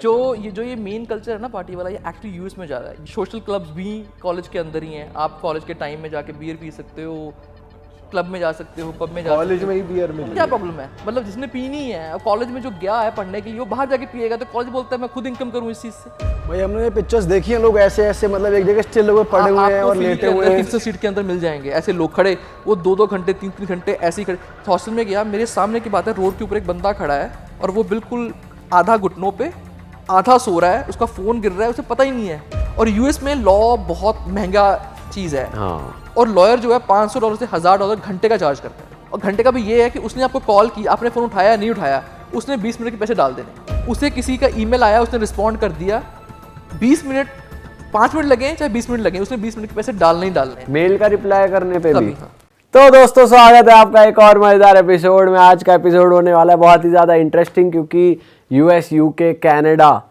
जो ये main culture है ना पार्टी वाला, ये एक्चुअली यूएस में ज़्यादा है। सोशल क्लब्स भी कॉलेज के अंदर ही हैं। आप कॉलेज के टाइम में जाके बियर पी सकते हो, क्लब में जा सकते हो, पब में जा सकते कॉलेज हो। में ही बियर मिल क्या प्रॉब्लम है? मतलब जिसने पीनी है, अब कॉलेज में जो गया है पढ़ने के लिए, वो बाहर जाके पिएगा, तो कॉलेज बोलता है मैं खुद इनकम करूँ इस चीज़ से। भाई हमने ये पिक्चर्स देखी हैं, लोग ऐसे ऐसे मतलब एक जगह स्टिल हुए पड़े हुए हैं और लेटे हुए हैं। 300 सीट के अंदर मिल जाएंगे ऐसे लोग खड़े, वो 2-2 घंटे 3-3 घंटे ऐसे ही खड़े। हॉस्टल में गया, मेरे सामने की बात है, रोड के ऊपर एक बंदा खड़ा है और वो बिल्कुल आधा घुटनों पे, आधा सो रहा है, उसका फ़ोन गिर रहा है, उसे पता ही नहीं है। और यूएस में लॉ बहुत महंगा चीज़ है। हाँ। और लॉयर जो है $500 से $1000 घंटे का चार्ज करता है। और घंटे का भी ये है कि उसने आपको कॉल की, आपने फ़ोन उठाया नहीं उठाया, उसने 20 मिनट के पैसे डाल देने। उसे किसी का ईमेल आया, उसने रिस्पॉन्ड कर दिया, 20 मिनट 5 मिनट लगे चाहे 20 मिनट लगे, उसने 20 मिनट के पैसे डालने ही डालने हैं। मेल का रिप्लाई करने पे भी। हाँ। तो दोस्तों स्वागत है आपका एक और मजेदार एपिसोड में। आज का एपिसोड होने वाला है बहुत ही ज़्यादा इंटरेस्टिंग, क्योंकि यूएस, यूके, कनाडा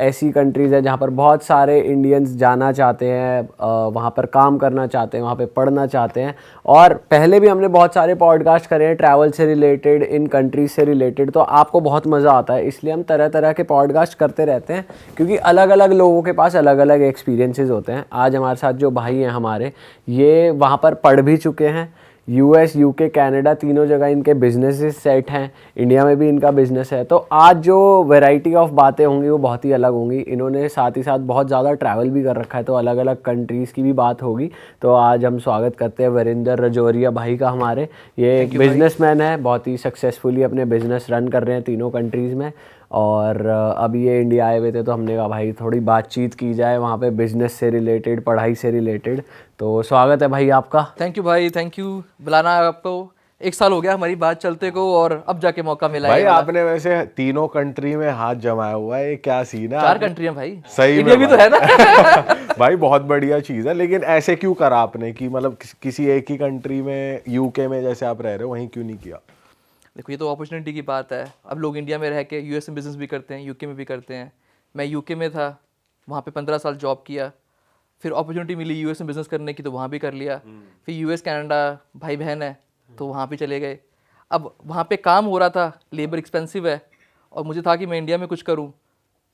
ऐसी कंट्रीज़ है जहाँ पर बहुत सारे इंडियंस जाना चाहते हैं, वहाँ पर काम करना चाहते हैं, वहाँ पे पढ़ना चाहते हैं। और पहले भी हमने बहुत सारे पॉडकास्ट करे हैं ट्रैवल से रिलेटेड, इन कंट्रीज से रिलेटेड, तो आपको बहुत मज़ा आता है। इसलिए हम तरह तरह के पॉडकास्ट करते रहते हैं, क्योंकि अलग अलग लोगों के पास अलग अलग एक्सपीरियंसेस होते हैं। आज हमारे साथ जो भाई हैं हमारे, ये वहाँ पर पढ़ भी चुके हैं। यूएस, यूके, कनाडा तीनों जगह इनके बिजनेसेस सेट हैं। इंडिया में भी इनका बिजनेस है। तो आज जो वैरायटी ऑफ बातें होंगी वो बहुत ही अलग होंगी। इन्होंने साथ ही साथ बहुत ज़्यादा ट्रैवल भी कर रखा है, तो अलग अलग कंट्रीज़ की भी बात होगी। तो आज हम स्वागत करते हैं वरिंदर रजौरिया भाई का हमारे। ये एक बिजनेसमैन है, बहुत ही सक्सेसफुली अपने बिजनेस रन कर रहे हैं तीनों कंट्रीज़ में। और अभी ये इंडिया आए हुए थे, तो हमने कहा भाई थोड़ी बातचीत की जाए वहाँ पे बिजनेस से रिलेटेड, पढ़ाई से रिलेटेड। तो स्वागत है भाई आपका। थैंक यू भाई, थैंक यू। बुलाना आपको, 1 साल हो गया हमारी बात चलते को, और अब जाके मौका मिला भाई है। आपने वैसे तीनों कंट्री में हाथ जमाया हुआ है, ये क्या सीन है? 4 कंट्री हैं भाई, सही इंडिया में भी तो है ना। भाई बहुत बढ़िया चीज़ है। लेकिन ऐसे क्यों करा आपने कि मतलब किसी एक ही कंट्री में, यूके में जैसे आप रह रहे हो, वहीं क्यों नहीं किया? देखो, ये तो अपॉर्चुनिटी की बात है। अब लोग इंडिया में रह के यूएस में बिजनेस भी करते हैं, यूके में भी करते हैं। मैं यूके में था, वहाँ पे 15 साल जॉब किया, फिर अपॉर्चुनिटी मिली यूएस में बिजनेस करने की, तो वहाँ भी कर लिया। फिर यूएस कनाडा भाई बहन है, तो वहाँ भी चले गए। अब वहाँ पे काम हो रहा था, लेबर एक्सपेंसिव है, और मुझे था कि मैं इंडिया में कुछ करूँ,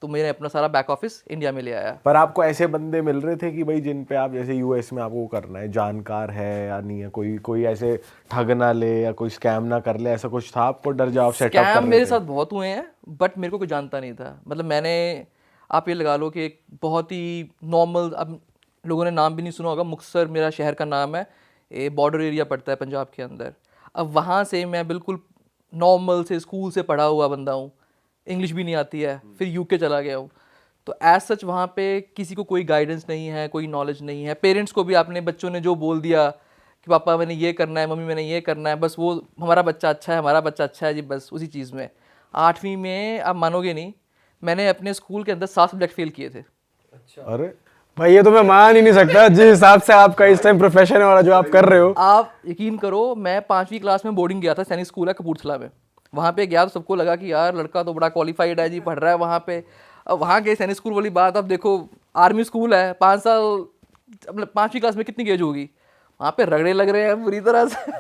तो मैंने अपना सारा बैक ऑफिस इंडिया में ले आया। पर आपको ऐसे बंदे मिल रहे थे कि भाई जिन पे आप, जैसे यूएस में आपको करना है, जानकार है या नहीं है, कोई ऐसे ठग ना ले या कोई स्कैम ना कर ले, ऐसा कुछ था? आपको डर जाओ सेटअप कर स्कैम रहे मेरे थे? साथ बहुत हुए हैं, बट मेरे को कोई जानता नहीं था। मतलब मैंने, आप ये लगा लो कि एक बहुत ही नॉर्मल, अब लोगों ने नाम भी नहीं सुना होगा, मुक्तसर मेरा शहर का नाम है, ये बॉर्डर एरिया पड़ता है पंजाब के अंदर। अब वहाँ से मैं बिल्कुल नॉर्मल से स्कूल से पढ़ा हुआ बंदा हूँ, इंग्लिश भी नहीं आती है, फिर यूके चला गया हूँ। तो एज सच वहाँ पे किसी को कोई गाइडेंस नहीं है, कोई नॉलेज नहीं है। पेरेंट्स को भी आपने, बच्चों ने जो बोल दिया कि पापा मैंने ये करना है, मम्मी मैंने ये करना है, बस वो हमारा बच्चा अच्छा है, हमारा बच्चा अच्छा है जी, बस उसी चीज़ में। 8वीं में, आप मानोगे नहीं, मैंने अपने स्कूल के अंदर 7 सब्जेक्ट फेल किए थे। अरे भाई ये तो मैं मान ही नहीं सकता जिस हिसाब से आपका इस टाइम प्रोफेशन है वाला जो आप कर रहे हो। आप यकीन करो, मैं 5वीं क्लास में बोर्डिंग गया था, सैनिक स्कूल है कपूरथला में। वहाँ पे गया तो सबको लगा कि यार लड़का तो बड़ा क्वालिफाइड है जी, पढ़ रहा है वहाँ पे। अब वहाँ गए सैनिक स्कूल वाली बात, अब देखो आर्मी स्कूल है, 5 साल, मतलब 5वीं क्लास में कितनी एज होगी, वहाँ पे रगड़े लग रहे हैं बुरी तरह से।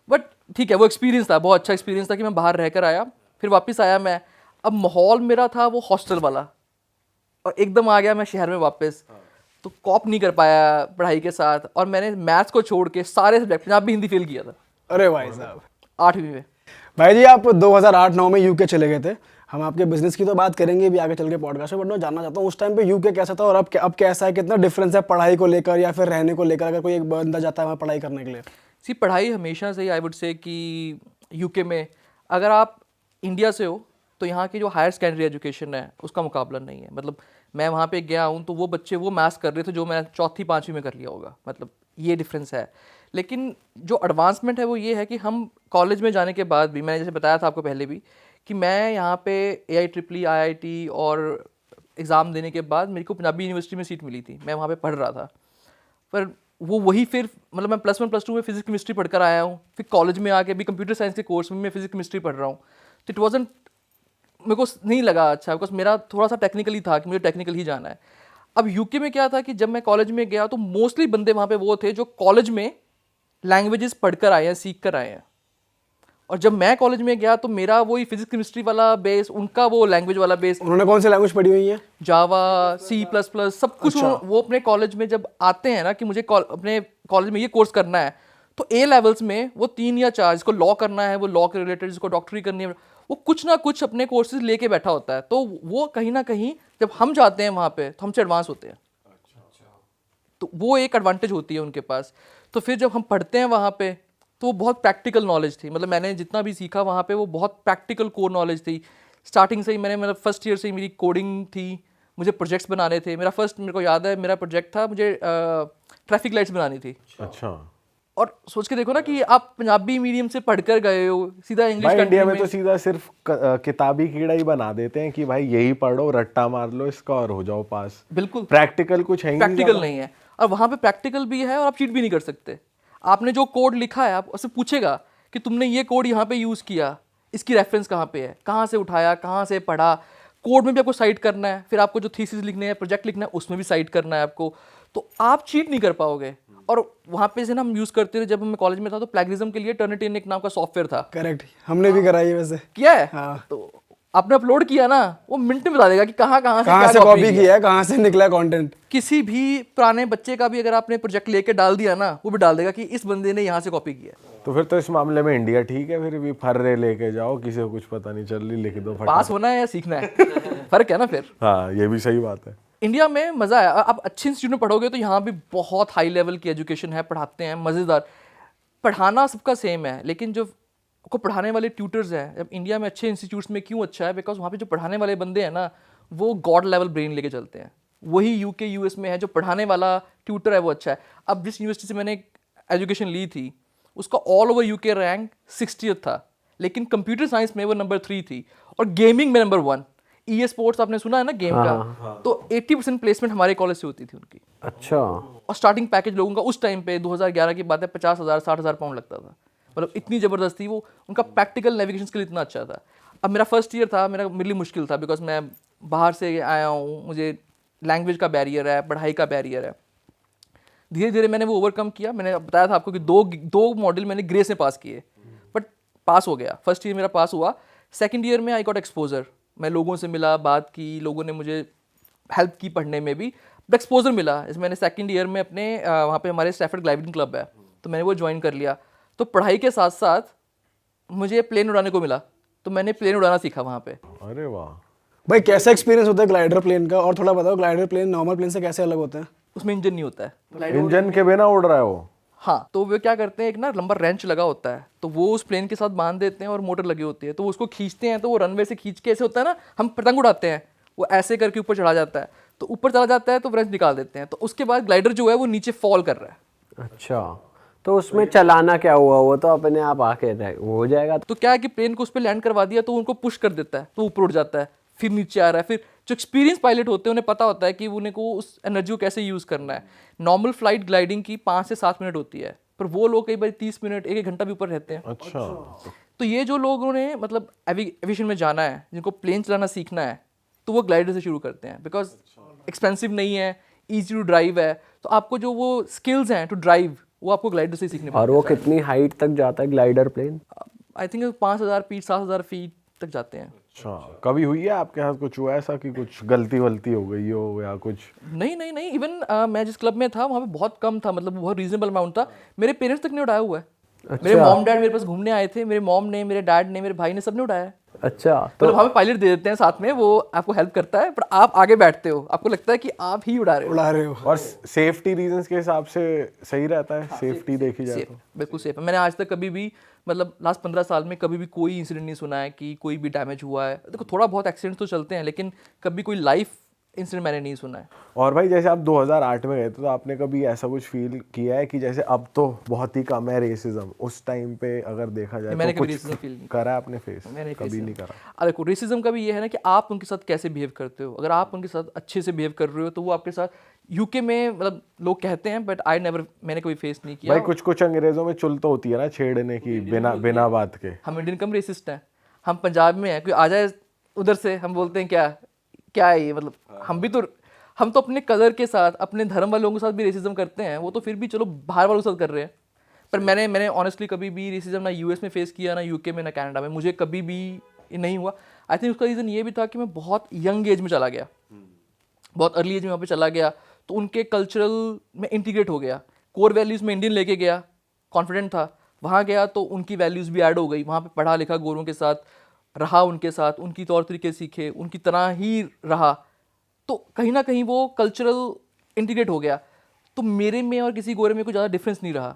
बट ठीक है, वो एक्सपीरियंस था, बहुत अच्छा एक्सपीरियंस था कि मैं बाहर रह कर आया, फिर वापस आया मैं। अब माहौल मेरा था वो हॉस्टल वाला, और एकदम आ गया मैं शहर में वापस, तो कॉप नहीं कर पाया पढ़ाई के साथ। और मैंने मैथ्स को छोड़ के सारे सब्जेक्ट, पंजाब भी, हिंदी फेल किया था अरे भाई साहब। 8वीं में। भाई जी आप 2008-9 में यूके चले गए थे। हम आपके बिजनेस की तो बात करेंगे भी आगे चल के पॉडकास्ट में, बट मैं जानना चाहता हूँ उस टाइम पे यूके कैसा था और अब कैसा है, कितना डिफरेंस है पढ़ाई को लेकर या फिर रहने को लेकर, अगर कोई एक बंदा जाता है वहाँ पढ़ाई करने के लिए? सी, पढ़ाई हमेशा से ही, आई वुड से कि यूके में, अगर आप इंडिया से हो तो यहाँ की जो हायर सेकेंडरी एजुकेशन है उसका मुकाबला नहीं है। मतलब मैं वहाँ पे गया हूँ तो वो बच्चे वो मैथ्स कर रहे थे जो मैं 4th-5वीं में कर लिया होगा, मतलब ये डिफरेंस है। लेकिन जो एडवांसमेंट है वो ये है कि हम कॉलेज में जाने के बाद भी, मैंने जैसे बताया था आपको पहले भी, कि मैं यहाँ पे AIEEE, IIT और एग्ज़ाम देने के बाद मेरे को पंजाबी यूनिवर्सिटी में सीट मिली थी, मैं वहाँ पे पढ़ रहा था। पर वो वही फिर, मतलब मैं +1 +2 में फिजिक्स केमिस्ट्री पढ़ कर आया हूँ, फिर कॉलेज में आके भी कंप्यूटर साइंस के कोर्स में मैं फिजिक्स केमिस्ट्री पढ़ रहा हूँ। तो इट वॉजंट, मेरे को नहीं लगा अच्छा, बिकॉज मेरा थोड़ा सा टेक्निकली था कि मुझे टेक्निकल ही जाना है। अब यूके में क्या था कि जब मैं कॉलेज में गया तो मोस्टली बंदे वहाँ पे वो थे जो कॉलेज में लैंग्वेजेस पढ़कर आए हैं, सीख कर आए हैं। और जब मैं कॉलेज में गया तो मेरा वही फिजिक्स केमिस्ट्री वाला बेस, उनका वो लैंग्वेज वाला बेस, उन्होंने कौन सी लैंग्वेज पढ़ी हुई है? जावा, C++, सब कुछ वो अपने कॉलेज में जब आते हैं ना कि मुझे अपने कॉलेज में ये कोर्स करना है, तो A लेवल्स में वो 3 या 4, जिसको लॉ करना है वो लॉ के रिलेटेड, जिसको डॉक्टरी करनी है वो कुछ ना कुछ अपने कोर्सेज लेके बैठा होता है। तो वो कहीं ना कहीं जब हम जाते हैं वहाँ पे तो हमसे एडवांस होते हैं, तो वो एक एडवांटेज होती है उनके पास। तो फिर जब हम पढ़ते हैं वहाँ पे तो वो बहुत प्रैक्टिकल नॉलेज थी, मतलब मैंने जितना भी सीखा वहाँ पे वो बहुत प्रैक्टिकल कोर नॉलेज थी। स्टार्टिंग से ही मैंने मतलब फर्स्ट ईयर से ही मेरी कोडिंग थी, मुझे प्रोजेक्ट्स बनाने थे। मेरे को याद है मेरा प्रोजेक्ट था, मुझे ट्रैफिक लाइट्स बनानी थी। अच्छा। और सोच के देखो ना कि आप पंजाबी मीडियम से पढ़कर गए हो सीधा इंग्लिश भाई इंडिया में कंट्री तो सीधा सिर्फ किताबी कीड़ा ही बना देते हैं कि भाई यही पढ़ो, रट्टा मार लो इसका और हो जाओ पास। बिल्कुल प्रैक्टिकल कुछ है ही नहीं प्रैक्टिकल ज़्यादा। नहीं है, और वहाँ पे प्रैक्टिकल भी है और आप चीट भी नहीं कर सकते। आपने जो कोड लिखा है आप उससे पूछेगा कि तुमने ये कोड यहाँ पे यूज़ किया, इसकी रेफरेंस कहाँ पे है, कहाँ से उठाया, कहाँ से पढ़ा। कोड में भी आपको साइट करना है, फिर आपको जो थीसिस लिखने हैं, प्रोजेक्ट लिखना है, उसमें भी साइट करना है आपको, तो आप चीट नहीं कर पाओगे। और वहाँ पे से ना हम यूज़ करते थे, जब मैं कॉलेज में था तो प्लेगरिज्म के लिए टर्निटिन एक नाम का सॉफ्टवेयर था। करेक्ट, हमने भी कराई है वैसे। किया है? हाँ। तो आपने अपलोड किया ना, वो मिनट में बता देगा कि कहाँ कहाँ कहाँ से कॉपी किया है, कहाँ से निकला है कंटेंट। किसी भी पुराने बच्चे का भी अगर आपने प्रोजेक्ट लेके डाल दिया ना, वो भी डाल देगा कि इस बंदे ने यहाँ से कॉपी किया है। तो फिर तो इस मामले में इंडिया ठीक है, फिर भी फर्रे लेके जाओ, किसी को कुछ पता नहीं चल रही, लिख दो फटाफट। पास होना है या सीखना है, फर्क है ना फिर। हाँ ये भी सही बात है। इंडिया में मज़ा है, आप अच्छे इंस्टीट्यूट में पढ़ोगे तो यहाँ भी बहुत हाई लेवल की एजुकेशन है, पढ़ाते हैं मज़ेदार। पढ़ाना सबका सेम है, लेकिन जो को पढ़ाने वाले ट्यूटर्स हैं, जब इंडिया में अच्छे इंस्टीट्यूट्स में क्यों अच्छा है, बिकॉज वहाँ पे जो पढ़ाने वाले बंदे हैं ना वो गॉड लेवल ब्रेन लेके चलते हैं। वही यूके यूएस में है, जो पढ़ाने वाला ट्यूटर है वो अच्छा है। अब जिस यूनिवर्सिटी से मैंने एजुकेशन ली थी उसका all over UK rank 60th था, लेकिन कंप्यूटर साइंस में वो नंबर 3 थी और गेमिंग में नंबर 1। EA स्पोर्ट्स आपने सुना है ना गेम का, तो 80% प्लेसमेंट हमारे कॉलेज से होती थी उनकी। अच्छा। और स्टार्टिंग पैकेज लोगों का उस टाइम पे 2011 की बात है 50,000 60,000 पाउंड लगता था, मतलब इतनी ज़बरदस्त थी वो। उनका प्रैक्टिकल नेविगेशन स्किल इतना अच्छा था। अब मेरा फर्स्ट ईयर था, मेरे लिए मुश्किल था, बिकॉज मैं बाहर से आया हूँ, मुझे लैंग्वेज का बैरियर है, पढ़ाई का बैरियर है। धीरे धीरे मैंने वो ओवरकम किया। मैंने बताया था आपको कि दो मॉड्यूल मैंने ग्रेस में पास किए, बट पास हो गया। फर्स्ट ईयर मेरा पास हुआ। सेकंड ईयर में आई गॉट एक्सपोजर, मैं लोगों से मिला, बात की, लोगों ने मुझे हेल्प की पढ़ने में भी, एक्सपोजर मिला। इस मैंने सेकंड ईयर में अपने वहाँ पे हमारे स्टैफर्ड ग्लाइडिंग क्लब है, तो मैंने वो ज्वाइन कर लिया। तो पढ़ाई के साथ साथ मुझे प्लेन उड़ाने को मिला, तो मैंने प्लेन उड़ाना सीखा वहाँ पे। अरे वाह भाई कैसा एक्सपीरियंस होता है ग्लाइडर प्लेन का, और थोड़ा बताओ ग्लाइडर प्लेन नॉर्मल प्लेन से कैसे अलग होता है? उसमें इंजन नहीं होता है। इंजन के बिना उड़ रहा है वो? हाँ, तो वो क्या करते हैं, एक ना लंबा रेंच लगा होता है, तो वो उस प्लेन के साथ बांध देते हैं और मोटर लगी होती है, तो उसको खींचते हैं, तो वो रनवे से खींच के ऐसे होता है ना, हम पतंग उड़ाते हैं, वो ऐसे करके ऊपर चढ़ा जाता है, तो ऊपर चला जाता है तो रेंच निकाल देते हैं, तो उसके बाद ग्लाइडर जो है वो नीचे फॉल कर रहा है। अच्छा, तो उसमें चलाना क्या हुआ, वो तो अपने आप आके वो हो जाएगा। तो क्या है कि प्लेन को उस पर लैंड करवा दिया तो उनको पुश कर देता है, तो ऊपर उड़ जाता है, फिर नीचे आ रहा है। फिर जो एक्सपीरियंस पायलट होते हैं उन्हें पता होता है कि उन्हें को उस एनर्जी को कैसे यूज़ करना है। नॉर्मल फ्लाइट ग्लाइडिंग की 5 से 7 मिनट होती है, पर वो लोग कई बार 30 मिनट 1 घंटा भी ऊपर रहते हैं। अच्छा। तो ये जो लोगों ने मतलब एविएशन में जाना है, जिनको प्लेन चलाना सीखना है, तो वो ग्लाइडर से शुरू करते हैं, बिकॉज एक्सपेंसिव नहीं है, ईजी टू ड्राइव है, तो आपको जो वो स्किल्स हैं टू ड्राइव वो आपको ग्लाइडर से सीखने और वो कितनी हाइट तक जाता है glider plane? I think 5,000 feet 7,000 feet तक जाते हैं। अच्छा, कभी हुई है आपके साथ कुछ हुआ ऐसा कि कुछ गलती वलती हो गई हो या कुछ? नहीं इवन मैं जिस क्लब में था वहाँ पे बहुत कम था, मतलब बहुत रीजनेबल अमाउंट था। मेरे पेरेंट्स तक ने उड़ाया हुआ है। मेरे मॉम डैड मेरे पास घूमने आए थे, मेरे मॉम ने, मेरे डैड ने, मेरे भाई ने, सबने उड़ाया है। अच्छा, तो हमें पायलट दे देते हैं साथ में, वो आपको हेल्प करता है, पर आप आगे बैठते हो, आपको लगता है कि आप ही उड़ा रहे हो। और सेफ्टी रीजंस के हिसाब से सही रहता है? सेफ्टी देखी जाए तो बिल्कुल सेफ है। मैंने आज तक कभी भी मतलब लास्ट 15 साल में कभी भी कोई इंसिडेंट नहीं सुना है कि कोई भी डैमेज हुआ है। देखो थोड़ा बहुत एक्सीडेंट तो चलते हैं, लेकिन कभी कोई लाइफ इंसिडेंट मैंने नहीं सुना है। और भाई जैसे आप 2008 में गए थे, तो आपने कभी ऐसा कुछ फील किया है कि जैसे अब तो बहुत ही कम है रेसिज्म, उस टाइम पे अगर देखा जाए मैंने तो कभी कुछ रेसिज्म फील नहीं करा है आपने फेस? मैंने कभी नहीं करा। अरे देखो रेसिज्म का भी ये है ना कि आप उनके साथ कैसे बिहेव करते हो। अगर आप उनके साथ अच्छे से बिहेव कर रहे हो तो वो आपके साथ, यूके में मतलब लोग कहते हैं, बट मैंने कभी फेस नहीं किया। भाई कुछ कुछ अंग्रेजों में चुल तो होती है ना छेड़ने की बिना बात के। हम इंडियन कम रेसिस्ट हैं। हम पंजाब में हैं, कोई आ जाए उधर से हम बोलते हैं क्या है ये, मतलब हम तो अपने कलर के साथ, अपने धर्म वाले लोगों के साथ भी रेसिज्म करते हैं। वो तो फिर भी चलो बाहर वालों के साथ कर रहे हैं, पर मैंने ऑनेस्टली कभी भी रेसिज्म ना यूएस में फेस किया, ना यूके में, ना कनाडा में, मुझे कभी भी नहीं हुआ। आई थिंक उसका रीज़न ये भी था कि मैं बहुत यंग एज में चला गया, बहुत अर्ली एज में वहाँ पे चला गया, तो उनके कल्चरल में इंटीग्रेट हो गया। कोर वैल्यूज़ में इंडियन लेके गया, कॉन्फिडेंट था, वहाँ गया तो उनकी वैल्यूज़ भी ऐड हो गई, वहाँ पे पढ़ा लिखा गोरों के साथ रहा, उनके साथ उनकी तौर तरीके सीखे, उनकी तरह ही रहा, तो कहीं ना कहीं वो कल्चरल इंटीग्रेट हो गया। तो मेरे में और किसी गोरे में कोई ज़्यादा डिफरेंस नहीं रहा।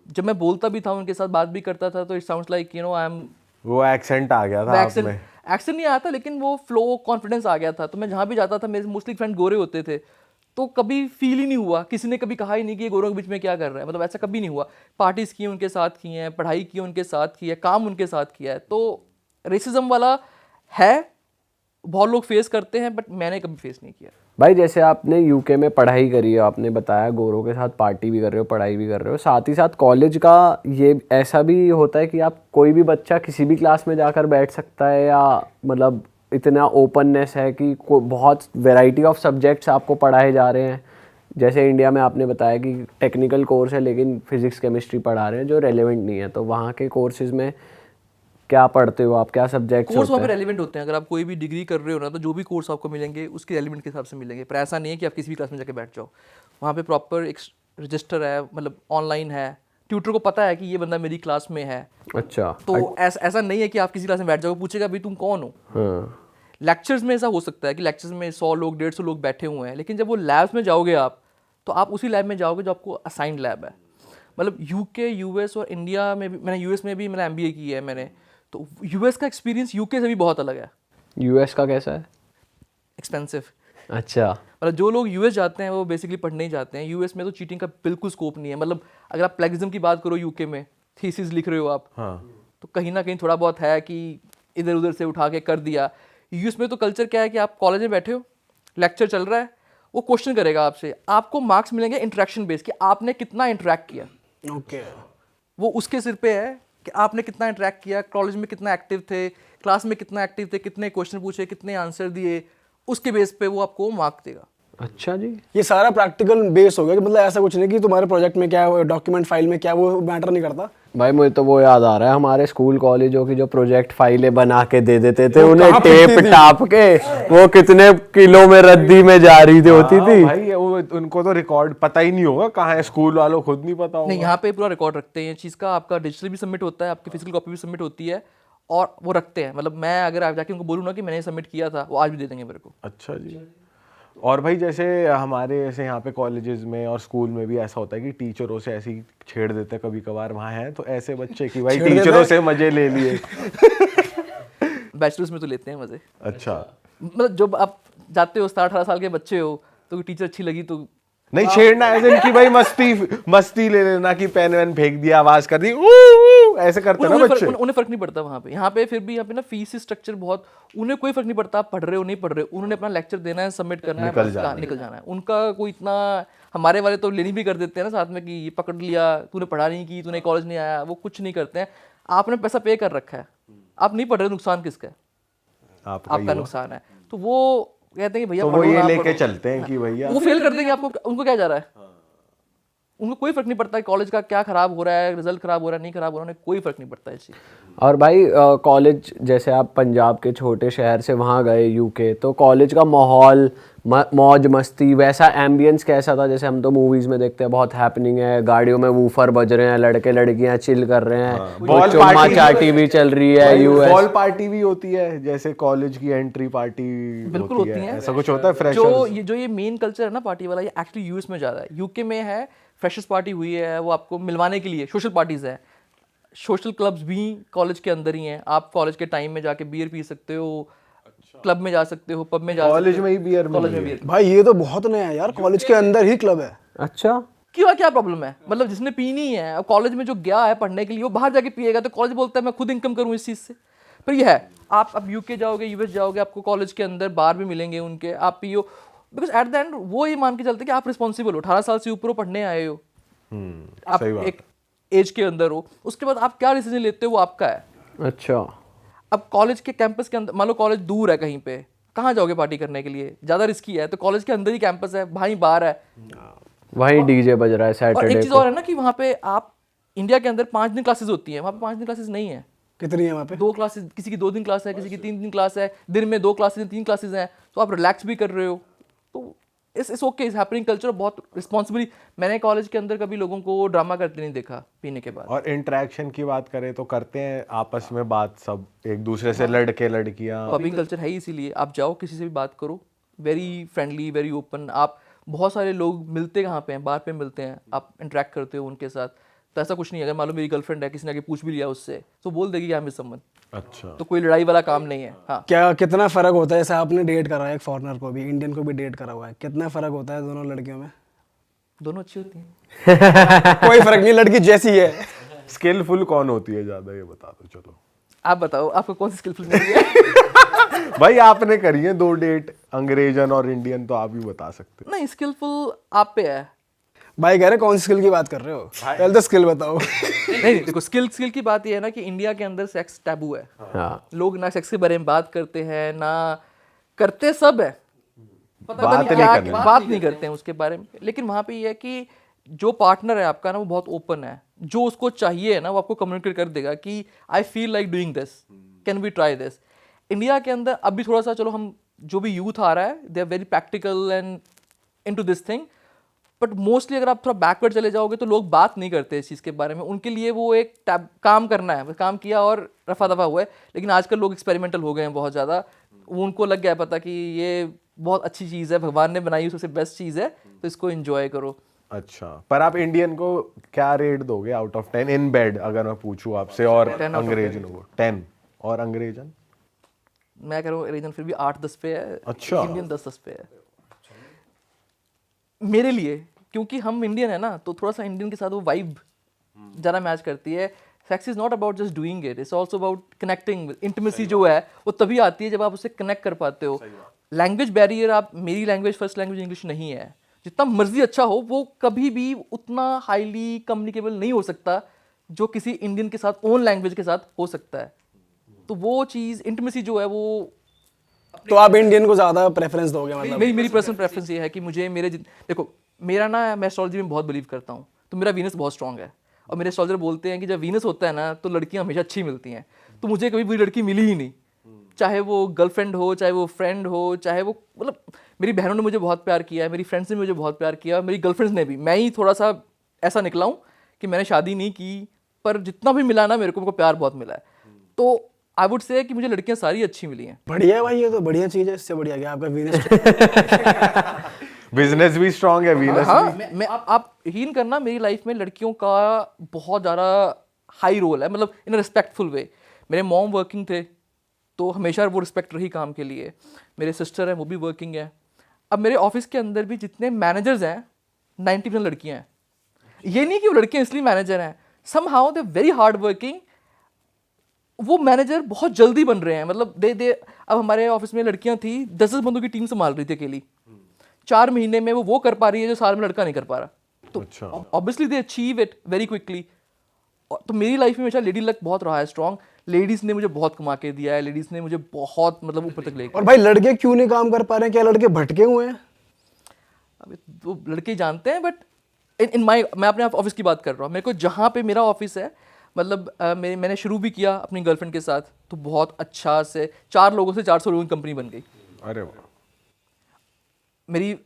जब मैं बोलता भी था, उनके साथ बात भी करता था, तो it sounds like I am, वो एक्सेंट आ गया था आप में। एक्सेंट नहीं आया था, लेकिन वो फ्लो, कॉन्फिडेंस आ गया था। तो मैं जहाँ भी जाता था, मेरे मोस्टली फ्रेंड गोरे होते थे, तो कभी फील ही नहीं हुआ, किसी ने कभी कहा ही नहीं कि ये गोरों के बीच में क्या कर रहा है, मतलब ऐसा कभी नहीं हुआ। पार्टीज की उनके साथ की हैं, पढ़ाई की उनके साथ की है, काम उनके साथ किया है। तो रेसिज्म वाला है, बहुत लोग फेस करते हैं, बट मैंने कभी फेस नहीं किया। भाई जैसे आपने यूके में पढ़ाई करी है, आपने बताया गोरों के साथ पार्टी भी कर रहे हो, पढ़ाई भी कर रहे हो, साथ ही साथ कॉलेज का ये ऐसा भी होता है कि आप कोई भी बच्चा किसी भी क्लास में जाकर बैठ सकता है, या मतलब इतना ओपननेस है कि बहुत वैरायटी ऑफ सब्जेक्ट्स आपको पढ़ाए जा रहे हैं? जैसे इंडिया में आपने बताया कि टेक्निकल कोर्स है लेकिन फिजिक्स केमिस्ट्री पढ़ा रहे हैं जो रेलेवेंट नहीं है, तो वहाँ के कोर्सेज में क्या पढ़ते हो आप, क्या सब्जेक्ट्स कोर्स वहाँ होते पे हैं? रेलिवेंट होते हैं। अगर आप कोई भी डिग्री कर रहे हो ना, तो जो भी कोर्स आपको मिलेंगे उसके रेलिवेंट के हिसाब से मिलेंगे। पर ऐसा नहीं है कि आप किसी भी क्लास में जाके बैठ जाओ। वहाँ पे प्रॉपर एक रजिस्टर है, मतलब ऑनलाइन है, ट्यूटर को पता है कि ये बंदा मेरी क्लास में है। अच्छा। तो ऐसा नहीं है कि आप किसी क्लास में बैठ जाओ, पूछेगा भाई तुम कौन हो। हाँ। लेक्चर्स में ऐसा हो सकता है कि लेक्चर्स में 100 लोग 150 लोग बैठे हुए हैं, लेकिन जब वो लैब्स में जाओगे आप, तो आप उसी लैब में जाओगे जो आपको असाइंड लैब है। मतलब यूके, यूएस और इंडिया में भी, मैंने यूएस में भी मैंने एमबीए की है मैंने, तो यूएस का एक्सपीरियंस यूके से भी बहुत अलग है। यूएस का कैसा है? एक्सपेंसिव। अच्छा। मतलब जो लोग यूएस जाते हैं वो बेसिकली पढ़ने ही जाते हैं। यूएस में तो चीटिंग का बिल्कुल स्कोप नहीं है। मतलब अगर आप प्लेगिज्म की बात करो, यूके में थीसिस लिख रहे हो आप, तो कहीं ना कहीं थोड़ा बहुत है कि इधर उधर से उठा के कर दिया। यूएस में तो कल्चर क्या है कि आप कॉलेज में बैठे हो, लेक्चर चल रहा है, वो क्वेश्चन करेगा आपसे, आपको मार्क्स मिलेंगे इंटरेक्शन बेस कि आपने कितना इंटरेक्ट किया। ओके। वो उसके सिर पे है कि आपने कितना इंटरेक्ट किया, कॉलेज में कितना एक्टिव थे, क्लास में कितना एक्टिव थे, कितने क्वेश्चन पूछे, कितने आंसर दिए, उसके बेस पे वो आपको मार्क देगा। अच्छा जी। ये सारा प्रैक्टिकल बेस हो गया कि मतलब ऐसा कुछ नहीं कि तुम्हारे प्रोजेक्ट में क्या है, डॉक्यूमेंट फाइल में क्या, वो मैटर नहीं करता। भाई मुझे तो वो याद आ रहा है, हमारे स्कूल कॉलेजों की जो प्रोजेक्ट फाइलें बना के दे देते थे, वो उन्हें कहाँ टेप पिटती थी? टाप के वो कितने किलो में रद्दी में जा रही थी होती थी। भाई वो उनको तो रिकॉर्ड पता ही नहीं होगा कहाँ है, स्कूल वालों खुद नहीं पता होगा। नहीं, यहाँ पे पूरा रिकॉर्ड रखते हैं चीज़ का। आपका डिजिटल भी सबमिट होता है, आपकी फिजिकल कॉपी भी सबमिट होती है, और वो रखते हैं। मतलब मैं अगर आप जाके उनको बोलूँ ना कि मैंने सबमिट किया था, वो आज भी दे देंगे मेरे को। अच्छा जी। और भाई जैसे हमारे ऐसे यहाँ पे कॉलेजेस में और स्कूल में भी ऐसा होता है कि टीचरों से ऐसे ही छेड़ देते हैं कभी कभार, वहाँ हैं तो ऐसे बच्चे कि भाई टीचरों से मजे ले लिए। बैचलर्स में तो लेते हैं मजे। अच्छा। मतलब जब आप जाते हो 17-18 साल के बच्चे हो, तो टीचर अच्छी लगी तो नहीं छेड़ना ऐसे कि भाई मस्ती ले लेना कि पेन वेन फेंक दिया, आवाज कर दी, ऐसे करते हैं ना बच्चे। उन्हें फर्क नहीं पड़ता वहाँ पे। यहाँ पे फिर भी यहाँ पे ना फीस स्ट्रक्चर बहुत, उन्हें कोई फर्क नहीं पड़ता आप पढ़ रहे हो नहीं पढ़ रहे हो, उन्होंने अपना लेक्चर देना है, सबमिट करना है, निकल जाना है। उनका कोई इतना, हमारे वाले तो लेनी भी कर देते हैं ना साथ में कि ये पकड़ लिया, तूने पढ़ा नहीं की, तूने कॉलेज नहीं आया, वो कुछ नहीं करते हैं। आपने पैसा पे कर रखा है, आप नहीं पढ़ रहे, नुकसान किसका है? आपका नुकसान है। तो वो कहते हैं कि भैया तो वो ये लेके चलते हैं कि भैया वो फेल कर देंगे आपको, उनको क्या जा रहा है? उनको कोई फर्क नहीं पड़ता कॉलेज का क्या खराब हो रहा है, रिजल्ट खराब हो रहा है, नहीं खराब हो रहा है, उन्हें कोई फर्क नहीं पड़ता इस चीज़। और भाई कॉलेज, जैसे आप पंजाब के छोटे शहर से वहाँ गए यूके, तो कॉलेज का माहौल, मौज मस्ती, वैसा एम्बियंस कैसा था? जैसे हम तो मूवीज में देखते हैं बहुत हैपनिंग है, गाड़ियों में वूफर बज रहे हैं, लड़के लड़कियां चिल कर रहे हैं, बॉल चुम्मा पार्टी चाटी भी चल रही है, यूएस बॉल पार्टी भी होती है, जैसे कॉलेज की एंट्री पार्टी बिल्कुल होती है। ऐसा कुछ होता है फ्रेशर्स। जो ये मेन कल्चर है ना पार्टी वाला, ये एक्चुअली यूएस में ज़्यादा है। यूके में है फ्रेशर्स पार्टी हुई है, वो आपको मिलवाने के लिए सोशल पार्टीज है। सोशल क्लब्स भी कॉलेज के अंदर ही हैं। आप कॉलेज के टाइम में जाके बियर पी सकते हो, क्लब में जा सकते हो, पब में जा सकते हो। कॉलेज में ही बियर कॉलेज में बियर। भाई ये तो बहुत नया है यार, कॉलेज के अंदर ही क्लब है। अच्छा। क्यों, क्या प्रॉब्लम है? मतलब जिसने पीनी है, अब कॉलेज में जो गया है पढ़ने के लिए, वो बाहर जाके पिएगा, तो कॉलेज बोलता है मैं खुद इनकम करूँ इस चीज़ से। पर ये है, आप अब यूके जाओगे, यूएस जाओगे, आपको कॉलेज के अंदर बार भी मिलेंगे उनके, आप पियो। बिकॉज एट द एंड वो ये मान के चलते कि आप रिस्पॉन्सिबल हो, 18 साल से ऊपर हो, पढ़ने आए हो, आप एक एज के अंदर हो, उसके बाद आप क्या डिसीजन लेते हो वो आपका है। अच्छा। अब कॉलेज के कैंपस के अंदर, मान लो कॉलेज दूर है कहीं पे, कहाँ जाओगे पार्टी करने के लिए? ज़्यादा रिस्की है। तो कॉलेज के अंदर ही कैंपस है, भाई बार है, वहीं डीजे बज रहा है और एक सैटरडे चीज़ को। और है ना कि वहाँ पे आप इंडिया के अंदर 5 दिन क्लासेस होती हैं, वहाँ पे 5 दिन क्लासेस नहीं है, कितनी है वहाँ पे? 2 क्लासेस, किसी की 2 दिन क्लास है, किसी की 3 दिन क्लास है, दिन में 2 क्लासेस 3 क्लासेस हैं, तो आप रिलैक्स भी कर रहे हो। तो इस ओके, इस हैपनिंग कल्चर बहुत रिस्पॉन्सिबली। मैंने कॉलेज के अंदर कभी लोगों को ड्रामा करते नहीं देखा पीने के बाद। और इंटरेक्शन की बात करें तो करते हैं आपस में बात, सब एक दूसरे से लड़के लड़कियां? पबिंग कल्चर है ही इसीलिए, आप जाओ किसी से भी बात करो, वेरी फ्रेंडली, वेरी ओपन। आप बहुत सारे लोग मिलते कहाँ पे हैं, बाहर पे मिलते हैं, आप इंटरेक्ट करते हो उनके साथ। तो ऐसा कुछ नहीं है, अगर मालूम मेरी गर्लफ्रेंड है, किसी ने आके पूछ भी लिया उससे, तो बोल देगी कि आई एम विद समवन। अच्छा, तो कोई लड़ाई वाला काम नहीं है। हाँ, क्या कितना फर्क होता है, जैसे आपने डेट करा है एक फॉरेनर को भी, इंडियन को भी डेट करा हुआ है, कितना फर्क होता है दोनों लड़कियों में? दोनों अच्छी होती हैं। कोई फर्क नहीं, लड़की जैसी है। स्किलफुल कौन होती है ज्यादा, ये बता दो। चलो आप बताओ, आपको कौन सी स्किलफुल मिली है? भाई आपने करी है 2 डेट, अंग्रेजन और इंडियन, तो आप ही बता सकते हो। नहीं, स्किलफुल आप पे है। भाई कह रहे कौन सी स्किल की बात कर रहे हो? पहले तो स्किल बताओ। नहीं, देखो स्किल की बात ये है ना कि इंडिया के अंदर सेक्स टैबू है। हाँ, लोग ना सेक्स के बारे में बात करते हैं, ना करते सब है, पता बात नहीं नहीं क्या करनी। बात नहीं करते हैं उसके बारे में। लेकिन वहाँ पे ये है कि जो पार्टनर है आपका ना, वो बहुत ओपन है, जो उसको चाहिए ना वो आपको कम्युनिकेट कर देगा कि I feel like doing this, can we try this. India के अंदर अभी थोड़ा सा, चलो हम जो भी यूथ आ रहा है, they are very practical and into this thing, but mostly अगर आप थोड़ा बैकवर्ड चले जाओगे तो लोग बात नहीं करते इस चीज़ के बारे में। उनके लिए वो एक काम करना है, बस काम किया और रफा दफा हुआ है। लेकिन आजकल लोग एक्सपेरिमेंटल हो गए हैं बहुत ज़्यादा, वो उनको लग गया है पता कि ये बहुत अच्छी चीज़ है, भगवान ने बनाई सबसे बेस्ट चीज़ है, तो इसको एंजॉय करो। अच्छा, पर आप इंडियन को क्या रेट दोगे आउट ऑफ 10 इन बेड, अगर मैं पूछूं आपसे? और 10 out of अंग्रेजन को 10, और अंग्रेजन? मैं कह रहा हूँ रीजन फिर भी 8-10 पे है। अच्छा। इंडियन 10-10 पे है मेरे लिए, क्योंकि हम इंडियन है ना, तो थोड़ा सा इंडियन के साथ वो वाइब ज़्यादा मैच करती है। Sex is not about just doing it, it's also about connecting. Intimacy जो है वो तभी आती है जब आप उससे कनेक्ट कर पाते हो। लैंग्वेज बैरियर, आप, मेरी लैंग्वेज फर्स्ट लैंग्वेज इंग्लिश नहीं है, जितना मर्जी अच्छा हो वो कभी भी उतना हाईली कम्युनिकेबल नहीं हो सकता जो किसी इंडियन के साथ ओन लैंग्वेज के साथ हो सकता है। तो वो चीज़ इंटीमेसी जो है वो, तो आप इंडियन को ज्यादा प्रेफरेंस दोगे मतलब? मेरी पर्सनल प्रेफरेंस ये है कि मुझे देखो, मेरा ना, मैं एस्ट्रोलॉजी में बहुत बिलीव करता हूँ, तो मेरा वीनस बहुत स्ट्रांग है। और मेरे एस्ट्रोलॉजर बोलते हैं कि जब वीनस होता है ना तो लड़कियाँ हमेशा अच्छी मिलती हैं। तो मुझे कभी बुरी लड़की मिली ही नहीं, चाहे वो गर्लफ्रेंड हो, चाहे वो फ्रेंड हो, चाहे वो, मतलब मेरी बहनों ने मुझे बहुत प्यार किया है, मेरी फ्रेंड्स ने मुझे बहुत प्यार किया, मेरी गर्लफ्रेंड्स ने भी। मैं ही थोड़ा सा ऐसा निकला हूँ कि मैंने शादी नहीं की, पर जितना भी मिला ना मेरे को प्यार बहुत मिला है। तो आई वुड से कि मुझे लड़कियां सारी अच्छी मिली हैं। बढ़िया है भाई, ये तो बढ़िया चीज है, इससे बढ़िया क्या आपका वीनस। बिजनेस भी स्ट्रांग है, वीनस हाँ, भी। मैं आप यकीन करना, मेरी लाइफ में लड़कियों का बहुत ज़्यादा हाई रोल है, मतलब इन रिस्पेक्टफुल वे। मेरे मॉम वर्किंग थे तो हमेशा वो रिस्पेक्ट रही काम के लिए। मेरे सिस्टर हैं, वो भी वर्किंग है। अब मेरे ऑफिस के अंदर भी जितने मैनेजर्स हैं 90% लड़कियां हैं। ये नहीं कि वो लड़कियां इसलिए मैनेजर हैं, somehow they very hard working. वो मैनेजर बहुत जल्दी बन रहे हैं, मतलब दे अब हमारे ऑफिस में लड़कियां थी, 10 बंदों की टीम संभाल रही थी अकेली। 4 महीने में वो कर पा रही है जो साल में लड़का नहीं कर पा रहा। तो अच्छा। Obviously they achieve it very quickly. तो मेरी लाइफ में हमेशा लेडी लक बहुत रहा है स्ट्रॉन्ग। लेडीज़ ने मुझे बहुत कमा के दिया है, लेडीज़ ने मुझे बहुत, मतलब ऊपर तक लेके। और भाई लड़के क्यों नहीं काम कर पा रहे हैं? क्या लड़के भटके हुए हैं? अब वो लड़के जानते हैं, बट इन माई, मैं अपने ऑफिस की बात कर रहा हूँ। मेरे को जहाँ पे मेरा ऑफिस है, मतलब मैंने शुरू भी किया अपनी गर्लफ्रेंड के साथ, तो बहुत अच्छा से 4 लोगों से 400 लोगों की कंपनी बन गई। अरे वाह। मेरी,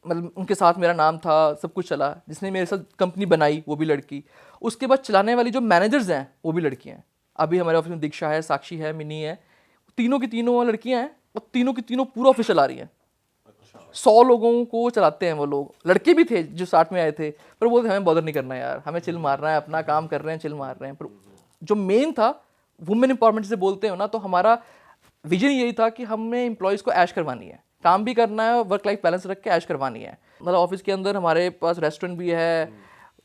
मतलब उनके साथ मेरा नाम था, सब कुछ चला। जिसने मेरे साथ कंपनी बनाई वो भी लड़की। उसके बाद चलाने वाली जो मैनेजर्स हैं वो भी लड़कियां हैं। अभी हमारे ऑफिस में दीक्षा है, साक्षी है, मिनी है, तीनों की तीनों लड़कियां हैं और तीनों की तीनों पूरा ऑफिस चला रही हैं। 100 लोगों को चलाते हैं वो लोग। लड़के भी थे जो साथ में आए थे, पर बोलते हमें बॉदर नहीं करना यार, हमें चिल मारना है, अपना काम कर रहे हैं, चिल मार रहे हैं। पर जो मेन था, वुमेन एम्पावरमेंट से बोलते हो ना, तो हमारा विजन यही था कि हमें एम्प्लॉयज़ को ऐश करवानी है, काम भी करना है, वर्क लाइफ बैलेंस रख के ऐश करवानी है। मतलब ऑफिस के अंदर हमारे पास रेस्टोरेंट भी है,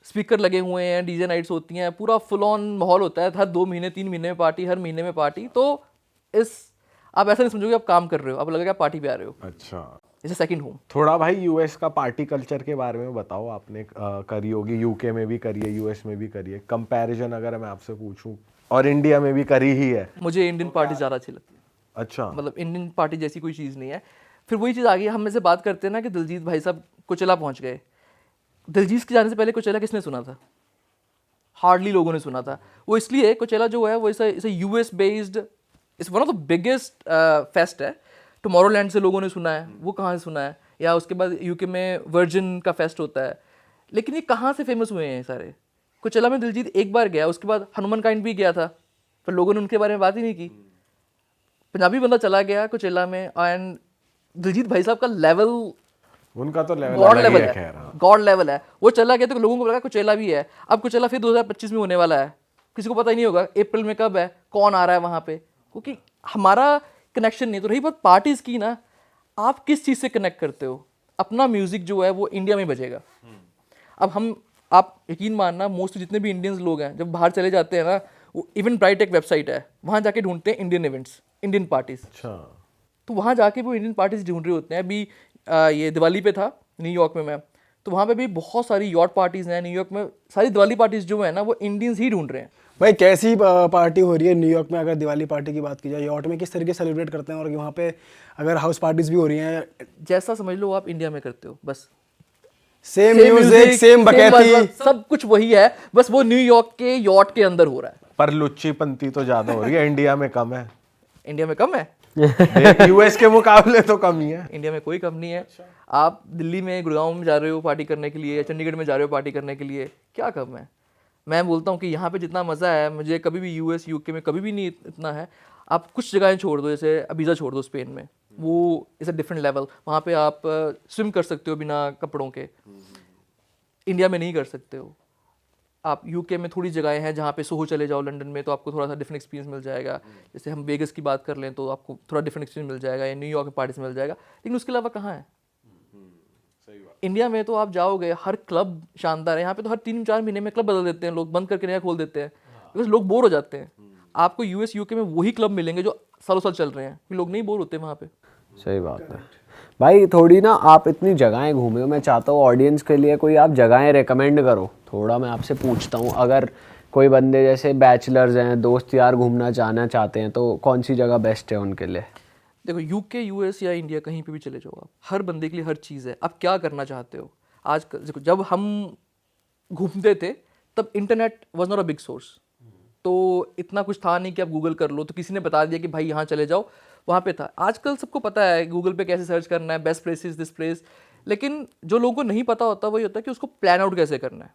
स्पीकर लगे हुए हैं, डीजे नाइट्स होती हैं, पूरा फुल ऑन माहौल होता है। हर 2 महीने 3 महीने में पार्टी, हर महीने में पार्टी। तो आप ऐसा नहीं समझोगे आप काम कर रहे हो, आप लगेगा आप पार्टी पे आ रहे हो, अच्छा। जैसे सेकंड होम। थोड़ा भाई यूएस का पार्टी कल्चर के बारे में बताओ। आपने करी होगी, यूके में भी करी है, यूएस में भी करी है। कंपैरिजन अगर मैं आपसे पूछूं, और इंडिया में भी करी ही है। मुझे इंडियन पार्टी ज़्यादा अच्छी लगती है। अच्छा। मतलब इंडियन पार्टी जैसी कोई चीज़ नहीं है। फिर वही चीज़ आ गई, हम में से बात करते हैं ना कि दिलजीत भाई साहब कुचला पहुंच गए। दिलजीत के जाने से पहले कुचला किसने सुना था? हार्डली लोगों ने सुना था। वो इसलिए कोचेला जो है वो इसे US based, it's one of the biggest fest है। टुमारोलैंड से लोगों ने सुना है, वो कहाँ से सुना है, या उसके बाद यूके में वर्जिन का फेस्ट होता है। लेकिन ये कहाँ से फेमस हुए हैं सारे? कोचेला में दिलजीत एक बार गया, उसके बाद हनुमान काइंड भी गया था, पर लोगों ने उनके बारे में बात ही नहीं की। पंजाबी बंदा चला गया कोचेला में, एंड दिलजीत भाई साहब का लेवल उनका तो लेवल गॉड अलग ही लेवल है, है, खैर। हाँ। गॉड लेवल है। वो चला गया तो लोगों को लगा कोचेला भी है। अब कोचेला फिर 2025 में होने वाला है, किसी को पता ही नहीं होगा अप्रैल में कब है, कौन आ रहा है वहाँ पे, क्योंकि हमारा कनेक्शन नहीं। तो रही बात पार्टीज की ना, आप किस चीज़ से कनेक्ट करते हो? अपना म्यूजिक जो है वो इंडिया में बजेगा। अब आप यकीन मानना, मोस्ट जितने भी इंडियंस लोग हैं जब बाहर चले जाते हैं ना, वो इवन ब्राइट एक वेबसाइट है, वहाँ जाके ढूंढते हैं इंडियन इवेंट्स, इंडियन पार्टीज। अच्छा। तो वहाँ जाके वो इंडियन पार्टीज ढूंढ रहे होते हैं। अभी ये दिवाली पे था न्यूयॉर्क में मैं, तो वहाँ पे भी बहुत सारी यॉट पार्टीज हैं न्यूयॉर्क में। सारी दिवाली पार्टीज जो है ना वो इंडियंस ही ढूंढ रहे हैं। भाई कैसी पार्टी हो रही है न्यूयॉर्क में? अगर दिवाली पार्टी की बात की जाए, यॉर्क में किस तरीके से सेलिब्रेट करते हैं? और वहाँ पे अगर हाउस पार्टीज भी हो रही हैं, जैसा समझ लो आप इंडिया में करते हो, बस सेम म्यूजिक, सेम बकैती, सब कुछ वही है, बस वो न्यूयॉर्क के यॉट के अंदर हो रहा है। पर लुच्ची पंती तो ज्यादा हो रही है, इंडिया में कम है। इंडिया में कम है, यूएस के मुकाबले तो कम ही है। इंडिया में कोई कम नहीं है। आप दिल्ली में, गुड़गांव में जा रहे हो पार्टी करने के लिए, या चंडीगढ़ में जा रहे हो पार्टी करने के लिए, क्या कम है? मैं बोलता हूँ कि यहाँ पे जितना मज़ा है मुझे कभी भी यूएस यूके में कभी भी नहीं इतना है। आप कुछ जगहें छोड़ दो, जैसे अबीज़ा छोड़ दो स्पेन में, वो इज़ अ डिफरेंट लेवल। वहाँ पे आप स्विम कर सकते हो बिना कपड़ों के, इंडिया में नहीं कर सकते हो। आप यूके में थोड़ी जगहें हैं जहाँ पे सोहो चले जाओ लंदन में, तो आपको थोड़ा सा डिफरेंट एक्सपीरियंस मिल जाएगा। जैसे हम वेगस की बात कर लें तो आपको थोड़ा डिफरेंट एक्सपीरियंस मिल जाएगा, या न्यूयॉर्क में पार्टीज मिल जाएगा। लेकिन उसके अलावा कहाँ है? इंडिया में तो आप जाओगे, हर क्लब शानदार है। यहाँ पे तो हर 3-4 महीने में क्लब बदल देते हैं लोग, बंद करके नया खोल देते हैं, बिकॉज लोग बोर हो जाते हैं। आपको यूएस यूके में वही क्लब मिलेंगे जो सालों साल चल रहे हैं, लोग नहीं बोर होते वहाँ पे। सही बात है भाई। थोड़ी ना आप इतनी जगहें घूमे हो, मैं चाहता हूँ ऑडियंस के लिए कोई आप जगहें रेकमेंड करो। थोड़ा मैं आपसे पूछता हूँ, अगर कोई बंदे जैसे बैचलर्स हैं, दोस्त यार घूमना जाना चाहते हैं, तो कौन सी जगह बेस्ट है उनके लिए? देखो, यूके, यूएस या इंडिया, कहीं पे भी चले जाओ आप, हर बंदे के लिए हर चीज़ है। आप क्या करना चाहते हो? आज देखो, जब हम घूमते थे तब internet was not a big source, तो इतना कुछ था नहीं कि आप गूगल कर लो तो किसी ने बता दिया कि भाई यहाँ चले जाओ, वहाँ पे था। आजकल सबको पता है गूगल पे कैसे सर्च करना है, बेस्ट प्लेसेस, दिस प्लेस। लेकिन जो लोगों को नहीं पता होता वही होता है कि उसको प्लान आउट कैसे करना है।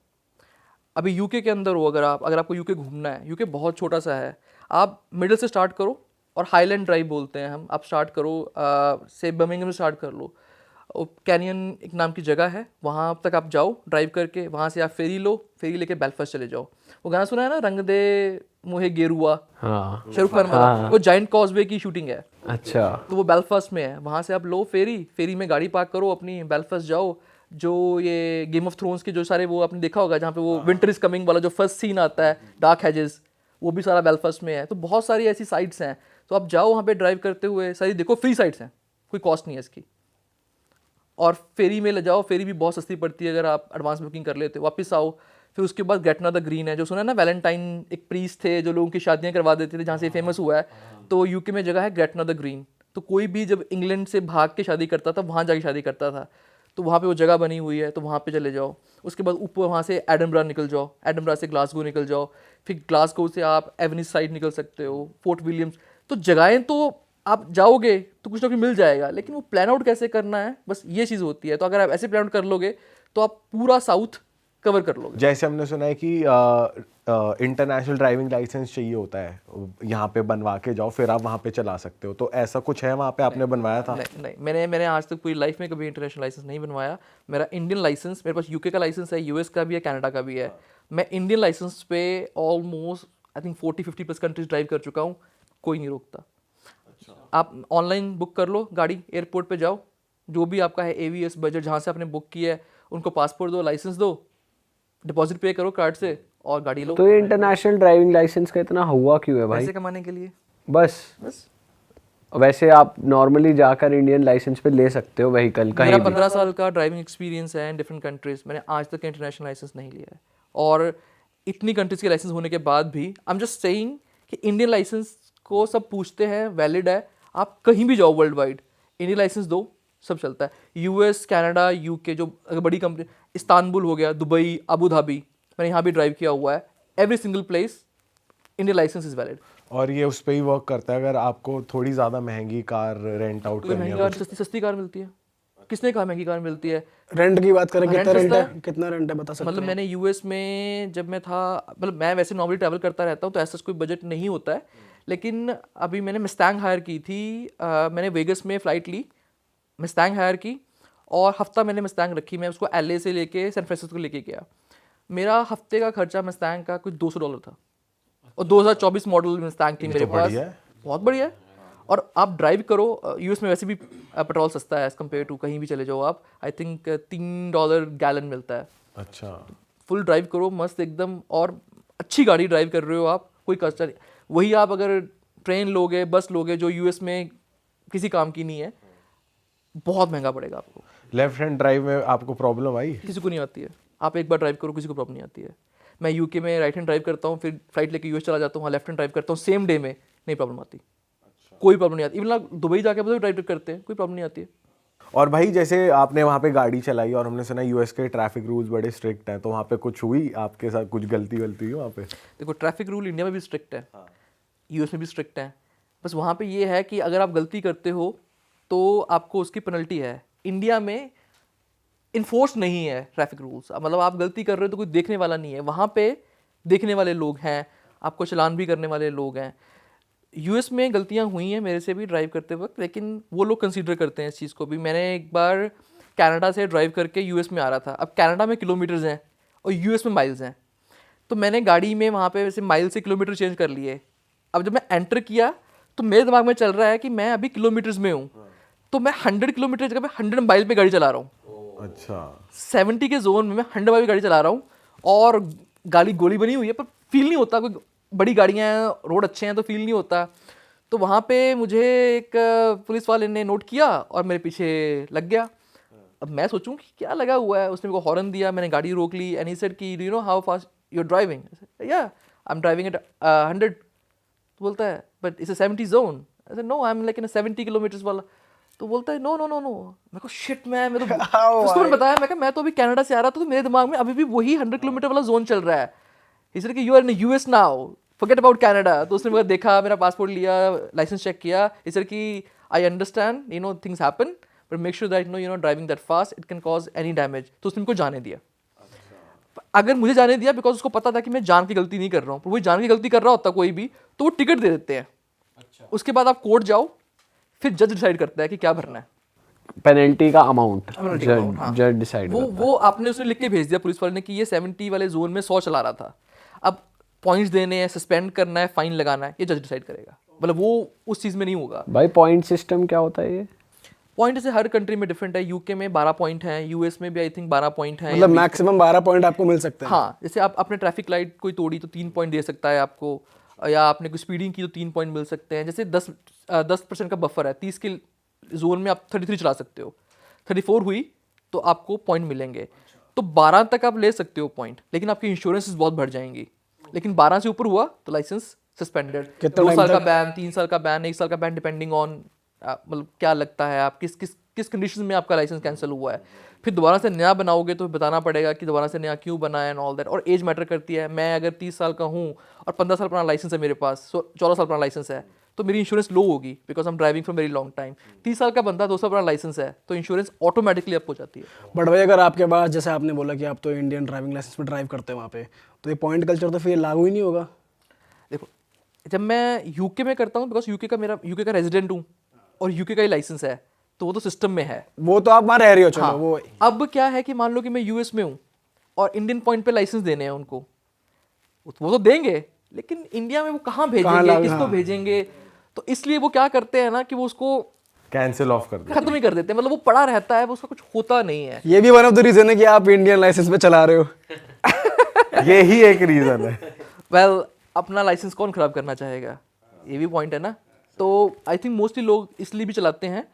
अभी यूके के अंदर हो, अगर आपको यूके घूमना है, यूके बहुत छोटा सा है, आप मिडिल से स्टार्ट करो, और हाईलैंड ड्राइव बोलते हैं हम, आप स्टार्ट करो से बर्मिंघम में स्टार्ट कर लो। कैनियन एक नाम की जगह है, वहाँ तक आप जाओ ड्राइव करके, वहाँ से आप फेरी लो, फेरी लेके बेलफास्ट चले जाओ। वो गाना सुना है ना, रंग दे मुहे गेरुआ, हाँ शाहरुख खान वाला, वो जाइंट कॉजवे की शूटिंग है। अच्छा। तो वो बेलफास्ट में है, वहाँ से आप लो फेरी में गाड़ी पार्क करो अपनी, बेलफास्ट जाओ। जो ये गेम ऑफ थ्रोन्स के जो सारे, वो आपने देखा होगा जहाँ पे वो विंटर इज कमिंग वाला जो फर्स्ट सीन आता है, डार्क हेजेस, वो भी सारा बेलफास्ट में है। तो बहुत सारी ऐसी साइट्स हैं, तो आप जाओ वहाँ पे ड्राइव करते हुए, सारी देखो, फ्री साइट्स हैं, कोई कॉस्ट नहीं है इसकी। और फेरी में ले जाओ, फेरी भी बहुत सस्ती पड़ती है अगर आप एडवांस बुकिंग कर लेते हो। वापस आओ, फिर उसके बाद ग्रेटना द ग्रीन है, जो सुना है ना, वैलेंटाइन एक प्रीस्ट थे जो लोगों की शादियां करवा देते थे, जहाँ से फेमस हुआ है। तो यूके में जगह है ग्रेटना द ग्रीन। तो कोई भी जब इंग्लैंड से भाग के शादी करता था, वहाँ जाके शादी करता था। तो वहाँ पे वो जगह बनी हुई है, तो वहाँ पे चले जाओ। उसके बाद ऊपर वहाँ से एडनबरा निकल जाओ, एडनबरा से ग्लासगो निकल जाओ, फिर ग्लासगो से आप एवनिस साइड निकल सकते हो, फोर्ट विलियम्स। तो जगहें तो आप जाओगे तो कुछ ना कुछ मिल जाएगा, लेकिन वो प्लान आउट कैसे करना है, बस ये चीज़ होती है। तो अगर आप ऐसे प्लान आउट कर लोगे तो आप पूरा साउथ कवर कर लोगे। जैसे हमने सुना है कि इंटरनेशनल ड्राइविंग लाइसेंस चाहिए होता है, यहाँ पे बनवा के जाओ फिर आप वहाँ पे चला सकते हो, तो ऐसा कुछ है वहाँ पे? आपने बनवाया था? नहीं, मैंने आज तक पूरी लाइफ में कभी इंटरनेशनल लाइसेंस नहीं बनवाया। मेरा इंडियन लाइसेंस, मेरे पास यूके का लाइसेंस है, यूएस का भी है, कनाडा का भी है। मैं इंडियन लाइसेंस पे almost I think 40-50+ countries drive कर चुका हूँ, कोई नहीं रोकता। आप ऑनलाइन बुक कर लो गाड़ी, एयरपोर्ट पे जाओ, जो भी आपका है एवीएस बजट, जहाँ से आपने बुक किया है उनको पासपोर्ट दो, लाइसेंस दो, डिपॉजिट पे करो कार्ड से, और गाड़ी लो। तो ये इंटरनेशनल ड्राइविंग लाइसेंस का इतना हुआ क्यों है भाई? पैसे कमाने के लिए बस। वैसे आप नॉर्मली जाकर इंडियन लाइसेंस पे ले सकते हो व्हीकल कहीं मेरा भी। 15 साल का ड्राइविंग एक्सपीरियंस है इन डिफरेंट कंट्रीज, मैंने आज तक इंटरनेशनल लाइसेंस नहीं लिया है। और इतनी कंट्रीज के लाइसेंस होने के बाद भी आई एम जस्ट सेइंग कि इंडियन लाइसेंस को सब पूछते हैं, वैलिड है, आप कहीं भी जाओ वर्ल्ड वाइड, इंडियन लाइसेंस दो, सब चलता है। यूएस, कनाडा, यूके, जो अगर बड़ी कंपनी, इस्तांबुल हो गया, दुबई, अबू धाबी, मैंने यहाँ भी ड्राइव किया हुआ है, every single place Indian license is valid. और ये उस पे ही वर्क करता है अगर आपको थोड़ी ज़्यादा महंगी कार रेंट आउट कोई करनी महंगी है कार सस्ती कार मिलती है? किसने कहा महंगी कार मिलती है? रेंट की बात करें, रेंट कितना रेंट सस्ता है, कितना रेंट है बता सकते मतलब मैंने यूएस में जब मैं था, मतलब मैं वैसे नॉर्मली ट्रैवल करता रहता हूँ तो ऐसा कोई बजट नहीं होता है, लेकिन अभी मैंने मस्टैंग हायर की थी, मैंने वेगस में फ़्लाइट ली, मस्टैंग हायर की और हफ्ता मैंने मस्टैंग रखी, मैं उसको LA से लेके सैन फ्रांसिस्को लेके गया। मेरा हफ्ते का खर्चा मस्टैंग का कुछ $200 था और 2024 मॉडल मस्टैंग थी मेरे पास। बढ़िया है। बहुत बढ़िया है। और आप ड्राइव करो, यूएस में वैसे भी पेट्रोल सस्ता है एज़ कम्पेयर टू कहीं भी चले जाओ आप, आई थिंक $3 गैलन मिलता है। अच्छा, फुल ड्राइव करो मस्त एकदम, और अच्छी गाड़ी ड्राइव कर रहे हो आप, कोई कष्ट नहीं। वही आप अगर ट्रेन लोगे, बस लोगे जो यूएस में किसी काम की नहीं है, बहुत महंगा पड़ेगा आपको। लेफ्ट हैंड ड्राइव में आपको प्रॉब्लम आई? किसी को नहीं आती है, आप एक बार ड्राइव करो किसी को प्रॉब्लम नहीं आती है। मैं यूके में राइट हैंड ड्राइव करता हूँ, फिर फ्लाइट लेके यूएस चला जाता हूँ, वहाँ लेफ्ट हैंड ड्राइव करता हूँ, सेम डे में नहीं प्रॉब्लम आती। कोई प्रॉब्लम नहीं आती। इवन आप दुबई जाके भी ड्राइव करते हैं, कोई प्रॉब्लम नहीं आती है। और भाई जैसे आपने वहाँ पे गाड़ी चलाई और हमने सुना यूएस के ट्रैफिक रूल्स बड़े स्ट्रिक्ट हैं, तो वहाँ पे कुछ हुई आपके साथ, कुछ गलती हुई वहाँ पे? देखो ट्रैफिक रूल इंडिया में भी स्ट्रिक्ट है, यूएस में भी स्ट्रिक्ट है, बस वहाँ पे ये है कि अगर आप गलती करते हो तो आपको उसकी पेनल्टी है। इंडिया में इन्फोर्स नहीं है ट्रैफिक रूल्स, मतलब आप गलती कर रहे हो तो कोई देखने वाला नहीं है, वहाँ पे देखने वाले लोग हैं, आपको चलान भी करने वाले लोग हैं। यूएस में गलतियाँ हुई हैं मेरे से भी ड्राइव करते वक्त, लेकिन वो लोग कंसीडर करते हैं इस चीज़ को भी। मैंने एक बार कनाडा से ड्राइव करके यूएस में आ रहा था, अब कनाडा में किलोमीटर्स हैं और यूएस में माइल्स हैं, तो मैंने गाड़ी में वहाँ पे वैसे माइल से किलोमीटर चेंज कर लिए। अब जब मैं एंटर किया तो मेरे दिमाग में चल रहा है कि मैं अभी किलोमीटर्स में हूँ, तो मैं 100 किलोमीटर जगह पे 100 माइल पे गाड़ी चला रहा हूँ। अच्छा, 70 के जोन में मैं 100 माइल पे गाड़ी चला रहा हूँ और गाड़ी गोली बनी हुई है, पर फील नहीं होता, कोई बड़ी गाड़ियाँ हैं, रोड अच्छे हैं तो फील नहीं होता। तो वहाँ पे मुझे एक पुलिस वाले ने नोट किया और मेरे पीछे लग गया। अब मैं सोचूं कि क्या लगा हुआ है, उसने मेरे को हॉर्न दिया, मैंने गाड़ी रोक ली, एंड ही सेड कि do you know how fast you are driving? या आई एम ड्राइविंग एट 100। तो बोलता है but it's a 70 zone. I said no I am like in 70 kilometres वाला। तो बोलता है नो नो नो नो। मैं को शिट मैन, मैं तो उसको मैंने बताया, मैं कहा मैं तो अभी कनाडा से आ रहा था, तो मेरे दिमाग में अभी भी वही 100 किलोमीटर वाला जोन चल रहा है। he said कि you are in the US now, forget about Canada। तो उसने मुझे देखा, मेरा पासपोर्ट लिया, लाइसेंस चेक किया, he said कि I understand, you know things happen, but make sure that you're not driving that fast, it can cause any damage। तो उसने मुझको जाने दिया। अगर मुझे जाने दिया बिकॉज उसको पता था कि मैं जान की गलती नहीं कर रहा हूँ, पर वही जान की गलती कर रहा होता कोई भी, तो वो टिकट दे देते हैं। उसके बाद आप कोर्ट जाओ, फिर जज डिसाइड करता है कि क्या भरना है। पेनल्टी का अमाउंट हाँ। जज डिसाइड वो आपने उसने लिख के भेज दिया पुलिस वाले ने कि ये 70 वाले जोन में 100 चला रहा था, अब पॉइंट्स देने हैं, सस्पेंड करना है, फाइन लगाना है, ये जज डिसाइड करेगा। मतलब वो उस चीज़ में नहीं होगा। भाई पॉइंट सिस्टम क्या होता है ये? पॉइंट से हर कंट्री में डिफरेंट है। यूके में 12 पॉइंट हैं, यूएस में भी आई थिंक 12 पॉइंट हैं। मतलब मैक्सिमम 12 पॉइंट आपको मिल सकते हैं। हाँ, जैसे आप अपने ट्रैफिक लाइट कोई तोड़ी तो 3 पॉइंट दे सकता है आपको, या आपने कोई स्पीडिंग की तो 3 पॉइंट मिल सकते हैं। जैसे 10% का बफर है, 30 के जोन में आप 33 चला सकते हो, 34 हुई तो आपको पॉइंट मिलेंगे। तो 12 तक आप ले सकते हो पॉइंट, लेकिन आपकी इंश्योरेंसेस बहुत बढ़ जाएंगी। लेकिन 12 से ऊपर हुआ तो लाइसेंस सस्पेंडेड, 2 साल का बैन, 3 साल का बैन, 1 साल का बैन, डिपेंडिंग ऑन मतलब क्या लगता है आप किस कंडीशन में आपका लाइसेंस कैंसिल हुआ है। फिर दोबारा से नया बनाओगे तो बताना पड़ेगा कि दोबारा से नया क्यों बना है एंड ऑल दैट। और एज मैटर करती है। मैं अगर 30 साल का हूँ और 15 साल पुराना लाइसेंस है मेरे पास, 14 साल पुराना लाइसेंस है, तो मेरी इंश्योरेंस लो होगी because I am driving for very long time. 30 साल का बंदा 2 साल पुराना लाइसेंस है तो इंश्योरेंस ऑटोमेटिकली अप हो जाती है। बट भाई अगर आपके पास, जैसे आपने बोला कि आप तो इंडियन ड्राइविंग लाइसेंस पे ड्राइव करते हैं वहाँ पे, तो ये पॉइंट कल्चर तो फिर लागू ही नहीं होगा। देखो जब मैं यूके में करता हूँ, बिकॉज यूके का रेजिडेंट हूँ और यूके का ही लाइसेंस है, तो वो तो सिस्टम में है। वो तो आप वहाँ रह रहे हो, चलो हाँ, वो अब क्या है कि मान लो कि मैं यूएस में हूँ और इंडियन पॉइंट पे लाइसेंस देने हैं उनको, वो तो देंगे, लेकिन इंडिया में वो कहाँ भेजेंगे, किसको भेजेंगे? तो इसलिए वो क्या करते हैं ना कि वो उसको कैंसिल ऑफ कर दे। खत्म ही कर देते हैं। मतलब वो पड़ा रहता है, वो उसका कुछ होता नहीं है। ये भी वन ऑफ द रीजन है कि आप इंडियन लाइसेंस पे चला रहे हो। यही एक रीजन है। वेल अपना लाइसेंस कौन खराब करना चाहेगा, ये भी पॉइंट है ना। तो आई थिंक मोस्टली लोग इसलिए भी चलाते हैं।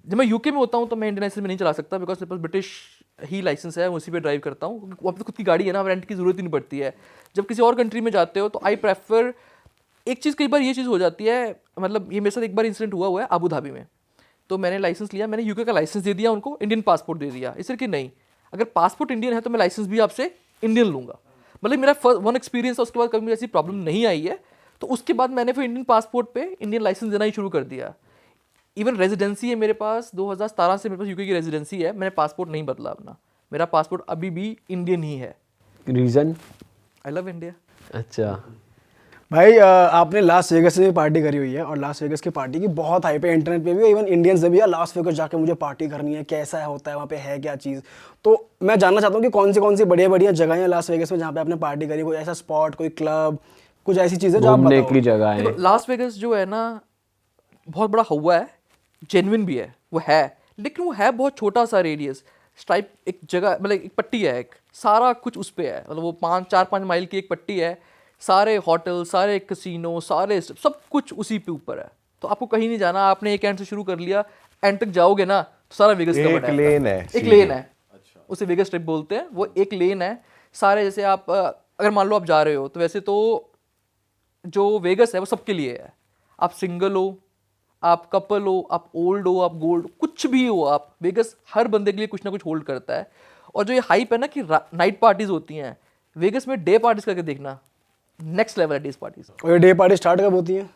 जब मैं यूके में होता हूँ तो मैं इंडियन लाइसेंस में नहीं चला सकता बिकॉज मेरे पास ब्रिटिश ही लाइसेंस है, उसी पे ड्राइव करता हूँ। वहाँ पे खुद की गाड़ी है ना, रेंट की जरूरत ही नहीं पड़ती है। जब किसी और कंट्री में जाते हो तो आई प्रेफर, एक चीज़ कई बार ये चीज़ हो जाती है, मतलब ये मेरे साथ एक बार इंसिडेंट हुआ है अबू धाबी में। तो मैंने लाइसेंस लिया, मैंने यूके का लाइसेंस दे दिया उनको, इंडियन पासपोर्ट दे दिया। इसलिए कि नहीं, अगर पासपोर्ट इंडियन है तो मैं लाइसेंस भी आपसे इंडियन लूँगा। मतलब मेरा वन एक्सपीरियंस था, उसके बाद कभी ऐसी प्रॉब्लम नहीं आई है। तो उसके बाद मैंने फिर इंडियन पासपोर्ट पे इंडियन लाइसेंस देना ही शुरू कर दिया। इवन रेजिडेंसी है मेरे पास, 2017 से मेरे पास यूके की रेजिडेंसी है, मैंने पासपोर्ट नहीं बदला अपना, मेरा पासपोर्ट अभी भी इंडियन ही है। रीजन? I love India. अच्छा भाई आपने लास वेगस में भी पार्टी करी हुई है और लास वेगस की पार्टी की बहुत हाइप है इंटरनेट पे भी, इवन इंडियंस ने भी, यार लास वेगस जाके मुझे पार्टी करनी है, कैसा होता है वहाँ पे, है क्या चीज़। तो मैं जानना चाहता हूँ कि कौन सी बढ़िया बढ़िया जगह हैं लास वेगस में जहाँ पे आपने पार्टी करी, कोई ऐसा स्पॉट, कोई क्लब, कुछ ऐसी चीज़ें जो आप घूमने बताओ। की जगह है। देखो लास वेगस जो है ना, बहुत बड़ा हुआ है, जेन्युइन भी है, वो है, लेकिन वो है बहुत छोटा सा रेडियस स्ट्राइप, एक जगह मतलब एक पट्टी है, एक सारा कुछ उस पे है, मतलब वो 4-5 माइल की एक पट्टी है, सारे होटल, सारे कसिनो, सारे सब कुछ उसी पे ऊपर है। तो आपको कहीं नहीं जाना, आपने एक एंड से शुरू कर लिया, एंड तक जाओगे ना तो सारा वेगस कवर है। लेन है, एक लेन है, उसे वेगस स्ट्रिप बोलते हैं, वो एक लेन है। सारे जैसे आप अगर मान लो आप जा रहे हो, तो वैसे तो जो वेगस है वो सबके लिए है, आप सिंगल हो, आप कपल हो, आप ओल्ड हो, आप गोल्ड, कुछ भी हो आप, वेगस हर बंदे के लिए कुछ ना कुछ होल्ड करता है। और जो ये हाइप है ना कि नाइट पार्टीज होती हैं वेगस में, डे पार्टीज करके देखना, नेक्स्ट लेवल है डे पार्टीज। और ये डे पार्टी स्टार्ट कब होती है?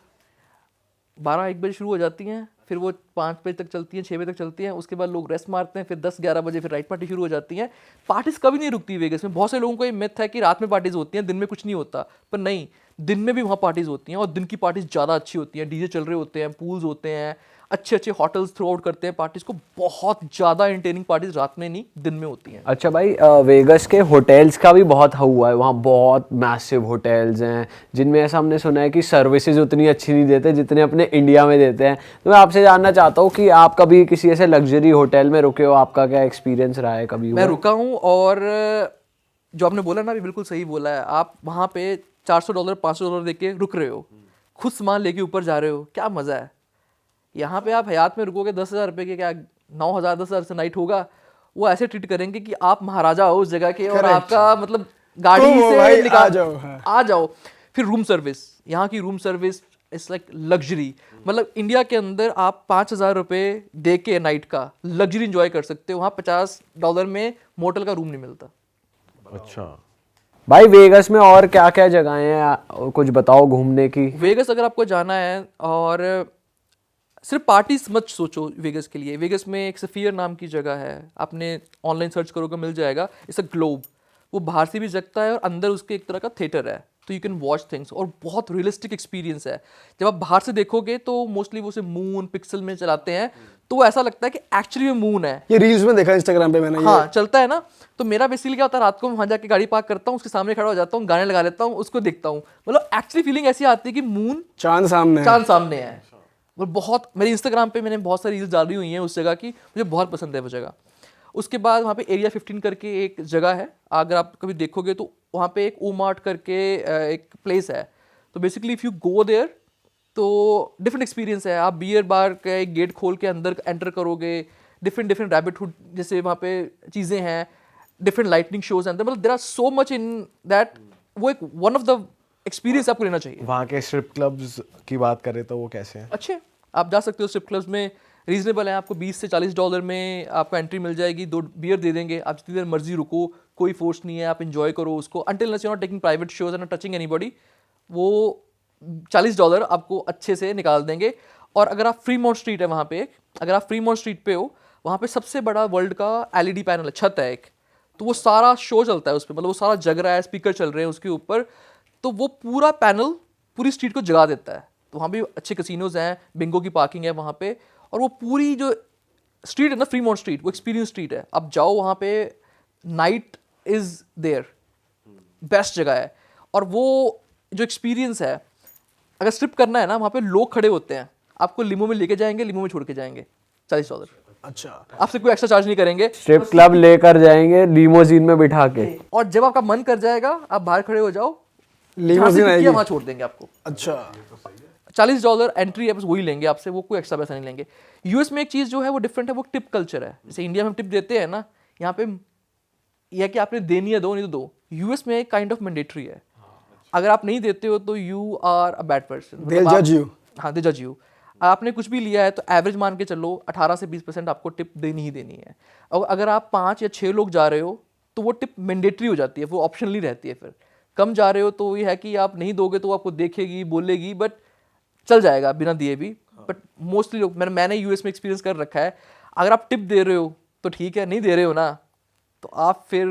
12-1 बजे शुरू हो जाती हैं, फिर वो 5 बजे तक चलती हैं, 6 बजे तक चलती हैं, उसके बाद लोग रेस्ट मारते हैं, फिर 10-11 बजे फिर राइट पार्टी शुरू हो जाती हैं। पार्टीज कभी नहीं रुकती वेगस में। बहुत से लोगों को ये मिथ है कि रात में पार्टीज होती हैं, दिन में कुछ नहीं होता, पर नहीं, दिन में भी वहाँ पार्टीज होती हैं, और दिन की पार्टीज ज़्यादा अच्छी होती हैं, डीजे चल रहे होते हैं, पूल्स होते हैं, अच्छे अच्छे होटल्स थ्रू आउट करते हैं पार्टीज को। बहुत ज़्यादा एंटरटेनिंग पार्टीज रात में नहीं दिन में होती हैं। अच्छा भाई, वेगस के होटल्स का भी बहुत हुआ है, वहाँ बहुत मैसिव होटल्स हैं जिनमें ऐसा हमने सुना है कि सर्विसेज उतनी अच्छी नहीं देते जितने अपने इंडिया में देते हैं। तो मैं आपसे जानना चाहता हूँ कि आप कभी किसी ऐसे लग्जरी होटल में रुके हो, आपका क्या एक्सपीरियंस रहा है कभी? मैं रुका हूँ, और जो आपने बोला ना अभी बिल्कुल सही बोला है। आप वहाँ पे $400 $500 दे के रुक रहे हो, खुद सामान लेके ऊपर जा रहे हो, क्या मज़ा है। यहाँ पे आप हयात में रुकोगे 10,000 रुपये के, क्या 9,000 10,000 से नाइट होगा, वो ऐसे ट्रीट करेंगे कि आप महाराजा हो उस जगह के, और आपका मतलब गाड़ी तुम हो से भाई, निकाल आ जाओ, हाँ। आ जाओ। फिर रूम सर्विस, यहाँ की room service it's like luxury. मतलब इंडिया के अंदर आप 5,000 रुपये दे के नाइट का लग्जरी इंजॉय कर सकते हो, वहाँ $50 में मोटल का रूम नहीं मिलता। अच्छा भाई वेगस में और क्या क्या जगहें हैं, कुछ बताओ घूमने की। वेगस अगर आपको जाना है, और सिर्फ पार्टीज मत सोचो वेगस के लिए। वेगस में एक सफियर नाम की जगह है, आपने ऑनलाइन सर्च करोगे मिल जाएगा, इट्स अ ग्लोब। वो बाहर से भी जगता है और अंदर उसके एक तरह का थिएटर है, तो यू कैन वॉच थिंग्स, और बहुत रियलिस्टिक एक्सपीरियंस है। जब आप बाहर से देखोगे तो मोस्टली वो उसे मून पिक्सल में चलाते हैं, तो वो ऐसा लगता है कि एक्चुअली में मून है। ये रील्स में देखा इंस्टाग्राम पे मैंने। हाँ चलता है ना। तो मेरा बेसिकली क्या होता है, रात को वहाँ जाके गाड़ी पार्क करता हूँ, उसके सामने खड़ा हो जाता हूँ, गाने लगा लेता हूँ, उसको देखता हूँ, मतलब एक्चुअली फीलिंग ऐसी आती है कि मून चांद सामने है। चांद सामने है। वो बहुत, मेरे इंस्टाग्राम पे मैंने बहुत सारी रील्स डाली हुई हैं उस जगह की, मुझे बहुत पसंद है वो जगह। उसके बाद वहाँ पे एरिया 15 करके एक जगह है, अगर आप कभी देखोगे तो वहाँ पे एक ओमार्ट करके एक प्लेस है। तो basically if you go there तो डिफरेंट एक्सपीरियंस है। आप बियर बार का एक गेट खोल के अंदर एंटर करोगे, डिफरेंट रैबिट हुड जैसे वहाँ पे चीज़ें हैं, डिफरेंट लाइटनिंग शोज अंदर, मतलब there are so much in that, वो एक वन ऑफ द एक्सपीरियंस आपको लेना चाहिए। वहाँ के स्ट्रिप क्लब्स की बात करें तो वो कैसे हैं? अच्छे, आप जा सकते हो स्ट्रिप क्लब्स में, रीजनेबल है, आपको $20 से $40 में आपको एंट्री मिल जाएगी, 2 बियर दे देंगे, आप जितनी देर मर्जी रुको, कोई फोर्स नहीं है, आप एंजॉय करो उसको, until unless you are not taking private shows and not touching anybody, वो $40 आपको अच्छे से निकाल देंगे। और अगर आप फ्रीमॉन्ट स्ट्रीट है वहाँ पे, अगर आप फ्रीमॉन्ट स्ट्रीट पे हो, वहाँ पे सबसे बड़ा वर्ल्ड का LED पैनल है, छत है एक, तो वो सारा शो चलता है उस पर, मतलब वो सारा जग रहा है, स्पीकर चल रहे हैं उसके ऊपर, तो वो पूरा पैनल पूरी स्ट्रीट को जगा देता है। तो वहाँ भी अच्छे कसिनोज हैं, बिंगो की पार्किंग है वहाँ पे, और वो पूरी जो स्ट्रीट है ना फ्रीमॉन्ट स्ट्रीट, वो एक्सपीरियंस स्ट्रीट है। आप जाओ वहाँ पे, नाइट इज देयर, बेस्ट जगह है। और वो जो एक्सपीरियंस है, अगर स्ट्रिप करना है ना, वहाँ पे लोग खड़े होते हैं, आपको लिमो में लेके जाएंगे, लिमो में छोड़ के जाएंगे, $40। अच्छा, आपसे कोई एक्स्ट्रा चार्ज नहीं करेंगे। स्ट्रिप क्लब लेकर जाएंगे लीमोजीन में बिठा के, और जब आपका मन कर जाएगा आप बाहर खड़े हो जाओ, लीमोजीन आएगी। वहाँ छोड़ देंगे आपको। अच्छा, $40 एंट्री है, बस वही लेंगे आपसे, वो कोई एक्स्ट्रा पैसा नहीं लेंगे। यूएस में एक चीज़ जो है वो डिफरेंट है, वो टिप कल्चर है। जैसे इंडिया में हम टिप देते हैं ना, यहाँ पे यह कि आपने देनी है दो, नहीं तो दो। यूएस में एक काइंड ऑफ मैंडेटरी है, अगर आप नहीं देते हो तो you are a bad person, They'll judge you. हाँ दे जज यू। आपने कुछ भी लिया है तो एवरेज मान के चलो 18 से 20% आपको टिप देनी ही देनी है। और अगर आप 5 या 6 लोग जा रहे हो तो वो टिप मैंडेटरी हो जाती है, वो ऑप्शनली रहती है फिर। कम जा रहे हो तो ये है कि आप नहीं दोगे तो वो आपको देखेगी, बोलेगी, बट चल जाएगा बिना दिए भी। बट मोस्टली लोग, मैंने यूएस में एक्सपीरियंस कर रखा है, अगर आप टिप दे रहे हो तो ठीक है, नहीं दे रहे हो ना तो आप फिर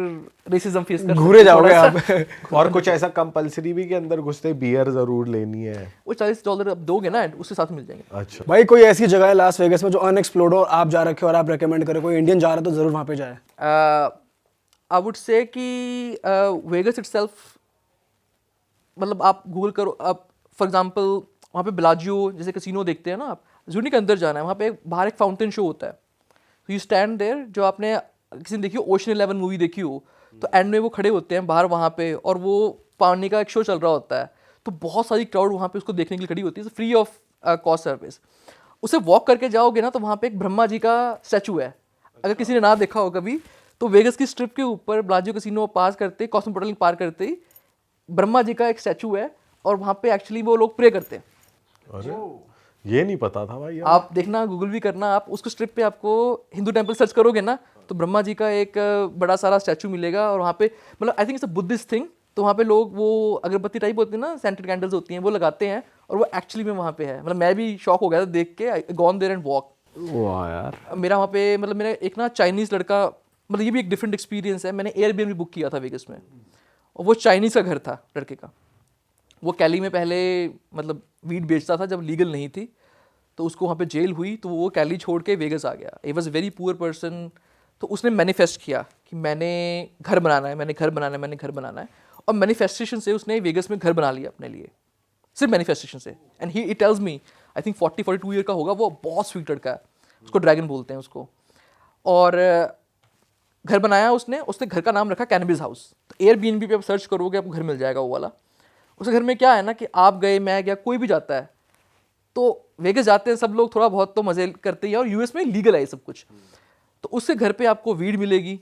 रेसिज्म फेस कर घूरे जाओगे आप। और कुछ ऐसा कंपलसरी भी कि अंदर घुसते बियर जरूर लेनी है? वो $40 आप दोगे ना, उसके साथ मिल जाएंगे। अच्छा भाई कोई ऐसी जगह है लास वेगस में जो अनएक्सप्लोर्ड हो, आप जा रखे हो और आप रेकमेंड करें, कोई इंडियन जा रहा है तो जरूर वहाँ पे जाए? आई वुड से कि वेगस इटसेल्फ, मतलब आप गूगल करो, आप फॉर एग्जांपल वहाँ पे बेलाजियो जैसे कैसीनो देखते हैं ना आप, जूनी के अंदर जाना है, वहाँ पे बाहर एक फाउंटेन शो होता है, तो यू स्टैंड देयर, जो आपने किसी ने देखी हो ओशन 11 मूवी देखी हो, तो एंड में वो खड़े होते हैं बाहर वहाँ पे और वो पानी का एक शो चल रहा होता है, तो बहुत सारी क्राउड वहाँ पे उसको देखने के लिए खड़ी होती है, फ्री ऑफ कॉस्ट सर्विस। उसे वॉक करके जाओगे ना तो वहाँ पे एक ब्रह्मा जी का स्टैचू है, अगर किसी ने ना देखा हो कभी तो वेगस की स्ट्रिप के ऊपर बेलाजियो कैसीनो पास करते, कॉस्मोपॉलिटन पार करते ही ब्रह्मा जी का एक स्टैचू है और वहाँ पे एक्चुअली वो लोग प्रे करते हैं। अरे ये नहीं पता था भाई। आप देखना, गूगल भी करना, आप उसको स्ट्रिप पे आपको हिंदू टेम्पल सर्च करोगे ना तो ब्रह्मा जी का एक बड़ा सारा स्टैचू मिलेगा और वहाँ पे मतलब I think it's a Buddhist thing, तो वहाँ पे लोग वो अगरबत्ती टाइप होती है ना, सेंटेड कैंडल्स होती हैं, वो लगाते हैं और वो एक्चुअली में वहाँ पे है। मतलब मैं भी शॉक हो गया था देख के, I gone there and walk. वाह यार। मेरा वहाँ पे मतलब मेरा एक ना चाइनीज़ लड़का, मतलब ये भी एक डिफरेंट एक्सपीरियंस है, मैंने एयरबीएनबी बुक किया था वेगस में और वो चाइनीज़ का घर था लड़के का। वो कैली में पहले मतलब वीड बेचता था जब लीगल नहीं थी, तो उसको वहाँ पे जेल हुई तो वो कैली छोड़ के वेगस आ गया। He was very poor person, तो उसने मैनिफेस्ट किया कि मैंने घर बनाना है, मैंने घर बनाना है, मैंने घर बनाना है, और मैनिफेस्टेशन से उसने वेगस में घर बना लिया अपने लिए, सिर्फ मैनिफेस्टेशन से। And he it tells me, I think 40-42 year का होगा, वो बहुत स्वीट लड़का है, उसको ड्रैगन बोलते हैं उसको। और घर बनाया उसने घर का नाम रखा कैनबिस हाउस। तो एयरबीएनबी पे आप सर्च करोगे आपको घर मिल जाएगा वो वाला। उस घर में क्या है ना कि आप गए, मैं गया, कोई भी जाता है तो वेगस जाते हैं सब लोग, थोड़ा बहुत तो मजे करते हैं और यूएस में लीगल है ये सब कुछ। तो उससे घर पे आपको वीड मिलेगी,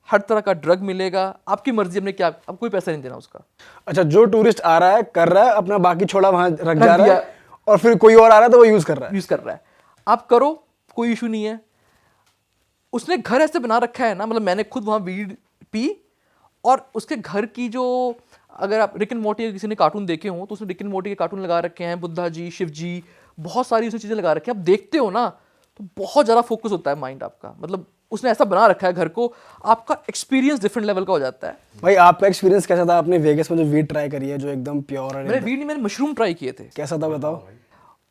हर तरह का ड्रग मिलेगा, आपकी मर्जी, हमने क्या, अब कोई पैसा नहीं देना उसका। अच्छा, जो टूरिस्ट आ रहा है कर रहा है अपना, बाकी छोड़ा वहाँ रख जा रहा दिया। है और फिर कोई और आ रहा है तो वो यूज कर रहा है। यूज कर रहा है, आप करो, कोई इशू नहीं है। उसने घर ऐसे बना रखा है ना, मतलब मैंने खुद वहाँ वीड पी, और उसके घर की जो, अगर आप रिक एंड मोर्टी के किसी ने कार्टून देखे हो तो उसने रिक एंड मोर्टी के कार्टून लगा रखे हैं, बुद्धा जी, शिव जी, बहुत सारी उसने चीज़ें लगा रखी हैं। आप देखते हो ना तो बहुत ज़्यादा फोकस होता है माइंड आपका, मतलब उसने ऐसा बना रखा है घर को, आपका एक्सपीरियंस डिफरेंट लेवल का हो जाता है। भाई आपका एक्सपीरियंस कैसा था? आपने वेगस में जो वीड ट्राई करी है जो एकदम प्योर है, मैंने वीड नहीं, मैंने मशरूम ट्राई किए थे। कैसा था बताओ?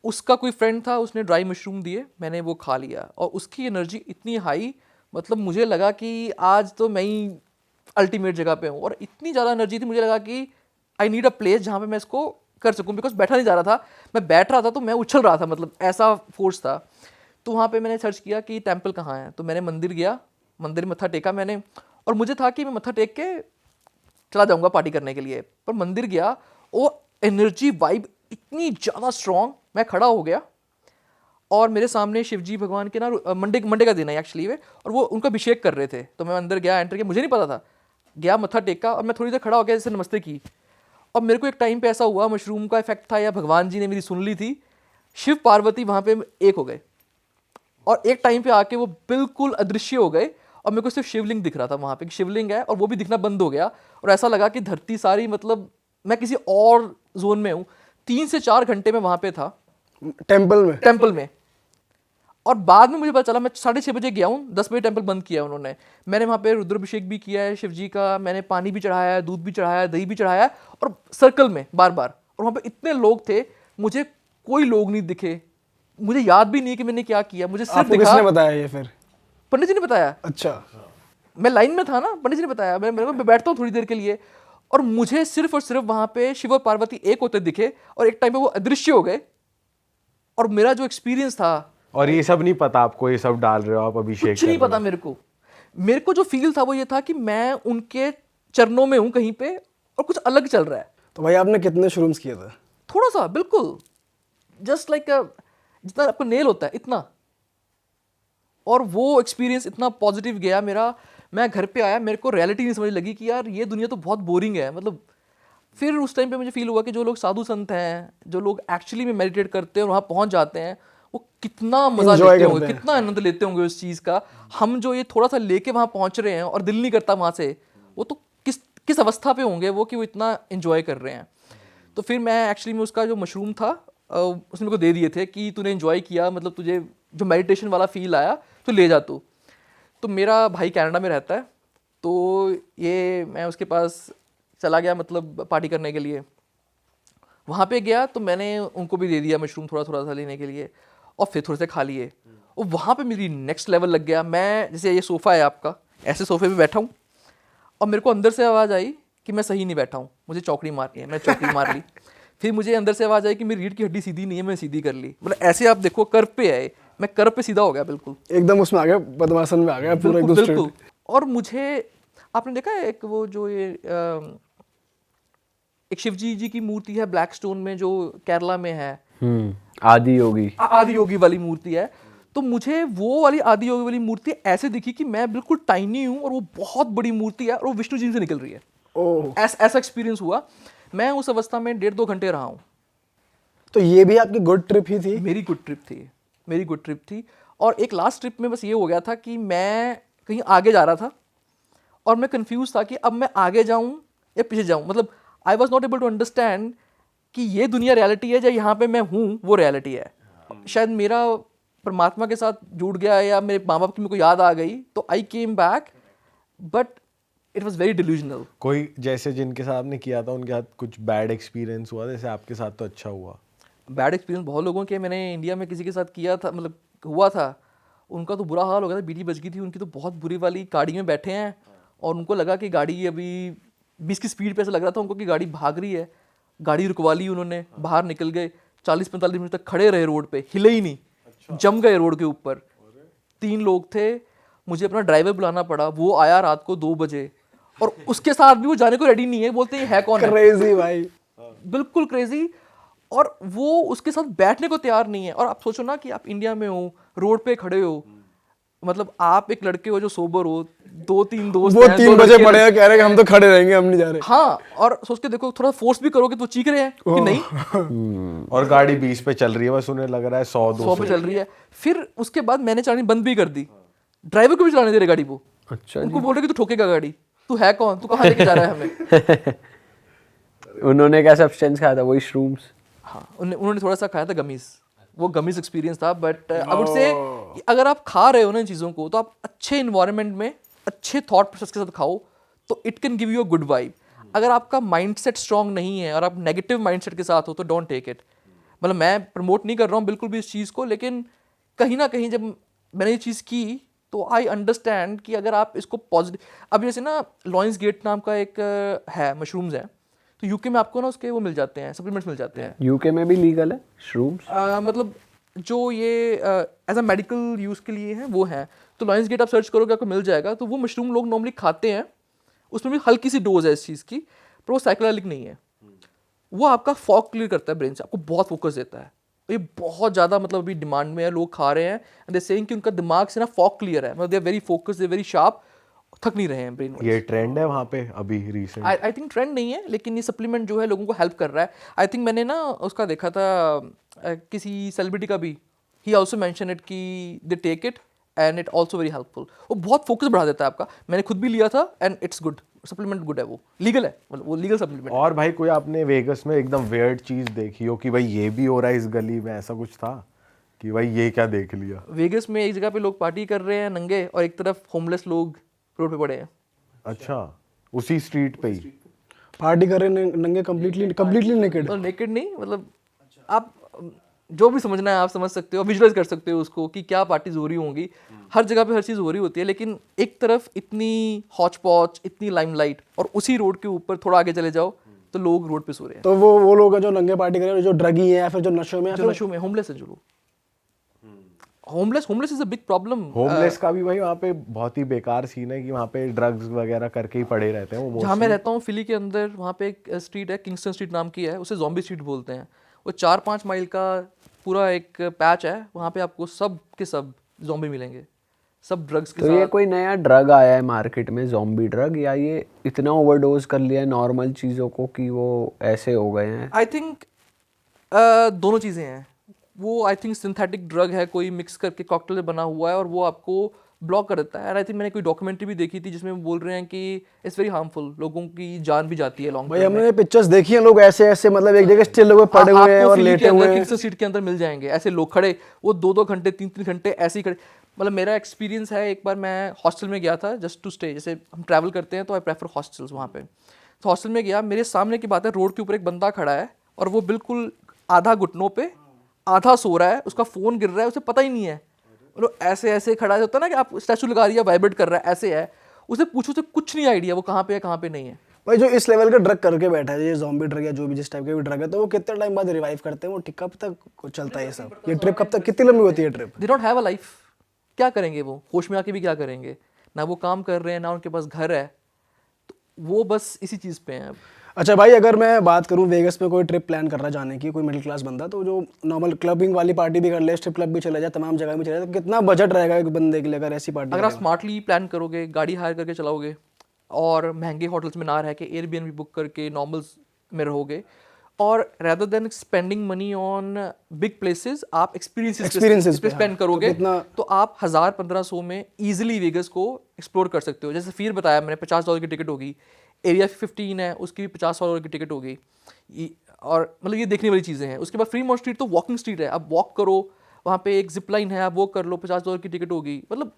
उसका कोई फ्रेंड था, उसने ड्राई मशरूम दिए, मैंने वो खा लिया और उसकी एनर्जी इतनी हाई, मतलब मुझे लगा कि आज तो मैं ही अल्टीमेट जगह पे हूँ। और इतनी ज़्यादा एनर्जी थी, मुझे लगा कि आई नीड अ प्लेस जहाँ पे मैं इसको कर सकूँ, बिकॉज बैठा नहीं जा रहा था, मैं बैठ रहा था तो मैं उछल रहा था, मतलब ऐसा फोर्स था। तो वहाँ पे मैंने सर्च किया कि टेम्पल कहाँ है, तो मैंने मंदिर गया, मंदिर में मत्था टेका मैंने, और मुझे था कि मैं मत्था टेक के चला जाऊँगा पार्टी करने के लिए, पर मंदिर गया, वो एनर्जी वाइब इतनी ज़्यादा स्ट्रॉन्ग, मैं खड़ा हो गया और मेरे सामने शिवजी भगवान के ना मंडे का दिन है एक्चुअली वे, और वो उनका अभिषेक कर रहे थे। तो मैं अंदर गया, एंटर किया, मुझे नहीं पता था, गया मत्था टेका और मैं थोड़ी देर खड़ा हो गया, जैसे नमस्ते की। और मेरे को एक टाइम पे ऐसा हुआ, मशरूम का इफेक्ट था या भगवान जी ने मेरी सुन ली थी, शिव पार्वती वहाँ पे एक हो गए और एक टाइम पे आके वो बिल्कुल अदृश्य हो गए और मेरे को सिर्फ शिवलिंग दिख रहा था वहाँ पे कि शिवलिंग है, और वो भी दिखना बंद हो गया और ऐसा लगा कि धरती सारी, मतलब मैं किसी और जोन में हूँ। 3 से 4 घंटे में वहाँ पे था टेम्पल में। और बाद में मुझे पता चला, मैं 6:30 बजे गया हूँ, 10 बजे टेम्पल बंद किया उन्होंने। मैंने वहाँ पे रुद्राभिषेक भी किया है शिव जी का, मैंने पानी भी चढ़ाया है, दूध भी चढ़ाया है, दही भी चढ़ाया है, और सर्कल में बार बार। और वहाँ पे इतने लोग थे, मुझे कोई लोग नहीं दिखे, मुझे याद भी नहीं कि मैंने क्या किया, मुझे सिर्फ आपको दिखा। किसने बताया ये फिर? पंडित जी ने बताया। अच्छा, मैं लाइन में था ना, पंडित जी ने बताया, मैं बैठता हूँ थोड़ी देर के लिए, और मुझे सिर्फ और सिर्फ वहाँ पे शिव और पार्वती एक होते दिखे और एक टाइम पे वो अदृश्य हो गए। और मेरा जो एक्सपीरियंस था, और ये सब नहीं पता आपको, ये सब डाल रहे हो आप अभिषेक कुछ नहीं कर रहे पता मेरे को जो फील था वो ये था कि मैं उनके चरणों में हूँ कहीं पे और कुछ अलग चल रहा है। तो भाई आपने कितने शुरूम्स किए थे? थोड़ा सा, बिल्कुल जस्ट लाइक जितना आपको नेल होता है इतना। और वो एक्सपीरियंस इतना पॉजिटिव गया मेरा, मैं घर पे आया, मेरे को रियलिटी नहीं समझ लगी कि यार ये दुनिया तो बहुत बोरिंग है। मतलब फिर उस टाइम पे मुझे फील हुआ कि जो लोग साधु संत हैं, जो लोग एक्चुअली में मेडिटेट करते हैं और वहाँ पहुँच जाते हैं, वो कितना मजा Enjoy लेते होंगे, करते हैं। कितना आनंद लेते होंगे उस चीज़ का। हम जो ये थोड़ा सा लेके वहाँ पहुँच रहे हैं और दिल नहीं करता वहाँ से, वो तो किस अवस्था पे होंगे वो कि वो इतना इन्जॉय कर रहे हैं। तो फिर मैं एक्चुअली में उसका जो मशरूम था उसने मेरे को दे दिए थे कि तूने इन्जॉय किया, मतलब तुझे जो मेडिटेशन वाला फील आया तो ले जा तू। तो मेरा भाई कनाडा में रहता है, तो ये मैं उसके पास चला गया मतलब पार्टी करने के लिए। वहाँ पे गया तो मैंने उनको भी दे दिया मशरूम थोड़ा थोड़ा सा लेने के लिए, और फिर थोड़े से खा लिए। और वहाँ पे मेरी नेक्स्ट लेवल लग गया। मैं जैसे ये सोफ़ा है आपका, ऐसे सोफ़े पे बैठा हूँ और मेरे को अंदर से आवाज़ आई कि मैं सही नहीं बैठा हूँ, मुझे चौकड़ी मारनी है, मैं चौकड़ी मार ली। फिर मुझे अंदर से आवाज़ आई कि मेरी रीढ़ की हड्डी सीधी नहीं है, मैं सीधी कर ली। मतलब ऐसे आप देखो कर्व पे है, मैं कर्व पे सीधा हो गया बिल्कुल, एकदम उसमें आ गया, पद्मासन में आ गया पूरा एकदम बिल्कुल। straight। और मुझे आपने देखा है एक वो जो ये एक शिवजी जी की मूर्ति है ब्लैक स्टोन में जो केरला में है, आदि योगी, आदि योगी वाली मूर्ति है। तो मुझे वो वाली आदि योगी वाली मूर्ति ऐसे दिखी कि मैं बिल्कुल टाइनी हूँ और वो बहुत बड़ी मूर्ति है और वो विष्णु जी से निकल रही है। ओह, ऐसा एक्सपीरियंस हुआ। मैं उस अवस्था में 1.5-2 घंटे रहा हूँ। तो ये भी आपकी गुड ट्रिप ही थी? मेरी गुड ट्रिप थी, मेरी गुड ट्रिप थी। और एक लास्ट ट्रिप में बस ये हो गया था कि मैं कहीं आगे जा रहा था और मैं कंफ्यूज था कि अब मैं आगे जाऊं या पीछे जाऊं। मतलब I was not able to understand कि ये दुनिया रियलिटी है या यहाँ पे मैं हूँ वो रियलिटी है। शायद मेरा परमात्मा के साथ जुड़ गया या मेरे माँ बाप की मेरे को याद आ गई, तो I came back, but it was very delusional. कोई जैसे जिनके साथ आपने किया था उनके साथ कुछ बैड एक्सपीरियंस हुआ, जैसे आपके साथ तो अच्छा हुआ? बैड एक्सपीरियंस बहुत लोगों के, मैंने इंडिया में किसी के साथ किया था, मतलब हुआ था, उनका तो बुरा हाल हो गया था, बीड़ी बज गई थी उनकी तो बहुत बुरी वाली। गाड़ी में बैठे हैं और उनको लगा कि गाड़ी अभी 20 की स्पीड पे ऐसा लग रहा था उनको कि गाड़ी भाग रही है। गाड़ी रुकवा ली उन्होंने, बाहर निकल गए, 40-45 मिनट तक खड़े रहे रोड पे, हिले ही नहीं, जम गए रोड के ऊपर। 3 लोग थे, मुझे अपना ड्राइवर बुलाना पड़ा, वो आया रात को 2 बजे और उसके साथ भी वो जाने को रेडी नहीं है, बोलते हैं है कौन है, क्रेजी भाई, बिल्कुल क्रेजी। और वो उसके साथ बैठने को तैयार नहीं है। और आप सोचो ना कि आप इंडिया में हो, रोड पे खड़े हो, मतलब आप एक लड़के हो जो सोबर हो, 2-3 दोस्त वो हैं, 3 दो बजे लड़के पड़े हैं, कह रहे हैं कि हम तो खड़े रहेंगे, हम नहीं जा रहे। हाँ, और सोच के देखो, थोड़ा फोर्स भी करोगे तो चीख रहे हैं कि नहीं, और गाड़ी 20 पे चल रही है, बस उन्हें लग रहा है 100 पे 100-200। चल रही है। फिर उसके बाद मैंने चलानी बंद भी कर दी, ड्राइवर को भी चलाने दे रहे गाड़ी वो। अच्छा उनको बोल रहे कि तू ठोकेगा गाड़ी, तू है कौन, तू कहाँ लेके जा रहा है हमें। उन्होंने क्या सब्सटेंस खाया था? वही श्रूम्स? हाँ, उन्होंने थोड़ा सा खाया था गमीज, वो गमीज एक्सपीरियंस था। बट आई वुड से अगर आप खा रहे हो ना इन चीज़ों को, तो आप अच्छे इन्वायरमेंट में अच्छे थॉट प्रोसेस के साथ खाओ, तो it can give you a good vibe. अगर आपका माइंडसेट स्ट्रांग नहीं है और आप नेगेटिव माइंडसेट के साथ हो तो डोंट टेक इट। मतलब मैं प्रमोट नहीं कर रहा हूँ बिल्कुल भी इस चीज़ को, लेकिन कहीं ना कहीं जब मैंने ये चीज़ की तो आई अंडरस्टैंड कि अगर आप इसको पॉजिटिव, अब जैसे ना लॉयंस गेट नाम का एक है, मशरूम्स है, तो यूके में आपको ना उसके वो मिल जाते हैं, सप्लीमेंट्स मिल जाते हैं। यूके में भी लीगल है श्रूम्स? मतलब जो ये एज अ मेडिकल यूज़ के लिए हैं वो हैं। तो लॉयंस गेट आप सर्च करोगे आपको मिल जाएगा। तो वो मशरूम लोग नॉर्मली खाते हैं, उसमें भी हल्की सी डोज है इस चीज़ की, पर वो साइक्लोलिक नहीं है। वो आपका फॉग क्लियर करता है ब्रेन से, आपको बहुत फोकस देता है। ये बहुत ज़्यादा मतलब अभी डिमांड में है, लोग खा रहे हैं एंड दे सेइंग कि उनका दिमाग से ना फॉग क्लियर है, मतलब they are very focus, they very sharp, थक नहीं रहे हैं ब्रेन। ये ट्रेंड है वहाँ पे अभी रिसेंट? आई थिंक ट्रेंड नहीं है, लेकिन ये सप्लीमेंट जो है लोगों को हेल्प कर रहा है। आई थिंक मैंने ना उसका देखा था किसी सेलिब्रिटी का भी, ही ऑल्सो मैंशन इट कि they take it and it also very helpful. वो बहुत फोकस बढ़ा देता है आपका। मैंने खुद भी लिया था and it's good, supplement good है, वो लीगल है, मतलब वो लीगल सप्लीमेंट। और भाई कोई आपने वेगस में एकदम वियर्ड चीज देखी हो कि भाई ये भी हो रहा है इस गली में, ऐसा कुछ था कि भाई ये क्या देख लिया? वेगस में एक जगह पे लोग पार्टी कर रहे हैं नंगे और एक तरफ होमलेस लोग रोड पे पड़े हैं। अच्छा, उसी स्ट्रीट पे ही? पार्टी कर रहे हैं नंगे, कंप्लीटली नेकेड। मतलब नेकेड नहीं, मतलब आप जो भी समझना है आप समझ सकते हो, विजुअलाइज कर सकते हो उसको कि क्या पार्टीज हो रही होंगी। हर जगह पे हर चीज़ हो रही होती है, लेकिन एक तरफ इतनी हॉच पॉच, इतनी लाइमलाइट, और उसी रोड के ऊपर थोड़ा आगे चले जाओ तो लोग रोड पे सो रहे हैं, तो वो लोग हैं जो नंगे पार्टी कर रहे हैं, जो ड्रगी हैं या फिर जो नशों में, या जो फिर नशों में, होमलेस है जो लोग। Homeless is a big problem. Homeless का भी भाई वहाँ पे बहुत ही बेकार सीन है कि वहाँ पे ड्रग्स वगैरह करके ही पड़े रहते हैं वो जहाँ मैं mostly। रहता हूँ फिली के अंदर, वहाँ पे एक स्ट्रीट है, किंगस्टन स्ट्रीट नाम की है, उसे ज़ॉम्बी स्ट्रीट बोलते हैं। वो 4-5 माइल का पूरा एक पैच है, वहाँ पे आपको सब के सब ज़ॉम्बी मिलेंगे, सब ड्रग्स के तो ये साथ। कोई नया ड्रग आया है मार्केट में, ज़ॉम्बी ड्रग, या ये इतना ओवरडोज कर लिया है नॉर्मल चीज़ों को कि वो ऐसे हो गए हैं? आई थिंक दोनों चीज़ें हैं। वो आई थिंक सिंथेटिक ड्रग है, कोई मिक्स करके कॉकटेल बना हुआ है, और वो आपको ब्लॉक कर देता है। आई थिंक मैंने कोई डॉक्यूमेंट्री भी देखी थी जिसमें वो बोल रहे हैं कि इट्स वेरी हार्मफुल, लोगों की जान भी जाती है लॉन्ग भाई हमने पिक्चर्स देखी हैं, लोग ऐसे ऐसे मतलब एक जगह स्टिल लोग पड़े हुए हैं और लेटे हुए हैं। किंगस्टन सीट के अंदर मिल जाएंगे ऐसे लोग खड़े, वो 2-2 घंटे 3-3 घंटे ऐसे ही खड़े। मतलब मेरा एक्सपीरियंस है, एक बार मैं हॉस्टल में गया था जस्ट टू स्टे, जैसे हम ट्रैवल करते हैं तो आई प्रेफर हॉस्टल्स वहाँ पे। तो हॉस्टल में गया, मेरे सामने की बात है, रोड के ऊपर एक बंदा खड़ा है और वो बिल्कुल आधा घुटनों पे आधा सो रहा है, उसका फ़ोन गिर रहा है, उसे पता ही नहीं है। मतलब ऐसे ऐसे खड़ा होता है ना कि आप स्टैचू लगा दिया, वाइब्रेट कर रहा है, ऐसे है। उसे पूछो, उसे कुछ नहीं आइडिया वो कहाँ पे है कहाँ पे नहीं है। भाई जो इस लेवल का ड्रग करके बैठा है, ये ज़ॉम्बी ड्रग या जो भी जिस टाइप के भी ड्रग है, तो वो कितने टाइम बाद रिवाइव करते हैं, वो कब तक चलता है ये सब, ये ट्रिप कब तक, कितनी लंबी होती है trip? They don't have a life. क्या करेंगे वो, होश में आके भी क्या करेंगे? ना वो काम कर रहे हैं, ना उनके पास घर है, तो वो बस इसी चीज़ पे हैं अब। अच्छा भाई, अगर मैं बात करूं वेगस पे कोई ट्रिप प्लान कर रहा है जाने की, कोई मिडिल क्लास बंदा, तो जो नॉर्मल क्लबिंग वाली पार्टी भी कर ले, स्ट्रिप क्लब भी चला जाए, तमाम जगह भी चला जाए, तो कितना बजट रहेगा एक बंदे के लिए अगर ऐसी पार्टी अगर आप स्मार्टली प्लान करोगे, गाड़ी हायर करके चलाओगे और महंगे होटल्स में ना रह के एयरबीएनबी बुक करके नॉर्मल्स में रहोगे, और rather than spending money on big places, आप एक्सपीरियंसेस पे स्पेंड करोगे, तो आप 1000-1500 में इजीली वेगस को एक्सप्लोर कर सकते हो। जैसे फिर बताया मैंने, $50 की टिकट होगी, एरिया 15 है उसकी भी $50 की टिकट होगी, और मतलब ये देखने वाली चीज़ें हैं। उसके बाद फ्रीमॉन्ट स्ट्रीट तो वॉकिंग स्ट्रीट है, आप वॉक करो, वहाँ पे एक जिप लाइन है, आप वो कर लो, $50 की टिकट होगी। मतलब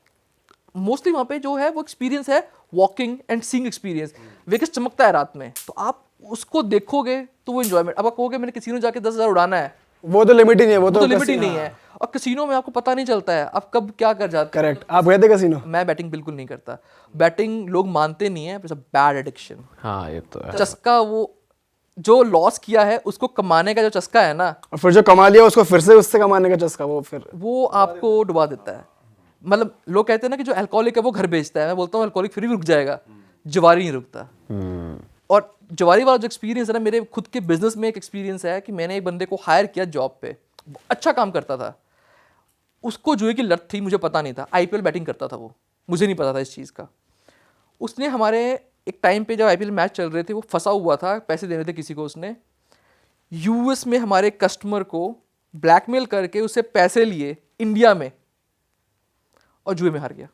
मोस्टली वहाँ पे जो है वो एक्सपीरियंस है walking and seeing experience. Vegas चमकता है रात में, तो आप उसको देखोगे तो वो एंजॉयमेंट। अब आप कहोगे मैंने कैसीनो जाके 10,000 उड़ाना है, वो तो लिमिट ही नहीं है, वो तो लिमिट ही नहीं है। और कैसीनो में आपको पता नहीं चलता है आप कब क्या कर जाते हैं। करेक्ट। आप गए थे कैसीनो? मैं बैटिंग बिल्कुल नहीं करता, बैटिंग लोग मानते नहीं है, इट्स अ बैड एडिक्शन। हाँ ये तो है। चस्का, वो जो लॉस किया है उसको कमाने का जो चस्का है ना, और फिर जो कमा लिया उसको फिर से उससे कमाने का चस्का, वो फिर वो आपको डुबा देता है। मतलब लोग कहते हैं ना कि जो अल्कोहलिक है वो घर बेचता है, मैं बोलता हूँ अल्कोहलिक फिर भी रुक जाएगा, जवारी नहीं रुकता। और जवारी वाला जो एक्सपीरियंस है ना, मेरे खुद के बिजनेस में एक एक्सपीरियंस है कि मैंने एक बंदे को हायर किया जॉब पे, अच्छा काम करता था, उसको जुए की लत थी, मुझे पता नहीं था। आईपीएल बैटिंग करता था वो, मुझे नहीं पता था इस चीज़ का। उसने हमारे एक टाइम पे जब आईपीएल मैच चल रहे थे, वो फंसा हुआ था, पैसे देने थे किसी को, उसने यूएस में हमारे कस्टमर को ब्लैकमेल करके उससे पैसे लिए इंडिया में, और जुए में हार गया।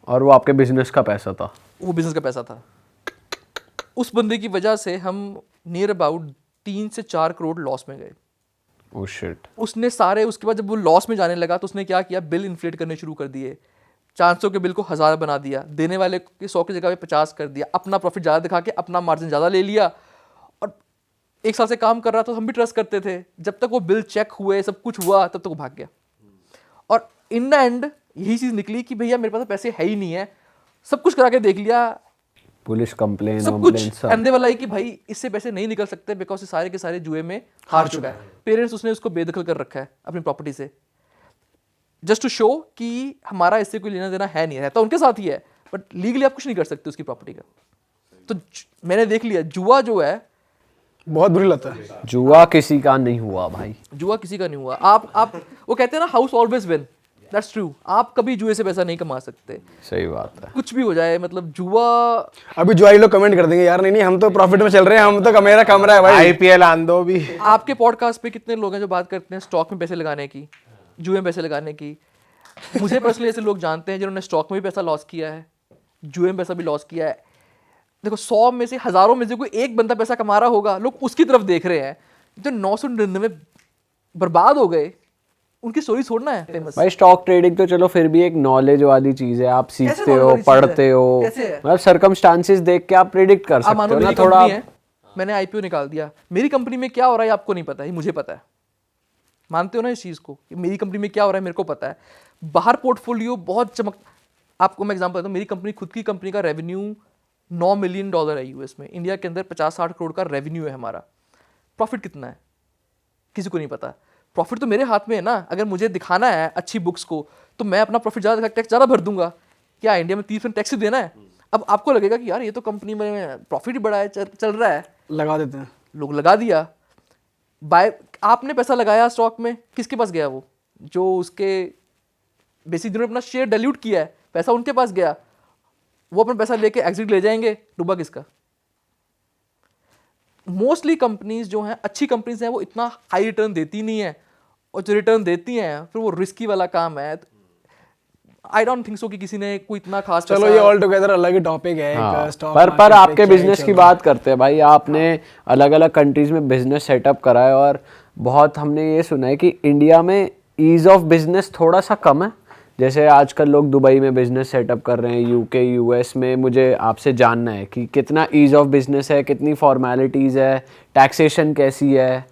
और वो आपके बिजनेस का पैसा था? वो बिजनेस का पैसा था। उस बंदे की वजह से हम नियर अबाउट 3 से 4 करोड़ लॉस में गए। Oh shit. उसने सारे, उसके बाद जब वो लॉस में जाने लगा तो उसने क्या किया, बिल इन्फ्लेट करने शुरू कर दिए। 500 के बिल को 1000 बना दिया, देने वाले के 100 की जगह पे 50 कर दिया, अपना प्रॉफिट ज़्यादा दिखा के अपना मार्जिन ज़्यादा ले लिया। और 1 साल से काम कर रहा था, हम भी ट्रस्ट करते थे, जब तक वो बिल चेक हुए, सब कुछ हुआ, तब तक वो भाग गया। और इन द एंड यही चीज़ निकली कि भैया मेरे पास पैसे है ही नहीं है, सब कुछ करा के देख लिया, पुलिस कंप्लेन सब कुछ, एंड दे वर लाइक कि भाई इससे पैसे नहीं निकल सकते बिकॉज ये सारे के सारे जुए में हार चुका है। पेरेंट्स उसने उसको बेदखल कर रखा है अपनी प्रॉपर्टी से, जस्ट टू शो कि हमारा इससे कोई लेना देना है नहीं, रहता उनके साथ ही है, बट लीगली आप कुछ नहीं कर सकते उसकी प्रॉपर्टी का। तो मैंने देख लिया, जुआ जो है बहुत बुरी लत है। जुआ किसी का नहीं हुआ भाई, जुआ किसी का नहीं हुआ। आप वो कहते हैं ना, house always win, that's true. आप कभी जुए से पैसा नहीं कमा सकते, सही बात है। कुछ भी हो जाए, मतलब जुआ। अभी जुआरी लोग कमेंट कर देंगे यार नहीं हम तो प्रॉफिट में चल रहे हैं, हम तो मेरा कम रहा है भाई। आईपीएल आंदो भी। आपके पॉडकास्ट पे कितने लोग हैं जो बात करते हैं स्टॉक में पैसे लगाने की, जुए में पैसे लगाने की? मुझे पर्सनली ऐसे लोग जानते हैं जिन्होंने स्टॉक में भी पैसा लॉस किया है, जुए में पैसा भी लॉस किया है। देखो 100 में से, हज़ारों में से कोई एक बंदा पैसा कमा रहा होगा, लोग उसकी तरफ देख रहे हैं। जो 999 बर्बाद हो गए, उनकी स्टोरी छोड़ना है फेमस। भाई स्टॉक ट्रेडिंग तो चलो फिर भी एक नॉलेज वाली चीज है, आप सीखते knowledge हो, वाली चीज़ पढ़ते है? हो, कैसे है? मतलब सर्कमस्टांसेस देख के आप प्रेडिक्ट कर आप सकते मानो हो ना मेरी थोड़ा। कंपनी है, मैंने आईपीओ निकाल दिया, मेरी कंपनी में क्या हो रहा है आपको नहीं पता है, मुझे पता है। मानते हो ना इस चीज़ को कि मेरी कंपनी में क्या हो रहा है मेरे को पता है। बाहर पोर्टफोलियो बहुत चमक, आपको मैं एग्जांपल देता हूँ, मेरी कंपनी, खुद की कंपनी का रेवेन्यू $9 मिलियन है यूएस में। इंडिया के अंदर 50-60 करोड़ का रेवेन्यू है हमारा। प्रॉफिट कितना है किसी को नहीं पता। प्रॉफिट तो मेरे हाथ में है ना, अगर मुझे दिखाना है अच्छी बुक्स को तो मैं अपना प्रॉफिट ज़्यादा, टैक्स ज़्यादा भर दूंगा। क्या इंडिया में 30% टैक्स ही देना है? अब आपको लगेगा कि यार ये तो कंपनी में प्रॉफिट ही बड़ा है, चल रहा है, लगा देते हैं लोग लगा दिया। बाय आपने पैसा लगाया स्टॉक में, किसके पास गया? वो जो उसके बेसिक जिन्होंने अपना शेयर डाइल्यूट किया है, पैसा उनके पास गया। वो अपना पैसा लेके एग्जिट ले जाएंगे, डूबा किसका? मोस्टली कंपनीज जो हैं, अच्छी कंपनीज हैं, वो इतना हाई रिटर्न देती नहीं है, और जो रिटर्न देती हैं फिर वो रिस्की वाला काम है। आई डोंट थिंक सो कि किसी ने कोई इतना खास चलो ये ऑल टुगेदर अलग ही टॉपिक है एक स्टॉक पर आपके बिजनेस की बात करते हैं भाई, आपने अलग अलग कंट्रीज में बिजनेस सेटअप करा है और बहुत हमने ये सुना है कि इंडिया में ईज ऑफ बिजनेस थोड़ा सा कम है। जैसे आजकल लोग दुबई में बिजनेस सेटअप कर रहे हैं, यूके यूएस में, मुझे आपसे जानना है कि कितना ईज ऑफ बिजनेस है, कितनी फॉर्मेलिटीज़ है, टैक्सेशन कैसी है।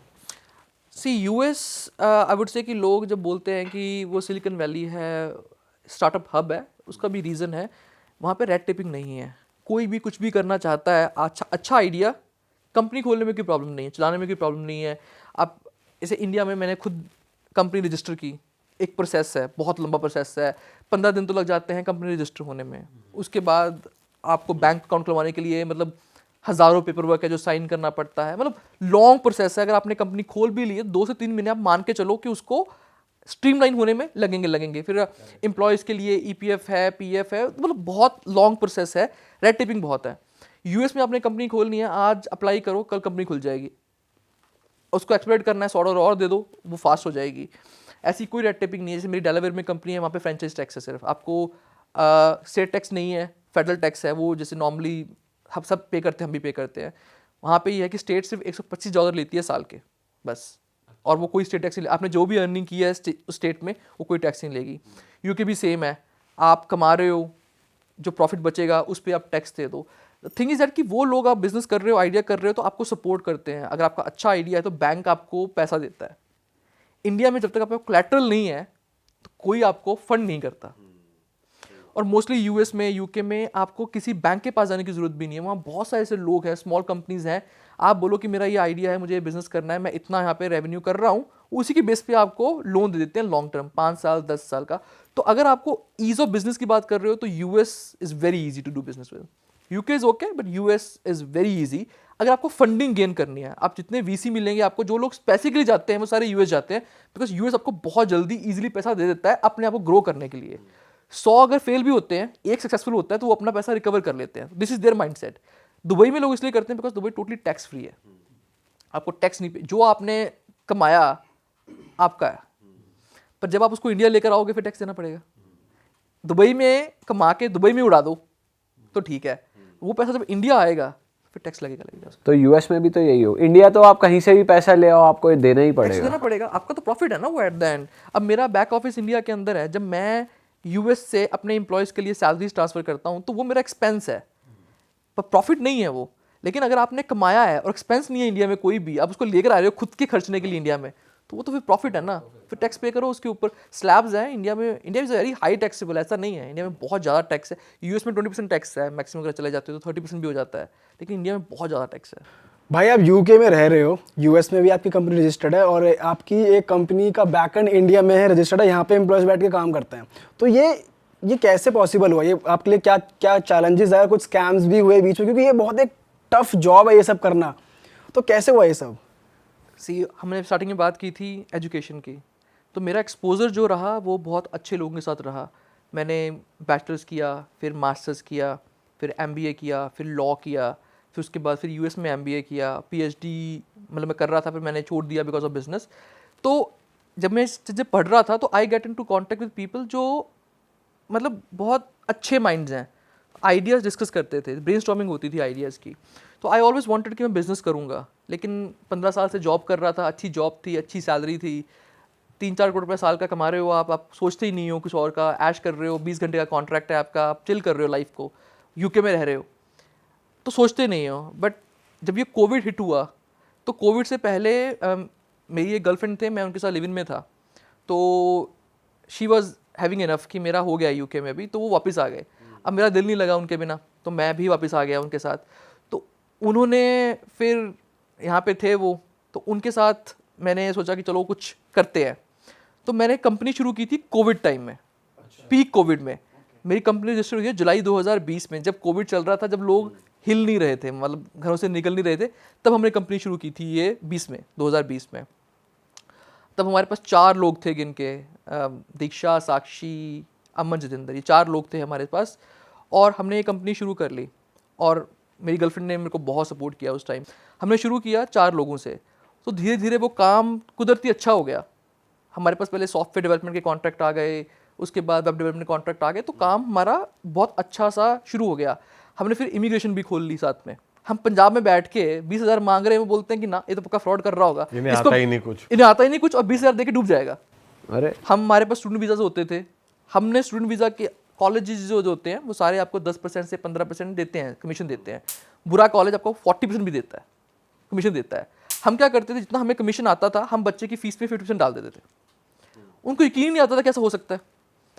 सी यूएस आई वुड से कि लोग जब बोलते हैं कि वो सिलिकॉन वैली है, स्टार्टअप हब है, उसका भी रीज़न है वहाँ पे रेड टेपिंग नहीं है। कोई भी कुछ भी करना चाहता है, अच्छा आइडिया, कंपनी खोलने में कोई प्रॉब्लम नहीं है, चलाने में कोई प्रॉब्लम नहीं है। आप जैसे इंडिया में मैंने खुद कंपनी रजिस्टर की, एक प्रोसेस है, बहुत लंबा प्रोसेस है, 15 दिन तो लग जाते हैं कंपनी रजिस्टर होने में। उसके बाद आपको बैंक अकाउंट खुलवाने के लिए मतलब हज़ारों पेपर वर्क है जो साइन करना पड़ता है, मतलब लॉन्ग प्रोसेस है। अगर आपने कंपनी खोल भी ली है 2 से 3 महीने आप मान के चलो कि उसको स्ट्रीमलाइन होने में लगेंगे। फिर एम्प्लॉयज़ के लिए ईपीएफ है, पीएफ है, मतलब बहुत लॉन्ग प्रोसेस है, रेड टेपिंग बहुत है। यूएस में आपने कंपनी खोलनी है, आज अप्लाई करो, कल कंपनी खुल जाएगी। उसको एक्सपेक्ट करना है $100 और दे दो, वो फास्ट हो जाएगी। ऐसी कोई रेड टेपिंग नहीं है। जैसे मेरी डेलावेयर में कंपनी है, वहाँ पे फ्रेंचाइज टैक्स है सिर्फ, आपको स्टेट टैक्स नहीं है, फेडरल टैक्स है, वो जैसे नॉर्मली हम सब पे करते हैं, हम भी पे करते हैं। वहाँ पे ये है कि स्टेट सिर्फ $125 लेती है साल के बस, और वो कोई स्टेट टैक्स नहीं, आपने जो भी अर्निंग की है स्टेट में वो कोई टैक्स नहीं लेगी। यूके भी सेम है, आप कमा रहे हो, जो प्रॉफिट बचेगा उस पर आप टैक्स दे दो। थिंग इज दैट कि वो लोग, आप बिजनेस कर रहे हो, आइडिया कर रहे हो, तो आपको सपोर्ट करते हैं। अगर आपका अच्छा आइडिया है तो बैंक आपको पैसा देता है। इंडिया में जब तक आपका कोलैटरल नहीं है तो कोई आपको फंड नहीं करता। और मोस्टली यूएस में, यूके में आपको किसी बैंक के पास जाने की जरूरत भी नहीं है। वहाँ बहुत सारे ऐसे लोग हैं, स्मॉल कंपनीज हैं, आप बोलो कि मेरा ये आइडिया है, मुझे ये बिजनेस करना है, मैं इतना यहाँ पे रेवेन्यू कर रहा हूँ, उसी के बेस पे आपको लोन दे देते हैं लॉन्ग टर्म, 5 साल 10 साल का। तो अगर आपको ईज ऑफ बिजनेस की बात कर रहे हो तो US is very easy to do business with. UK is okay but US is very easy. अगर आपको फंडिंग गेन करनी है, आप जितने वीसी मिलेंगे आपको, जो लोग पैसे के लिए जाते हैं वो सारे यूएस जाते हैं, बिकॉज यूएस आपको बहुत जल्दी इजीली पैसा दे देता है अपने आप को ग्रो करने के लिए। 100 अगर फेल भी होते हैं, एक सक्सेसफुल होता है तो वो अपना पैसा रिकवर कर लेते हैं। This is there mindset. Dubai में लोग इसलिए करते हैं because Dubai totally tax free है, आपको टैक्स नहीं, जो आपने कमाया आपका है, पर जब आप उसको इंडिया लेकर आओगे फिर टैक्स देना पड़ेगा। दुबई में कमा के दुबई में उड़ा दो तो ठीक है, वो पैसा जब इंडिया आएगा फिर टैक्स लगेगा। तो यूएस में भी तो यही हो, इंडिया तो आप कहीं से भी पैसा ले आओ आपको ये देना ही पड़ेगा, देना पड़ेगा, आपका तो प्रॉफिट है ना वो एट द एंड। अब मेरा बैक ऑफिस इंडिया के अंदर है, जब मैं यूएस से अपने एम्प्लॉयज़ के लिए सैलरीज ट्रांसफर करता हूँ तो वो मेरा एक्सपेंस है, पर प्रॉफिट नहीं है वो। लेकिन अगर आपने कमाया है और एक्सपेंस नहीं है इंडिया में कोई भी, आप उसको लेकर आ रहे हो खुद के खर्चने के लिए इंडिया में, तो वो तो फिर प्रॉफिट है ना, फिर टैक्स पे करो उसके ऊपर। स्लैब्स हैं इंडिया में, India is very high taxable, ऐसा नहीं है, इंडिया में बहुत ज़्यादा टैक्स है। यूएस में 20% टैक्स है मैक्सिमम, अगर चले जाते हो तो 30% भी हो जाता है, लेकिन इंडिया में बहुत ज़्यादा टैक्स है। भाई आप यूके में रह रहे हो, यूएस में भी आपकी कंपनी रजिस्टर्ड है और आपकी एक कंपनी का बैकएंड इंडिया में है, रजिस्टर्ड है, यहाँ पे एम्प्लॉयज बैठ के काम करते हैं। तो ये कैसे पॉसिबल हुआ? ये आपके लिए क्या क्या चैलेंजेस है? कुछ स्कैम्स भी हुए बीच में? क्योंकि ये बहुत एक टफ जॉब है ये सब करना, तो कैसे हुआ ये सब? सी हमने स्टार्टिंग में बात की थी एजुकेशन की, तो मेरा एक्सपोजर जो रहा वो बहुत अच्छे लोगों के साथ रहा। मैंने बैचलर्स किया, फिर मास्टर्स किया, फिर एमबीए किया, फिर लॉ किया, फिर उसके बाद फिर यूएस में एमबीए किया, पीएचडी मतलब मैं कर रहा था, फिर मैंने छोड़ दिया बिकॉज ऑफ बिजनेस। तो जब मैं इस चीज़ें पढ़ रहा था तो I get into contact with people जो मतलब बहुत अच्छे माइंड्स हैं, आइडियाज़ डिस्कस करते थे, ब्रेनस्टॉर्मिंग होती थी आइडियाज़ की। तो आई ऑलवेज वांटेड कि मैं बिज़नेस करूँगा, लेकिन 15 साल से जॉब कर रहा था, अच्छी जॉब थी, अच्छी सैलरी थी, 3-4 करोड़ रुपये साल का कमा रहे हो आप सोचते ही नहीं हो कुछ और का, ऐश कर रहे हो, 20 घंटे का कॉन्ट्रैक्ट है आपका, आप चिल कर रहे हो लाइफ को, यूके में रह रहे हो, तो सोचते नहीं हो। बट जब ये कोविड हिट हुआ तो कोविड से पहले मेरी एक गर्लफ्रेंड थे, मैं उनके साथ लिव इन में था, तो शी वॉज हैविंग इनफ कि मेरा हो गया यूके में भी, तो वो वापस आ गए। अब मेरा दिल नहीं लगा उनके बिना, तो मैं भी वापस आ गया उनके साथ। तो उन्होंने फिर यहाँ पे थे वो, तो उनके साथ मैंने सोचा कि चलो कुछ करते हैं। तो मैंने कंपनी शुरू की थी कोविड टाइम में, पीक कोविड में। मेरी कंपनी रजिस्टर हुई है जुलाई 2020 में, जब कोविड चल रहा था, जब लोग हिल नहीं रहे थे, मतलब घरों से निकल नहीं रहे थे, तब हमने कंपनी शुरू की थी ये 2020 में। तब हमारे पास 4 लोग थे गिन के, दीक्षा, साक्षी, अमन, जितेंद्र, ये 4 लोग थे हमारे पास, और हमने ये कंपनी शुरू कर ली। और मेरी गर्लफ्रेंड ने मेरे को बहुत सपोर्ट किया उस टाइम। हमने शुरू किया 4 लोगों से, तो धीरे धीरे वो काम कुदरती अच्छा हो गया। हमारे पास पहले सॉफ्टवेयर डेवलपमेंट के कॉन्ट्रैक्ट आ गए, उसके बाद वेब डेवलपमेंट कॉन्ट्रैक्ट आ गए, तो काम हमारा बहुत अच्छा सा शुरू हो गया। हमने फिर इमिग्रेशन भी खोल ली साथ में। हम पंजाब में बैठ के 20,000 मांग रहे हैं, वो बोलते हैं कि ना ये तो पक्का फ्रॉड कर रहा होगा, इन्हें आता ही नहीं कुछ, इन्हें आता ही नहीं कुछ, और 20,000 देके डूब जाएगा। अरे हमारे पास स्टूडेंट वीज़ा होते थे, हमने स्टूडेंट वीज़ा के कॉलेजेस जो होते हैं वो सारे आपको 10% से 15% देते हैं, कमीशन देते हैं। बुरा कॉलेज आपको 40% भी देता है, कमीशन देता है। हम क्या करते थे, जितना हमें कमीशन आता था हम बच्चे की फीस पे 50% डाल देते थे। उनको यकीन नहीं आता था कैसा हो सकता है,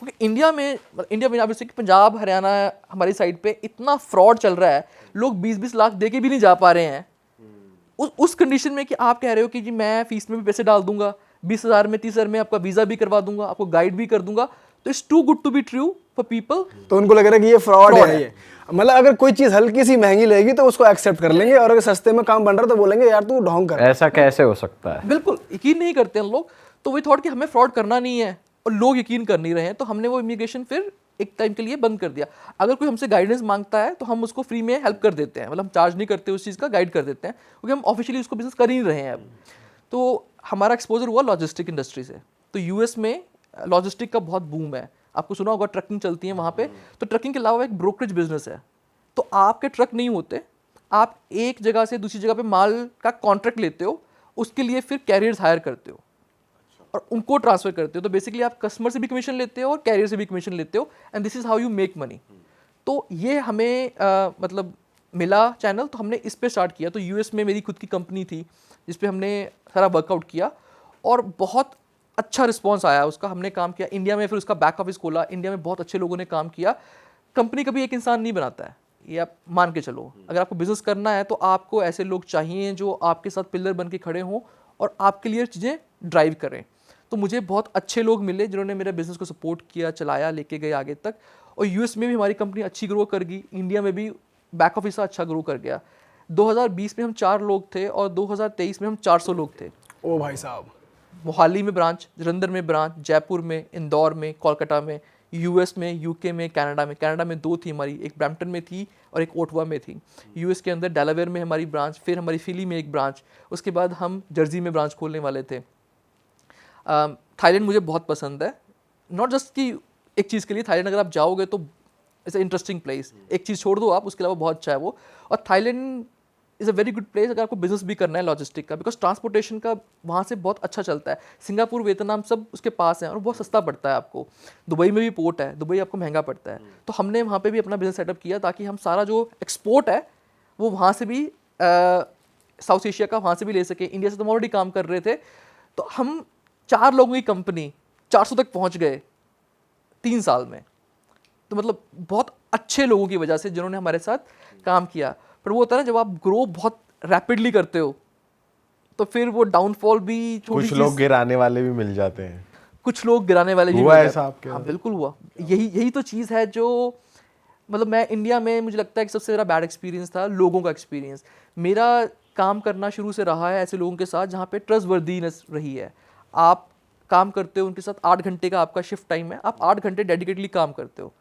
क्योंकि इंडिया में आप जैसे कि पंजाब हरियाणा हमारी साइड पे इतना फ्रॉड चल रहा है, लोग 20-20 लाख दे के भी नहीं जा पा रहे हैं। उस कंडीशन में कि आप कह रहे हो कि जी मैं फीस में भी पैसे डाल दूंगा, 20,000 में 30,000 में आपका वीज़ा भी करवा दूंगा, आपको गाइड भी कर दूंगा, तो it's too good to be true for people. तो उनको लग रहा है कि ये फ्रॉड है। ये मतलब अगर कोई चीज़ हल्की सी महंगी लगेगी तो उसको एक्सेप्ट कर लेंगे, और अगर सस्ते में काम बन रहा है तो बोलेंगे यार तू ढोंग कर। ऐसा कैसे हो सकता है? बिल्कुल यकीन नहीं करते हैं लोग, तो वी थॉट कि हमें फ्रॉड करना नहीं है, और लोग यकीन कर नहीं रहे हैं, तो हमने वो इमिग्रेशन फिर एक टाइम के लिए बंद कर दिया। अगर कोई हमसे गाइडेंस मांगता है तो हम उसको फ्री में हेल्प कर देते हैं, मतलब हम चार्ज नहीं करते उस चीज़ का, गाइड कर देते हैं, क्योंकि हम ऑफिशियली उसको बिजनेस कर ही नहीं रहे हैं अब। तो हमारा एक्सपोजर हुआ लॉजिस्टिक इंडस्ट्री से। तो यूएस में लॉजिस्टिक का बहुत बूम है, आपको सुना होगा ट्रकिंग चलती है वहाँ पे, तो ट्रकिंग के अलावा एक ब्रोकरेज बिजनेस है। तो आपके ट्रक नहीं होते, आप एक जगह से दूसरी जगह पे माल का कॉन्ट्रैक्ट लेते हो, उसके लिए फिर कैरियर्स हायर करते हो और उनको ट्रांसफर करते हो। तो बेसिकली आप कस्टमर से भी कमीशन लेते हो और कैरियर से भी कमीशन लेते हो, and this is how you make money. तो ये हमें मतलब मिला चैनल, तो हमने इस पे स्टार्ट किया। तो यूएस में मेरी खुद की कंपनी थी जिस पे हमने सारा वर्कआउट किया और बहुत अच्छा रिस्पॉन्स आया उसका। हमने काम किया इंडिया में, फिर उसका बैक ऑफिस खोला, इंडिया में बहुत अच्छे लोगों ने काम किया। कंपनी कभी एक इंसान नहीं बनाता है, ये आप मान के चलो। अगर आपको बिजनेस करना है तो आपको ऐसे लोग चाहिए जो आपके साथ पिलर बन के खड़े हों और आपके लिए चीज़ें ड्राइव करें। तो मुझे बहुत अच्छे लोग मिले जिन्होंने मेरे बिजनेस को सपोर्ट किया, चलाया, लेके गए आगे तक। और यूएस में भी हमारी कंपनी अच्छी ग्रो कर गई, इंडिया में भी बैक ऑफिस अच्छा ग्रो कर गया। 2020 में हम 4 लोग थे और 2023 में हम 400 लोग थे। ओ भाई साहब। मोहाली में ब्रांच, जलंधर में ब्रांच, जयपुर में, इंदौर में, कोलकाता में, यूएस में, यूके में, कनाडा में 2 थी हमारी, एक ब्रैम्पटन में थी और एक ओटावा में थी। यूएस के अंदर डेलावेयर में हमारी ब्रांच, फिर हमारी फिली में एक ब्रांच, उसके बाद हम जर्सी में ब्रांच खोलने वाले थे। थाईलैंड मुझे बहुत पसंद है, नॉट जस्ट कि एक चीज़ के लिए। थाईलैंड अगर आप जाओगे तो इट्स अ इंटरेस्टिंग प्लेस, एक चीज़ छोड़ दो आप, उसके अलावा बहुत अच्छा है वो। और Thailand is a very good place अगर आपको बिजनेस भी करना है लॉजिस्टिक का, बिकॉज ट्रांसपोर्टेशन का वहाँ से बहुत अच्छा चलता है। सिंगापुर, वियतनाम सब उसके पास हैं और बहुत सस्ता पड़ता है आपको। दुबई में भी पोर्ट है, दुबई आपको महंगा पड़ता है। तो हमने वहाँ पे भी अपना बिजनेस सेटअप किया ताकि हम सारा जो एक्सपोर्ट है वो वहाँ से भी साउथ एशिया का वहाँ से भी ले सके। इंडिया से तो हम ऑलरेडी काम कर रहे थे, तो हम 4 लोगों की कंपनी 400 तक पहुँच गए 3 साल में। तो मतलब बहुत अच्छे लोगों की वजह से जिन्होंने हमारे साथ काम किया। पर वो होता है ना, जब आप ग्रो बहुत रैपिडली करते हो तो फिर वो डाउनफॉल भी, कुछ लोग गिराने वाले भी मिल जाते हैं, कुछ लोग गिराने वाले भी हुआ मिल ऐसा जाते हैं। आपके? हाँ बिल्कुल हुआ। यही तो चीज़ है जो मतलब मैं इंडिया में, मुझे लगता है कि सबसे मेरा बैड एक्सपीरियंस था लोगों का एक्सपीरियंस। मेरा काम करना शुरू से रहा है ऐसे लोगों के साथ जहाँ पे ट्रस्टवर्दीनेस रही है। आप काम करते हो उनके साथ, 8 घंटे का आपका शिफ्ट टाइम है, आप 8 घंटे डेडिकेटली काम करते हो।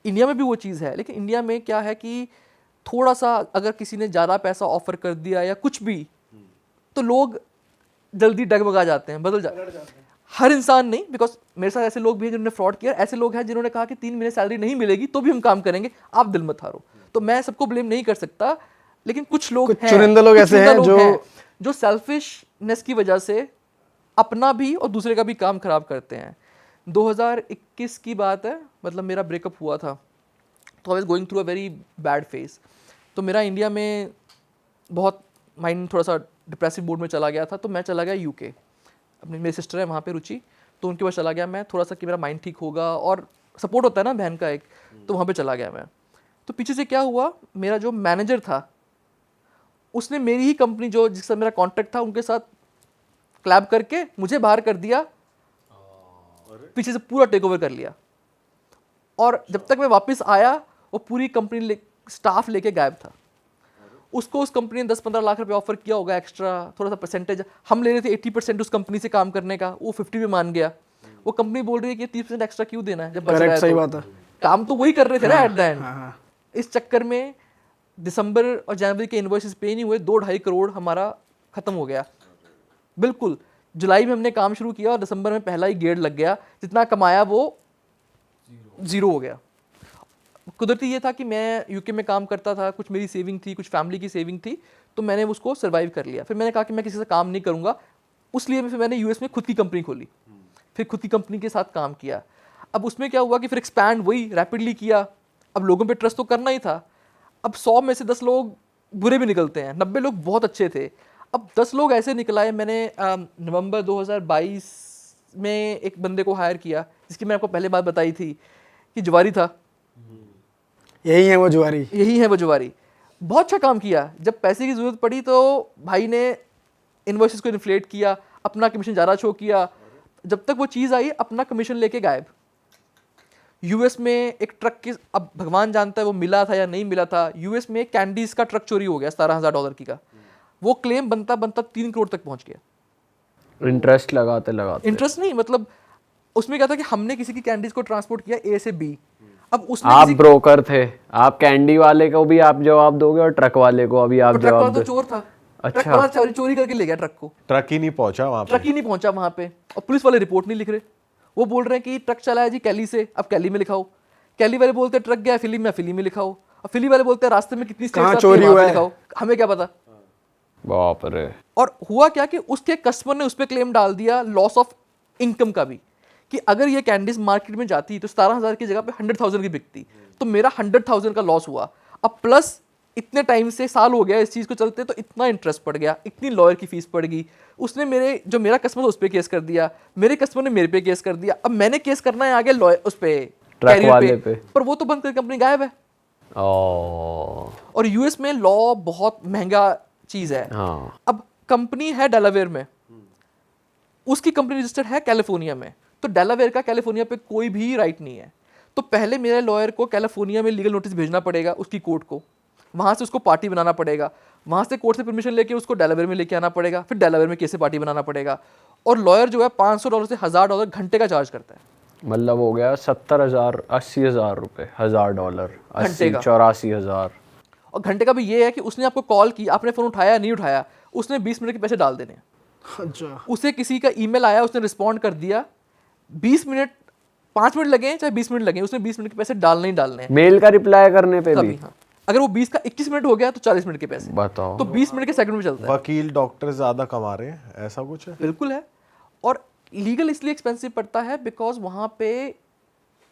इंडिया में भी वो चीज़ है, लेकिन इंडिया में क्या है कि थोड़ा सा अगर किसी ने ज़्यादा पैसा ऑफर कर दिया या कुछ भी, तो लोग जल्दी डगमगा जाते हैं, बदल जाते हैं। हर इंसान नहीं, बिकॉज मेरे साथ ऐसे लोग भी हैं जिन्होंने फ्रॉड किया, ऐसे लोग हैं जिन्होंने कहा कि 3 महीने सैलरी नहीं मिलेगी तो भी हम काम करेंगे, आप दिल मत हारो। तो मैं सबको ब्लेम नहीं कर सकता, लेकिन कुछ लोग हैं, चुनिंदा लोग ऐसे हैं जो सेल्फिशनेस की वजह से अपना भी और दूसरे का भी काम खराब करते हैं। 2021 की बात है, मतलब मेरा ब्रेकअप हुआ था, तो I was going through a very bad phase. तो मेरा इंडिया में बहुत माइंड थोड़ा सा डिप्रेसिव मोड में चला गया था, तो मैं चला गया यूके। अपनी मेरी सिस्टर है वहाँ पे रुचि, तो उनके पास चला गया मैं, थोड़ा सा कि मेरा माइंड ठीक होगा और सपोर्ट होता है ना बहन का एक, तो वहाँ पे चला गया मैं। तो पीछे से क्या हुआ, मेरा जो मैनेजर था उसने मेरी ही कंपनी जो जिसके साथ मेरा कॉन्ट्रैक्ट था उनके साथ क्लैब करके मुझे बाहर कर दिया, पीछे से पूरा टेक ओवर कर लिया। और जब तक मैं वापस आया वो पूरी कंपनी स्टाफ लेके गायब था। उसको उस कंपनी ने 10-15 लाख रुपए ऑफर किया होगा एक्स्ट्रा, थोड़ा सा परसेंटेज हम ले रहे थे 80% उस कंपनी से काम करने का, वो 50 में मान गया। वो कंपनी बोल रही है कि 30% एक्स्ट्रा क्यों देना है जब बच रहा है। सही बात है, काम तो वही कर रहे थे ना एट द एंड। इस चक्कर में दिसंबर और जनवरी के इनवॉइसेस पे नहीं हुए, 2-2.5 करोड़ हमारा खत्म हो गया। बिल्कुल जुलाई में हमने काम शुरू किया और दिसंबर में पहला ही गेड़ लग गया, जितना कमाया वो ज़ीरो हो गया। कुदरती ये था कि मैं यूके में काम करता था, कुछ मेरी सेविंग थी, कुछ फैमिली की सेविंग थी, तो मैंने उसको सर्वाइव कर लिया। फिर मैंने कहा कि मैं किसी से काम नहीं करूँगा, उसलिए फिर मैंने यूएस में खुद की कंपनी खोली, फिर खुद की कंपनी के साथ काम किया। अब उसमें क्या हुआ कि फिर एक्सपैंड वही रैपिडली किया। अब लोगों पे ट्रस्ट तो करना ही था। अब 100 में से 10 लोग बुरे भी निकलते हैं, 90 लोग बहुत अच्छे थे। अब 10 लोग ऐसे निकल आए। मैंने नवंबर 2022 में एक बंदे को हायर किया, जिसकी मैंने आपको पहले बात बताई थी कि जुआरी था। यही है वो जुआरी। यही है वो जुआरी। बहुत अच्छा काम किया। जब पैसे की ज़रूरत पड़ी तो भाई ने इन्वॉइसेस को इन्फ्लेट किया, अपना कमीशन ज़्यादा शो किया। जब तक वो चीज़ आई, अपना कमीशन लेके गायब। यूएस में एक ट्रक की, अब भगवान जानता है वो मिला था या नहीं मिला था, यूएस में कैंडीज का ट्रक चोरी हो गया $17,000 की का। वो क्लेम बनता बनता 3 करोड़ तक पहुंच गया। इंटरेस्ट लगाते लगाते। इंटरेस्ट नहीं, मतलब उसमें क्या था कि हमने किसी की कैंडीज को ट्रांसपोर्ट किया ए से बी। अब उसने आप ब्रोकर थे, आप कैंडी वाले को भी आप जवाब दोगे और ट्रक वाले को अभी आप ट्रक वाला जवाब तो दो। चोर था। अच्छा। ट्रक वाला चोरी करके ले गया ट्रक को। ट्रक ही नहीं पहुंचा वहां पे। ट्रक ही नहीं पहुंचा वहां पे, और पुलिस वाले रिपोर्ट नहीं लिख रहे। वो बोल रहे हैं कि ट्रक चला है जी कैली से, अब कैली में लिखाओ। कैली वाले बोलते हैं ट्रक गया फिली में, फिली में लिखाओ। और फिली वाले बोलते हैं रास्ते में कितनी कहाँ स्टेट्स चोरी हुआ है? लिखाओ। हमें क्या पता। बाप रे। और हुआ क्या कि उसके कस्टमर ने उस पर क्लेम डाल दिया लॉस ऑफ इनकम का भी, कि अगर ये कैंडीज मार्केट में जाती तो 17,000 की जगह पे 100,000 की बिकती, तो मेरा 100,000 का लॉस हुआ। अब प्लस इतने टाइम से साल हो गया इस चीज़ को चलते, तो इतना इंटरेस्ट पड़ गया, इतनी लॉयर की फीस पड़ गई। उसने मेरा कस्टमर उस पर केस कर दिया, मेरे कस्टमर ने मेरे पे केस कर दिया। अब मैंने केस करना है आगे लॉयर उस पे, ट्रक वाले पे। पर वो तो बंद कर कंपनी गायब है। और यूएस में लॉ बहुत महंगा चीज़ है। हाँ। अब कंपनी है डेलावेयर में, उसकी कंपनी रजिस्टर्ड है कैलिफोर्निया में, तो डेलावेयर का कैलिफोर्निया पे कोई भी राइट नहीं है। तो पहले मेरे लॉयर को कैलिफोर्निया में लीगल नोटिस भेजना पड़ेगा उसकी कोर्ट को, वहाँ से उसको पार्टी बनाना पड़ेगा, वहाँ से कोर्ट से परमिशन लेके उसको डेलावेयर में लेके आना पड़ेगा, फिर डेलावेयर में केस से पार्टी बनाना पड़ेगा। और लॉयर जो है $500 से $1,000 घंटे का चार्ज करता है। मतलब हो गया 70,000 80,000 रुपए, $1,000 घंटे का। 84,000। और घंटे का भी ये है कि उसने आपको कॉल की, आपने फ़ोन उठाया नहीं उठाया, उसने 20 मिनट के पैसे डाल देने हैं। अच्छा। उसे किसी का ईमेल आया, उसने रिस्पॉन्ड कर दिया, 20 मिनट 5 मिनट लगे चाहे 20 मिनट लगे, उसने 20 मिनट के पैसे डालने ही डालने हैं मेल का रिप्लाई करने पे कभी। भी। हाँ, अगर वो 20 का 21 मिनट हो गया तो 40 मिनट के पैसे, बताओ। तो 20 मिनट के सेकंड में चलता है। वकील डॉक्टर ज्यादा कमा रहे हैं, ऐसा कुछ है? बिल्कुल है। और लीगल इसलिए एक्सपेंसिव पड़ता है बिकॉज वहाँ पे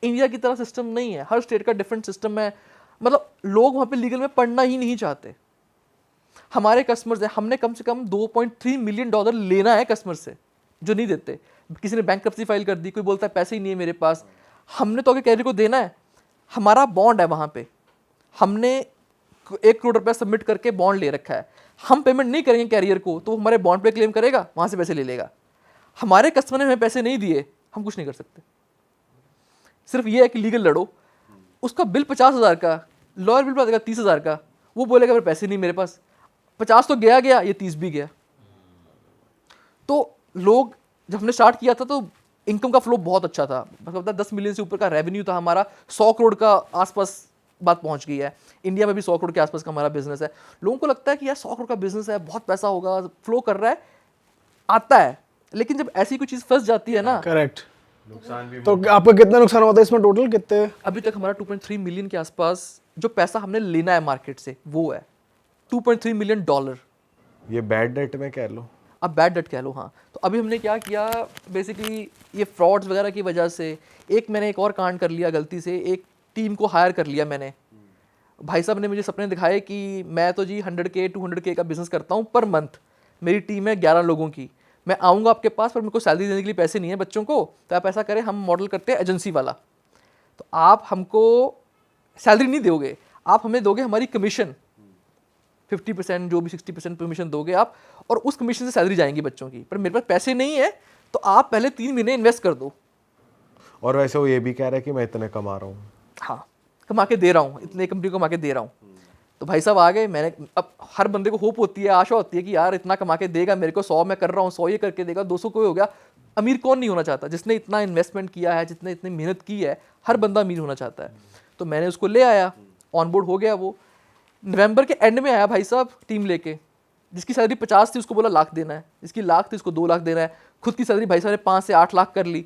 इंडिया की तरह सिस्टम नहीं है, हर स्टेट का डिफरेंट सिस्टम है। मतलब लोग वहाँ पे लीगल में पढ़ना ही नहीं चाहते। हमारे कस्टमर्स हैं, हमने कम से कम $2.3 मिलियन लेना है कस्टमर से, जो नहीं देते। किसी ने बैंकरप्सी फाइल कर दी, कोई बोलता है पैसे ही नहीं है मेरे पास, हमने तो आगे कैरियर को देना है। हमारा बॉन्ड है वहाँ पे, हमने 1 करोड़ रुपया सबमिट करके बॉन्ड ले रखा है। हम पेमेंट नहीं करेंगे कैरियर को तो वो हमारे बॉन्ड पे क्लेम करेगा, वहाँ से पैसे ले लेगा। हमारे कस्टमर ने हमें पैसे नहीं दिए, हम कुछ नहीं कर सकते। सिर्फ ये है कि लीगल लड़ो। उसका बिल 50,000 का, लॉयर बिल बता देगा 30,000 का, वो बोलेगा मेरे पैसे नहीं मेरे पास, 50 तो गया गया, ये 30 भी गया। तो लोग, जब हमने स्टार्ट किया था तो इनकम का फ्लो बहुत अच्छा था, मतलब 10 मिलियन से ऊपर का रेवेन्यू था हमारा, 100 करोड़ का आसपास बात पहुंच गई है। इंडिया में भी 100 करोड़ के आसपास का हमारा बिजनेस है। लोगों को लगता है कि यार 100 करोड़ का बिजनेस है, बहुत पैसा होगा, फ्लो कर रहा है, आता है। लेकिन जब ऐसी कोई चीज़ फंस जाती है ना, करेक्ट। तो आपका कितना नुकसान होता है इसमें टोटल कितने? अभी तक हमारा 2.3 मिलियन के आसपास जो पैसा हमने लेना है मार्केट से वो है $2.3 मिलियन। ये बैड डेट में कह लो, अब बैड डेट कह लो। हाँ, तो अभी हमने क्या किया, बेसिकली ये फ्रॉड्स वगैरह की वजह से मैंने एक और कांड कर लिया गलती से, एक टीम को हायर कर लिया मैंने। भाई साहब ने मुझे सपने दिखाए कि मैं तो जी 100K 200K का बिजनेस करता हूँ पर मंथ, मेरी टीम है 11 लोगों की, मैं आऊँगा आपके पास पर मेरे को सैलरी देने के लिए पैसे नहीं है बच्चों को, तो आप ऐसा करें, हम मॉडल करते हैं एजेंसी वाला, तो आप हमको सैलरी नहीं दोगे, आप हमें दोगे हमारी कमीशन 50%, जो भी 60% कमीशन दोगे आप, और उस कमीशन से सैलरी जाएंगी बच्चों की। पर मेरे पास पैसे नहीं है, तो आप पहले 3 महीने इन्वेस्ट कर दो। और वैसे वो ये भी कह रहा है कि मैं इतने कमा रहा हूँ। हाँ, कमा के दे रहा हूँ, इतने कंपनी को कमा के दे रहा हूँ। तो भाई साहब आ गए। मैंने, अब हर बंदे को होप होती है, आशा होती है कि यार इतना कमा के देगा मेरे को, 100 मैं कर रहा हूँ, 100 ये करके देगा, 200 कोई हो गया। अमीर कौन नहीं होना चाहता? जिसने इतना इन्वेस्टमेंट किया है, जिसने इतनी मेहनत की है, हर बंदा अमीर होना चाहता है। तो मैंने उसको ले आया, ऑन बोर्ड हो गया। वो नवंबर के एंड में आया भाई साहब टीम लेके, जिसकी सैलरी 50 थी उसको बोला लाख देना है, जिसकी लाख थी उसको 2 लाख देना है, खुद की सैलरी भाई साहब ने 5 से 8 लाख कर ली।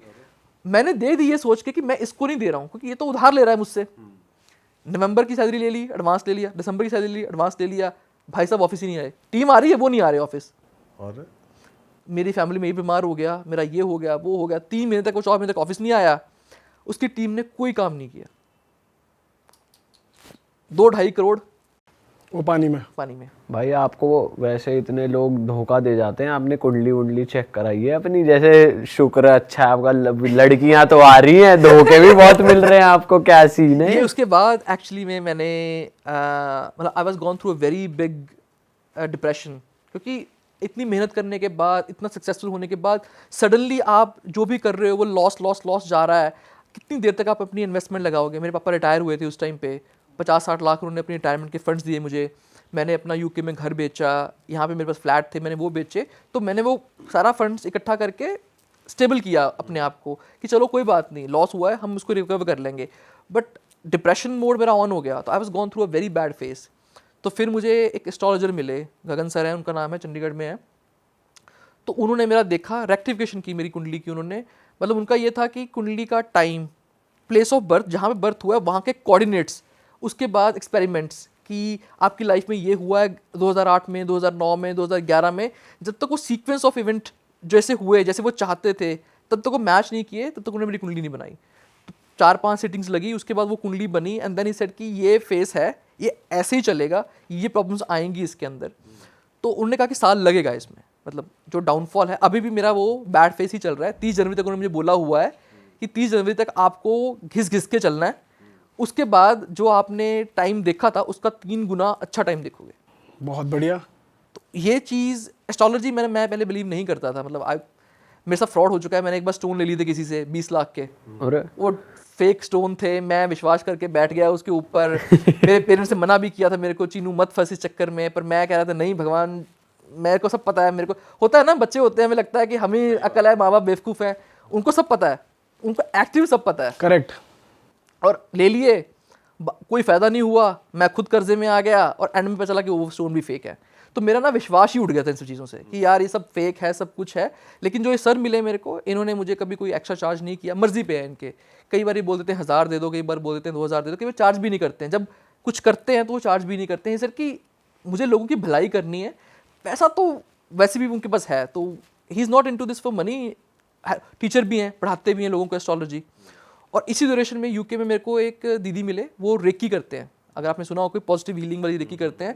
मैंने दे दी ये सोच के कि मैं इसको नहीं दे रहा हूँ क्योंकि ये तो उधार ले रहा है मुझसे। नवंबर की सैलरी ले ली, एडवांस ले लिया, दिसंबर की सैलरी ले ली, एडवांस ले लिया, भाई साहब ऑफिस ही नहीं आए। टीम आ रही है, वो नहीं आ रहे ऑफिस। और मेरी फैमिली में ये बीमार हो गया, मेरा ये हो गया, वो हो गया, 3 महीने तक, वो 4 महीने तक ऑफिस नहीं आया। उसकी टीम ने कोई काम नहीं किया। 2-2.5 करोड़ वो पानी में। पानी में। भाई आपको वैसे इतने लोग धोखा दे जाते हैं, आपने कुंडली वुंडली चेक कराई है अपनी? जैसे शुक्र है, अच्छा है आपका, लड़कियां तो आ रही हैं, धोखे भी बहुत मिल रहे हैं आपको, क्या सीन है? ये उसके बाद एक्चुअली में मैंने मतलब I was gone through a very big depression, क्योंकि इतनी मेहनत करने के बाद, इतना सक्सेसफुल होने के बाद सडनली आप जो भी कर रहे हो वो लॉस जा रहा है। कितनी देर तक आप अपनी इन्वेस्टमेंट लगाओगे? मेरे पापा रिटायर हुए थे उस टाइम पे, 50-60 लाख उन्होंने अपने रिटायरमेंट के फंड्स दिए मुझे। मैंने अपना यूके में घर बेचा, यहाँ पे मेरे पास फ्लैट थे, मैंने वो बेचे। तो मैंने वो सारा फंड्स इकट्ठा करके स्टेबल किया अपने आप को कि चलो कोई बात नहीं, लॉस हुआ है, हम उसको रिकवर कर लेंगे। बट डिप्रेशन मोड मेरा ऑन हो गया, तो I was gone through a very bad face. तो फिर मुझे एक एस्ट्रोलॉजर मिले, गगन सर हैं, उनका नाम है, चंडीगढ़ में है। तो उन्होंने मेरा देखा, रेक्टिफिकेशन की मेरी कुंडली की उन्होंने। मतलब उनका ये था कि कुंडली का टाइम, प्लेस ऑफ बर्थ, जहाँ पे बर्थ हुआ है वहाँ के कोऑर्डिनेट्स, उसके बाद एक्सपेरिमेंट्स कि आपकी लाइफ में ये हुआ है 2008 में, 2009 में, 2011 में। जब तक वो सीक्वेंस ऑफ इवेंट जैसे हुए, जैसे वो चाहते थे, तब तक वो मैच नहीं किए, तब तक उन्होंने मेरी कुंडली नहीं बनाई। तो 4-5 सिटिंग्स लगी, उसके बाद वो कुंडली बनी। एंड देन ही सेड कि ये फेस है, ये ऐसे ही चलेगा, ये प्रॉब्लम्स आएंगी इसके अंदर। तो उन्होंने कहा कि साल लगेगा इसमें, मतलब जो डाउनफॉल है, अभी भी मेरा वो बैड फेस ही चल रहा है। 30 जनवरी तक उन्होंने मुझे बोला हुआ है कि 30 जनवरी तक आपको घिस के चलना है, उसके बाद जो आपने टाइम देखा था उसका 3 गुना अच्छा टाइम देखोगे। बहुत बढ़िया। तो ये चीज़ एस्ट्रोलॉजी मैं पहले बिलीव नहीं करता था। मतलब मेरे साथ फ्रॉड हो चुका है। मैंने एक बार स्टोन ले लिए थे किसी से 20 लाख के, और वो फेक स्टोन थे। मैं विश्वास करके बैठ गया उसके ऊपर। मेरे पेरेंट्स ने मना भी किया था मेरे को, चीनू मत फंस इस चक्कर में, पर मैं कह रहा था नहीं भगवान, मेरे को सब पता है। मेरे को होता है ना, बच्चे होते हैं, हमें लगता है कि हमें अकल है, माँ बाप बेवकूफ़ हैं, उनको सब पता है, उनको एक्टिव सब पता है। करेक्ट। और ले लिए, कोई फ़ायदा नहीं हुआ, मैं खुद कर्जे में आ गया और एंड में पता चला कि वो स्टोन भी फेक है। तो मेरा ना विश्वास ही उठ गया था इन सब चीज़ों से कि यार ये सब फेक है, सब कुछ है। लेकिन जो ये सर मिले मेरे को, इन्होंने मुझे कभी कोई एक्स्ट्रा चार्ज नहीं किया, मर्जी पे है इनके। कई बार ये बोल देते हैं 1000 दे दो, कई बार बोल देते हैं 2000 दे दो, कई बार चार्ज भी नहीं करते हैं। जब कुछ करते हैं तो वो चार्ज भी नहीं करते हैं। सर कि मुझे लोगों की भलाई करनी है, पैसा तो वैसे भी उनके पास है, तो he is not into this for money. Teacher भी हैं, पढ़ाते भी हैं लोगों को एस्ट्रोलॉजी। और इसी ड्यूरेशन में यूके में मेरे को एक दीदी मिले, वो रेकी करते हैं, अगर आपने सुना हो, कोई पॉजिटिव हीलिंग वाली रेकी करते हैं।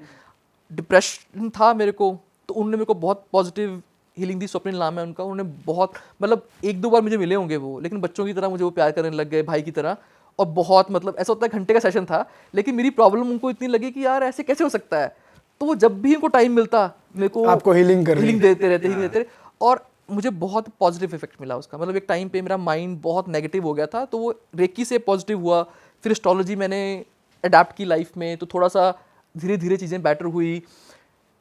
डिप्रेशन था मेरे को, तो उन्होंने मेरे को बहुत पॉजिटिव हीलिंग दी। स्वप्निल नाम है उनका। उन्होंने बहुत, मतलब 1-2 बार मुझे मिले होंगे वो, लेकिन बच्चों की तरह मुझे वो प्यार करने लग गए, भाई की तरह। और बहुत, मतलब ऐसा होता है घंटे का सेशन था, लेकिन मेरी प्रॉब्लम उनको इतनी लगी कि यार ऐसे कैसे हो सकता है। तो वो जब भी उनको टाइम मिलता मेरे को आपको हीलिंग देते रहते। और मुझे बहुत पॉजिटिव इफेक्ट मिला उसका। मतलब एक टाइम पे मेरा माइंड बहुत नेगेटिव हो गया था, तो वो रेकी से पॉजिटिव हुआ। फिर एस्ट्रोलॉजी मैंने अडेप्ट की लाइफ में, तो थोड़ा सा धीरे धीरे चीज़ें बेटर हुई।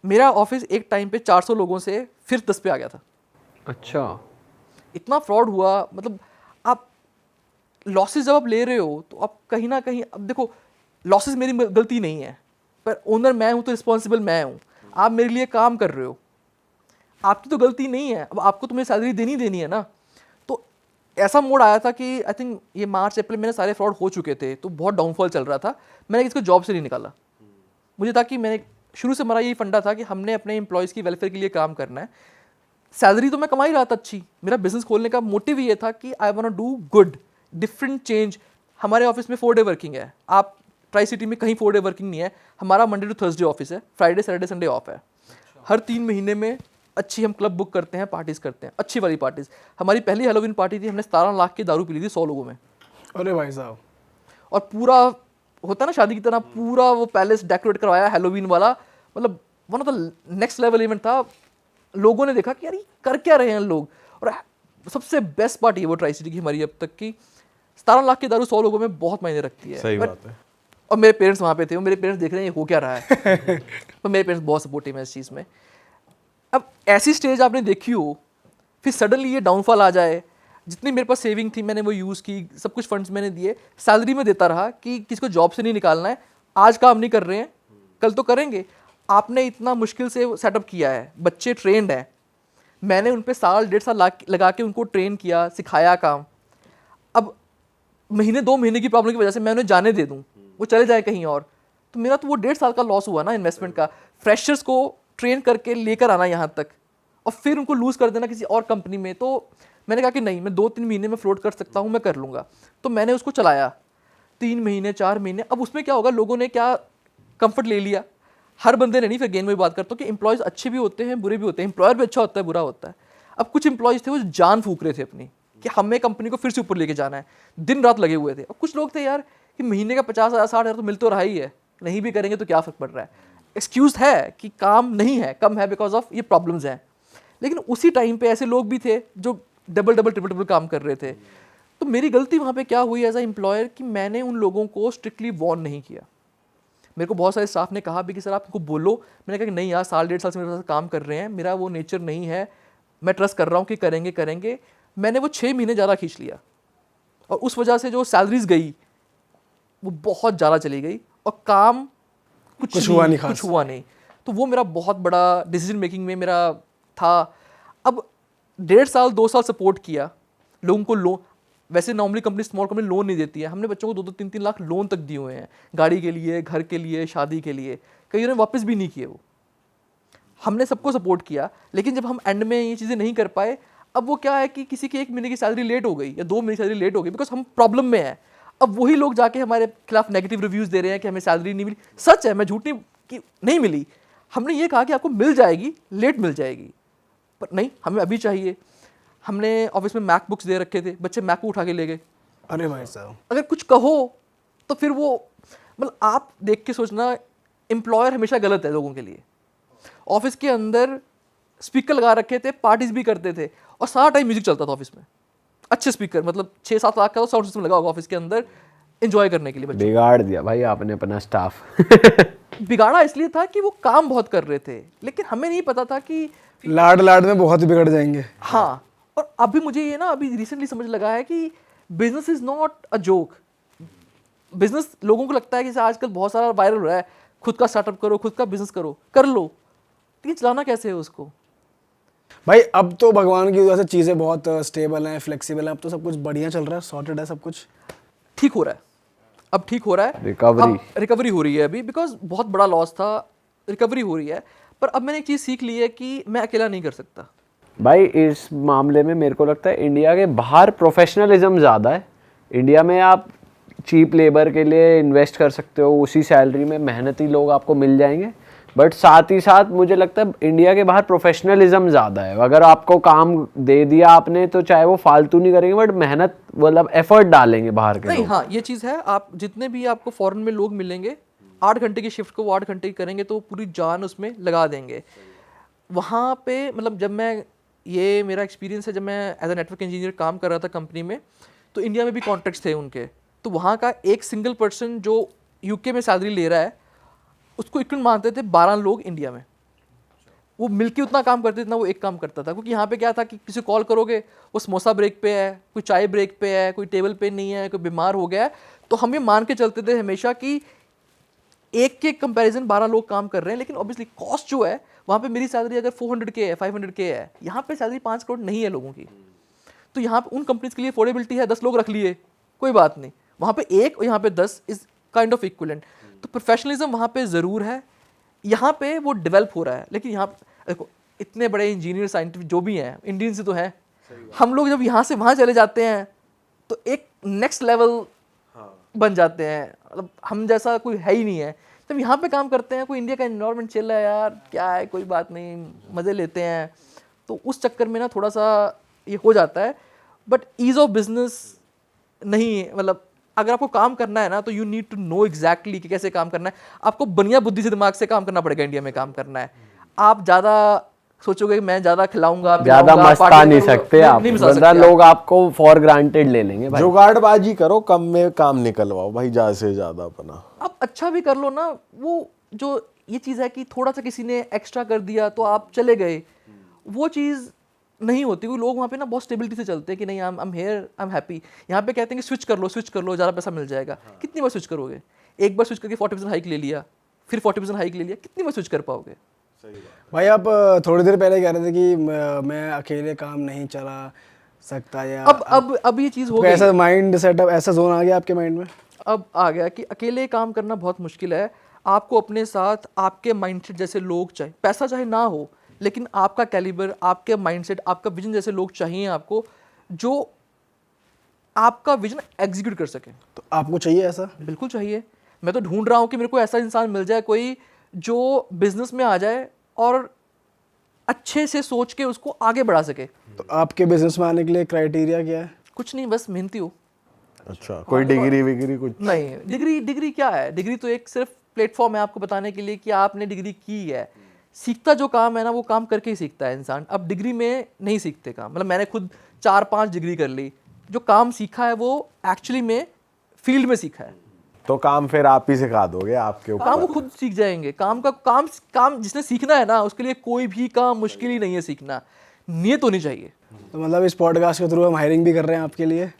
मेरा ऑफिस एक टाइम पे 400 लोगों से फिर 10 पे आ गया था। अच्छा, इतना फ्रॉड हुआ। मतलब आप लॉसेस जब आप ले रहे हो, तो आप कहीं ना कहीं, अब देखो लॉसेस मेरी गलती नहीं है, पर ओनर मैं हूँ तो रिस्पॉन्सिबल मैं हूँ। आप मेरे लिए काम कर रहे हो, आपकी तो गलती नहीं है। अब आपको तो मेरी सैलरी देनी है ना। तो ऐसा मोड आया था कि आई थिंक ये मार्च अप्रैल में सारे फ्रॉड हो चुके थे, तो बहुत डाउनफॉल चल रहा था। मैंने इसको जॉब से नहीं निकाला। मुझे था कि मैंने शुरू से हमारा यही फंडा था कि हमने अपने एम्प्लॉयज़ की वेलफेयर के लिए काम करना है। सैलरी तो मैं कमा ही रहा था अच्छी। मेरा बिजनेस खोलने का मोटिव ये था कि I want to do good, different change. हमारे ऑफिस में 4 डे वर्किंग है। आप ट्राई सिटी में कहीं 4 डे वर्किंग नहीं है। हमारा मंडे टू थर्सडे ऑफिस है, फ्राइडे सैटरडे संडे ऑफ है। हर 3 महीने में अच्छी हम क्लब बुक करते हैं, पार्टीज़ करते हैं, अच्छी वाली पार्टीज़। हमारी पहली हैलोवीन पार्टी थी, हमने 17 लाख की दारू पी ली थी 100 लोगों में। अरे भाई साहब। और पूरा होता ना शादी की तरह, पूरा वो पैलेस डेकोरेट करवाया हैलोवीन वाला। मतलब one of the next level event था। लोगों ने देखा कि यार ये कर क्या रहे हैं लोग। और सबसे बेस्ट पार्टी है वो ट्राई सिटी की हमारी अब तक की। 17 लाख की दारू 100 लोगों में बहुत मायने रखती है। सही बात है। और मेरे पेरेंट्स वहाँ पे थे, और मेरे पेरेंट्स देख रहे हैं ये हो क्या रहा है। तो मेरे पेरेंट्स बहुत सपोर्टिव हैं इस चीज़ में। अब ऐसी स्टेज आपने देखी हो, फिर सडनली ये डाउनफॉल आ जाए। जितनी मेरे पास सेविंग थी मैंने वो यूज़ की, सब कुछ फंड्स मैंने दिए, सैलरी में देता रहा कि किसी को जॉब से नहीं निकालना है। आज काम नहीं कर रहे हैं, कल तो करेंगे। आपने इतना मुश्किल से सेटअप किया है, बच्चे ट्रेंड हैं, मैंने उन पे साल 1.5 साल लगा के उनको ट्रेन किया, सिखाया काम, अब महीने 2 महीने की प्रॉब्लम की वजह से मैं उन्हें जाने दे दूं, वो चले जाए कहीं और, तो मेरा तो वो 1.5 साल का लॉस हुआ ना इन्वेस्टमेंट का। फ्रेशर्स को ट्रेन करके लेकर आना यहाँ तक और फिर उनको लूज़ कर देना किसी और कंपनी में, तो मैंने कहा कि नहीं, मैं 2-3 महीने में फ्लोट कर सकता हूँ, मैं कर लूँगा। तो मैंने उसको चलाया 3 महीने 4 महीने। अब उसमें क्या होगा, लोगों ने क्या कंफर्ट ले लिया, हर बंदे ने नहीं, फिर गेन में बात करता हूँ कि एम्प्लॉयज़ अच्छे भी होते हैं, बुरे भी होते हैं, एम्प्लॉयर भी अच्छा होता है, बुरा होता है। अब कुछ एम्प्लॉयज़ थे वो जान फूक रहे थे अपनी कि हमें कंपनी को फिर से ऊपर लेके जाना है, दिन रात लगे हुए थे। और कुछ लोग थे यार कि महीने का 50,000 60,000 तो मिल तो रहा ही है, नहीं भी करेंगे तो क्या फ़र्क पड़ रहा है। एक्सक्यूज़ है कि काम नहीं है, कम है बिकॉज ऑफ ये प्रॉब्लम्स हैं। लेकिन उसी टाइम पे ऐसे लोग भी थे जो डबल डबल ट्रिपल ट्रिपल काम कर रहे थे। तो मेरी गलती वहाँ पे क्या हुई एज अ एम्प्लॉयर कि मैंने उन लोगों को स्ट्रिक्टली वॉर्न नहीं किया। मेरे को बहुत सारे स्टाफ ने कहा भी कि सर आप इनको बोलो, मैंने कहा कि नहीं यार, 1.5 साल से मेरे साथ काम कर रहे हैं, मेरा वो नेचर नहीं है, मैं ट्रस्ट कर रहा हूँ कि करेंगे। मैंने वो 6 महीने ज़्यादा खींच लिया और उस वजह से जो सैलरीज गई वो बहुत ज़्यादा चली गई और काम कुछ हुआ नहीं। तो वो मेरा बहुत बड़ा डिसीजन मेकिंग में मेरा था। अब 1.5 साल 2 साल सपोर्ट किया लोगों को, लोन, वैसे normally company, small company loan नहीं देती है, हमने बच्चों को 2-2 3-3 लाख लोन तक दिए हुए हैं, गाड़ी के लिए, घर के लिए, शादी के लिए, कई ने वापस भी नहीं किए। वो हमने सबको सपोर्ट किया, लेकिन जब हम एंड में ये चीज़ें नहीं कर पाए, अब वो क्या है कि किसी की 1 महीने की सैलरी लेट हो गई या 2 महीने की सैलरी लेट हो गई बिकॉज हम प्रॉब्लम में हैं। अब वही लोग जाके हमारे खिलाफ नेगेटिव रिव्यूज़ दे रहे हैं कि हमें सैलरी नहीं मिली। सच है, मैं झूठ नहीं मिली। हमने ये कहा कि आपको मिल जाएगी, लेट मिल जाएगी, पर नहीं, हमें अभी चाहिए। हमने ऑफिस में मैकबुक्स दे रखे थे, बच्चे मैकबुक उठा के ले गए। अरे भाई साहब, अगर कुछ कहो तो फिर वो, मतलब आप देख के सोचना, एम्प्लॉयर हमेशा गलत है लोगों के लिए। ऑफिस के अंदर स्पीकर लगा रखे थे, पार्टीज भी करते थे और सारा टाइम म्यूजिक चलता था ऑफिस में, अच्छे स्पीकर, मतलब 6-7 लाख का तो साउंड सिस्टम लगा होगा ऑफिस के अंदर एंजॉय करने के लिए। बच्चे बिगाड़ दिया भाई आपने अपना स्टाफ। बिगाड़ा इसलिए था कि वो काम बहुत कर रहे थे, लेकिन हमें नहीं पता था कि लाड में बहुत ही बिगड़ जाएंगे। हाँ। और अभी मुझे ये ना अभी रिसेंटली समझ लगा है कि business is not a joke. Business, लोगों को लगता है कि आजकल बहुत सारा वायरल हो रहा है, खुद का स्टार्टअप करो, खुद का बिजनेस करो, कर लो, लेकिन चलाना कैसे है उसको। भाई अब तो भगवान की वजह से चीज़ें बहुत स्टेबल हैं, फ्लेक्सिबल हैं, अब तो सब कुछ बढ़िया चल रहा है, सॉर्टेड है सब कुछ, ठीक हो रहा है, अब ठीक हो रहा है, रिकवरी हो रही है अभी, बिकॉज बहुत बड़ा लॉस था, रिकवरी हो रही है। पर अब मैंने एक चीज़ सीख ली है कि मैं अकेला नहीं कर सकता। भाई इस मामले में मेरे को लगता है इंडिया के बाहर प्रोफेशनलिज्म ज़्यादा है। इंडिया में आप चीप लेबर के लिए इन्वेस्ट कर सकते हो, उसी सैलरी में मेहनती लोग आपको मिल जाएंगे, बट साथ ही साथ मुझे लगता है इंडिया के बाहर प्रोफेशनलिज्म ज़्यादा है। अगर आपको काम दे दिया आपने तो चाहे वो फालतू नहीं करेंगे, बट मेहनत, मतलब एफर्ट डालेंगे बाहर के नहीं लोग। हाँ, ये चीज़ है, आप जितने भी आपको फॉरेन में लोग मिलेंगे, 8 घंटे की शिफ्ट को वो 8 घंटे की करेंगे तो पूरी जान उसमें लगा देंगे। वहाँ पे मतलब जब मैं, ये मेरा एक्सपीरियंस है, जब मैं एज अ नेटवर्क इंजीनियर काम कर रहा था कंपनी में, तो इंडिया में भी कॉन्ट्रैक्ट्स थे उनके, तो वहाँ का एक सिंगल पर्सन जो यूके में सैलरी ले रहा है उसको इक्वल मानते थे 12 लोग इंडिया में। वो मिलके उतना काम करते जितना वो एक काम करता था, क्योंकि यहाँ पे क्या था कि किसी कॉल करोगे वो समोसा ब्रेक पे है, कोई चाय ब्रेक पे है, कोई टेबल पे नहीं है, कोई बीमार हो गया है, तो हम ये मान के चलते थे हमेशा कि एक के कंपैरिजन 12 लोग काम कर रहे हैं। लेकिन ऑब्वियसली कॉस्ट जो है वहाँ पे, मेरी सैलरी अगर 400K है, 500K है, यहाँ पे सैलरी 5 करोड़ नहीं है लोगों की। तो यहाँ पे उन कंपनीज के लिए अफोर्डेबिलिटी है, 10 लोग रख लिए कोई बात नहीं, वहाँ पे 1 और यहाँ पे 10 इज काइंड ऑफ इक्विवेलेंट। तो प्रोफेशनलिज्म वहाँ पे ज़रूर है, यहाँ पे वो डेवलप हो रहा है। लेकिन यहाँ देखो, इतने बड़े इंजीनियर साइंटिस्ट जो भी हैं, इंडियन से तो हैं, हम लोग जब यहाँ से वहाँ चले जाते हैं तो एक नेक्स्ट लेवल बन जाते हैं, मतलब हम जैसा कोई है ही नहीं है। जब यहाँ पे काम करते हैं, कोई इंडिया का एनवायरनमेंट चल रहा है यार, क्या है, कोई बात नहीं, मज़े लेते हैं, तो उस चक्कर में ना थोड़ा सा ये हो जाता है। बट ईज ऑफ बिजनेस नहीं है, मतलब अगर आपको काम करना है ना तो you need to know exactly कि कैसे काम करना है। आपको बढ़िया बुद्धि से, दिमाग से काम करना पड़ेगा इंडिया में काम करना है। आप ज़्यादा सोचोगे कि मैं ज़्यादा खिलाऊंगा, ज़्यादा मस्ता नहीं सकते आप, वरना लोग आपको फॉर ग्रांटेड ले लेंगे भाई। जुगाड़बाजी करो, कम में काम निकलवाओ भाई, ज़्यादा से ज़्यादा अपना। आप अच्छा भी कर लो ना, वो जो ये चीज़ है कि थोड़ा सा किसी ने एक्स्ट्रा कर दिया तो आप चले गए, वो चीज़ नहीं होती। वो लोग वहाँ पे ना बहुत स्टेबिलिटी से चलते हैं कि नहीं, I am here, I am happy. यहाँ पे कहते हैं कि स्विच कर लो, ज़्यादा पैसा मिल जाएगा। कितनी बार स्विच करोगे? एक बार स्विच करके 40% हाइक ले लिया, फिर 40% हाइक ले लिया, कितनी बार स्विच कर पाओगे? भाई आप थोड़ी देर पहले कह रहे थे कि मैं अकेले काम नहीं चला सकता, या अब ये चीज़ हो गई, ऐसा माइंड सेटअप, ऐसा जोन आ गया आपके माइंड में? अब आ गया कि अकेले काम करना बहुत मुश्किल है। आपको अपने साथ आपके माइंडसेट जैसे लोग चाहिए, पैसा चाहे ना हो लेकिन आपका कैलिबर, आपके माइंडसेट, आपका विजन जैसे लोग चाहिए आपको, जो आपका विजन एग्जीक्यूट कर सके। तो आपको चाहिए ऐसा? बिल्कुल चाहिए। मैं तो ढूंढ रहा हूँ कि मेरे को ऐसा इंसान मिल जाए कोई जो बिजनेस में आ जाए और अच्छे से सोच के उसको आगे बढ़ा सके। तो आपके बिजनेस में आने के लिए क्राइटेरिया क्या है? कुछ नहीं, बस मेहनती हो। अच्छा, कोई डिग्री विग्री कुछ नहीं, डिग्री क्या है? डिग्री तो एक सिर्फ प्लेटफॉर्म है आपको बताने के लिए कि आपने डिग्री की है। सीखता जो काम है ना, वो काम करके ही सीखता है इंसान। अब डिग्री में नहीं सीखते काम, मतलब मैंने खुद 4-5 डिग्री कर ली, जो काम सीखा है वो एक्चुअली में फील्ड में सीखा है। तो काम फिर आप ही सिखा दोगे, आपके ऊपर काम वो खुद सीख जाएंगे। काम जिसने सीखना है ना, उसके लिए कोई भी काम मुश्किल ही नहीं है सीखना, नियत होनी चाहिए। तो मतलब इस पॉडकास्ट के थ्रू हम हायरिंग भी कर रहे हैं आपके लिए।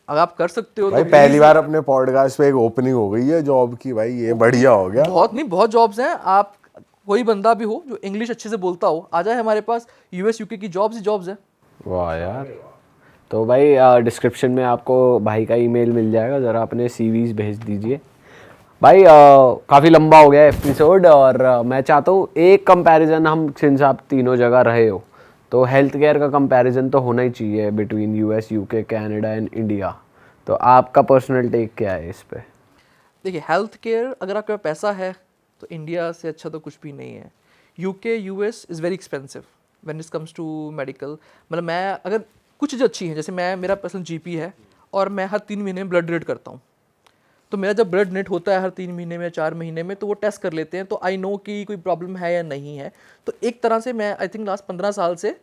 अगर आप कर सकते हो भाई तो पहली बार अपने पॉडकास्ट पे एक ओपनिंग हो गई है जॉब की, भाई ये बढ़िया हो गया। बहुत जॉब्स हैं। आप कोई बंदा भी हो जो इंग्लिश अच्छे से बोलता हो, आ जाए हमारे पास। यूएस यूके की जॉब्स हैं। वाह यार। तो भाई डिस्क्रिप्शन में आपको भाई का ईमेल मिल जाएगा, ज़रा अपने सीवीज भेज दीजिए। भाई काफ़ी लंबा हो गया एपिसोड, और मैं चाहता हूँ एक कंपैरिजन, हम सिंस आप तीनों जगह रहे हो तो हेल्थ केयर का कंपैरिजन तो होना ही चाहिए between US, UK, Canada and India. तो आपका पर्सनल टेक क्या है इस पे? देखिए, हेल्थ केयर अगर आपके पास पैसा है तो इंडिया से अच्छा तो कुछ भी नहीं है। UK US is very expensive when it comes to medical. मतलब मैं अगर कुछ चीज़ें अच्छी हैं, जैसे मेरा पर्सनल जीपी है और मैं हर 3 महीने में ब्लड डोनेट करता हूँ। तो मेरा जब ब्लड डोनेट होता है हर 3 महीने में, 4 महीने में, तो वो टेस्ट कर लेते हैं, तो आई नो कि कोई प्रॉब्लम है या नहीं है। तो एक तरह से मैं आई थिंक लास्ट 15 साल से